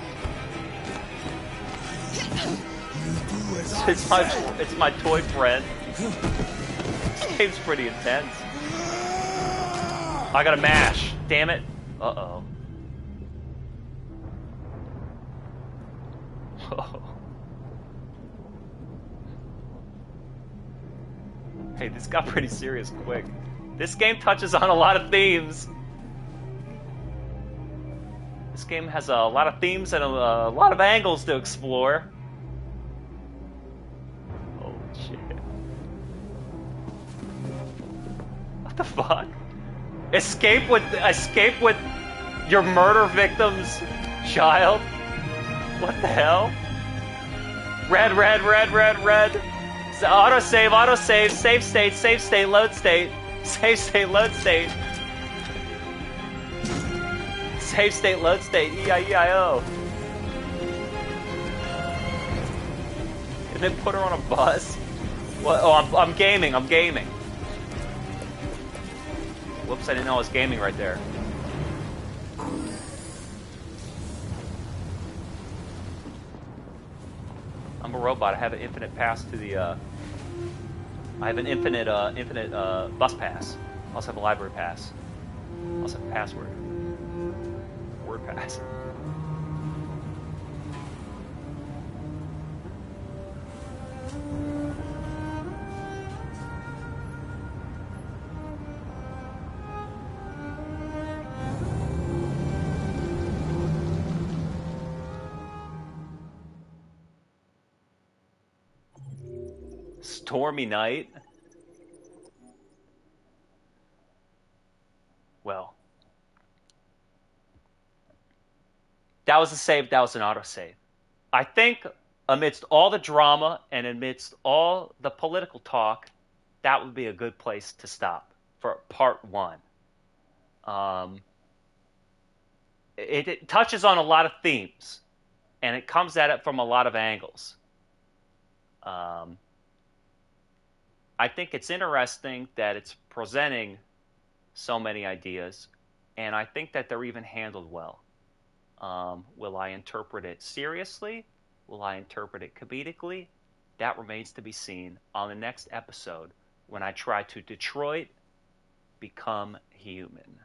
It's my toy friend. This game's pretty intense. I gotta mash. Damn it. Uh-oh. Hey, this got pretty serious quick. This game touches on a lot of themes. This game has a lot of themes and a lot of angles to explore. Holy shit. What the fuck? Escape with your murder victim's child? What the hell? Red, red, red, red, red. So auto save, save state, load state. Save state, load state. Save state, load state, E-I-E-I-O. And then put her on a bus? What? Oh, I'm gaming. Whoops, I didn't know I was gaming right there. I'm a robot. I have an infinite pass to the, I have an infinite bus pass. I also have a library pass. I also have a password. Word pass. Stormy night? Well. That was a save, that was an autosave. I think amidst all the drama and amidst all the political talk, that would be a good place to stop for part one. It touches on a lot of themes, and it comes at it from a lot of angles. I think it's interesting that it's presenting so many ideas, and I think that they're even handled well. Will I interpret it seriously? Will I interpret it comedically? That remains to be seen on the next episode when I try to Detroit Become Human.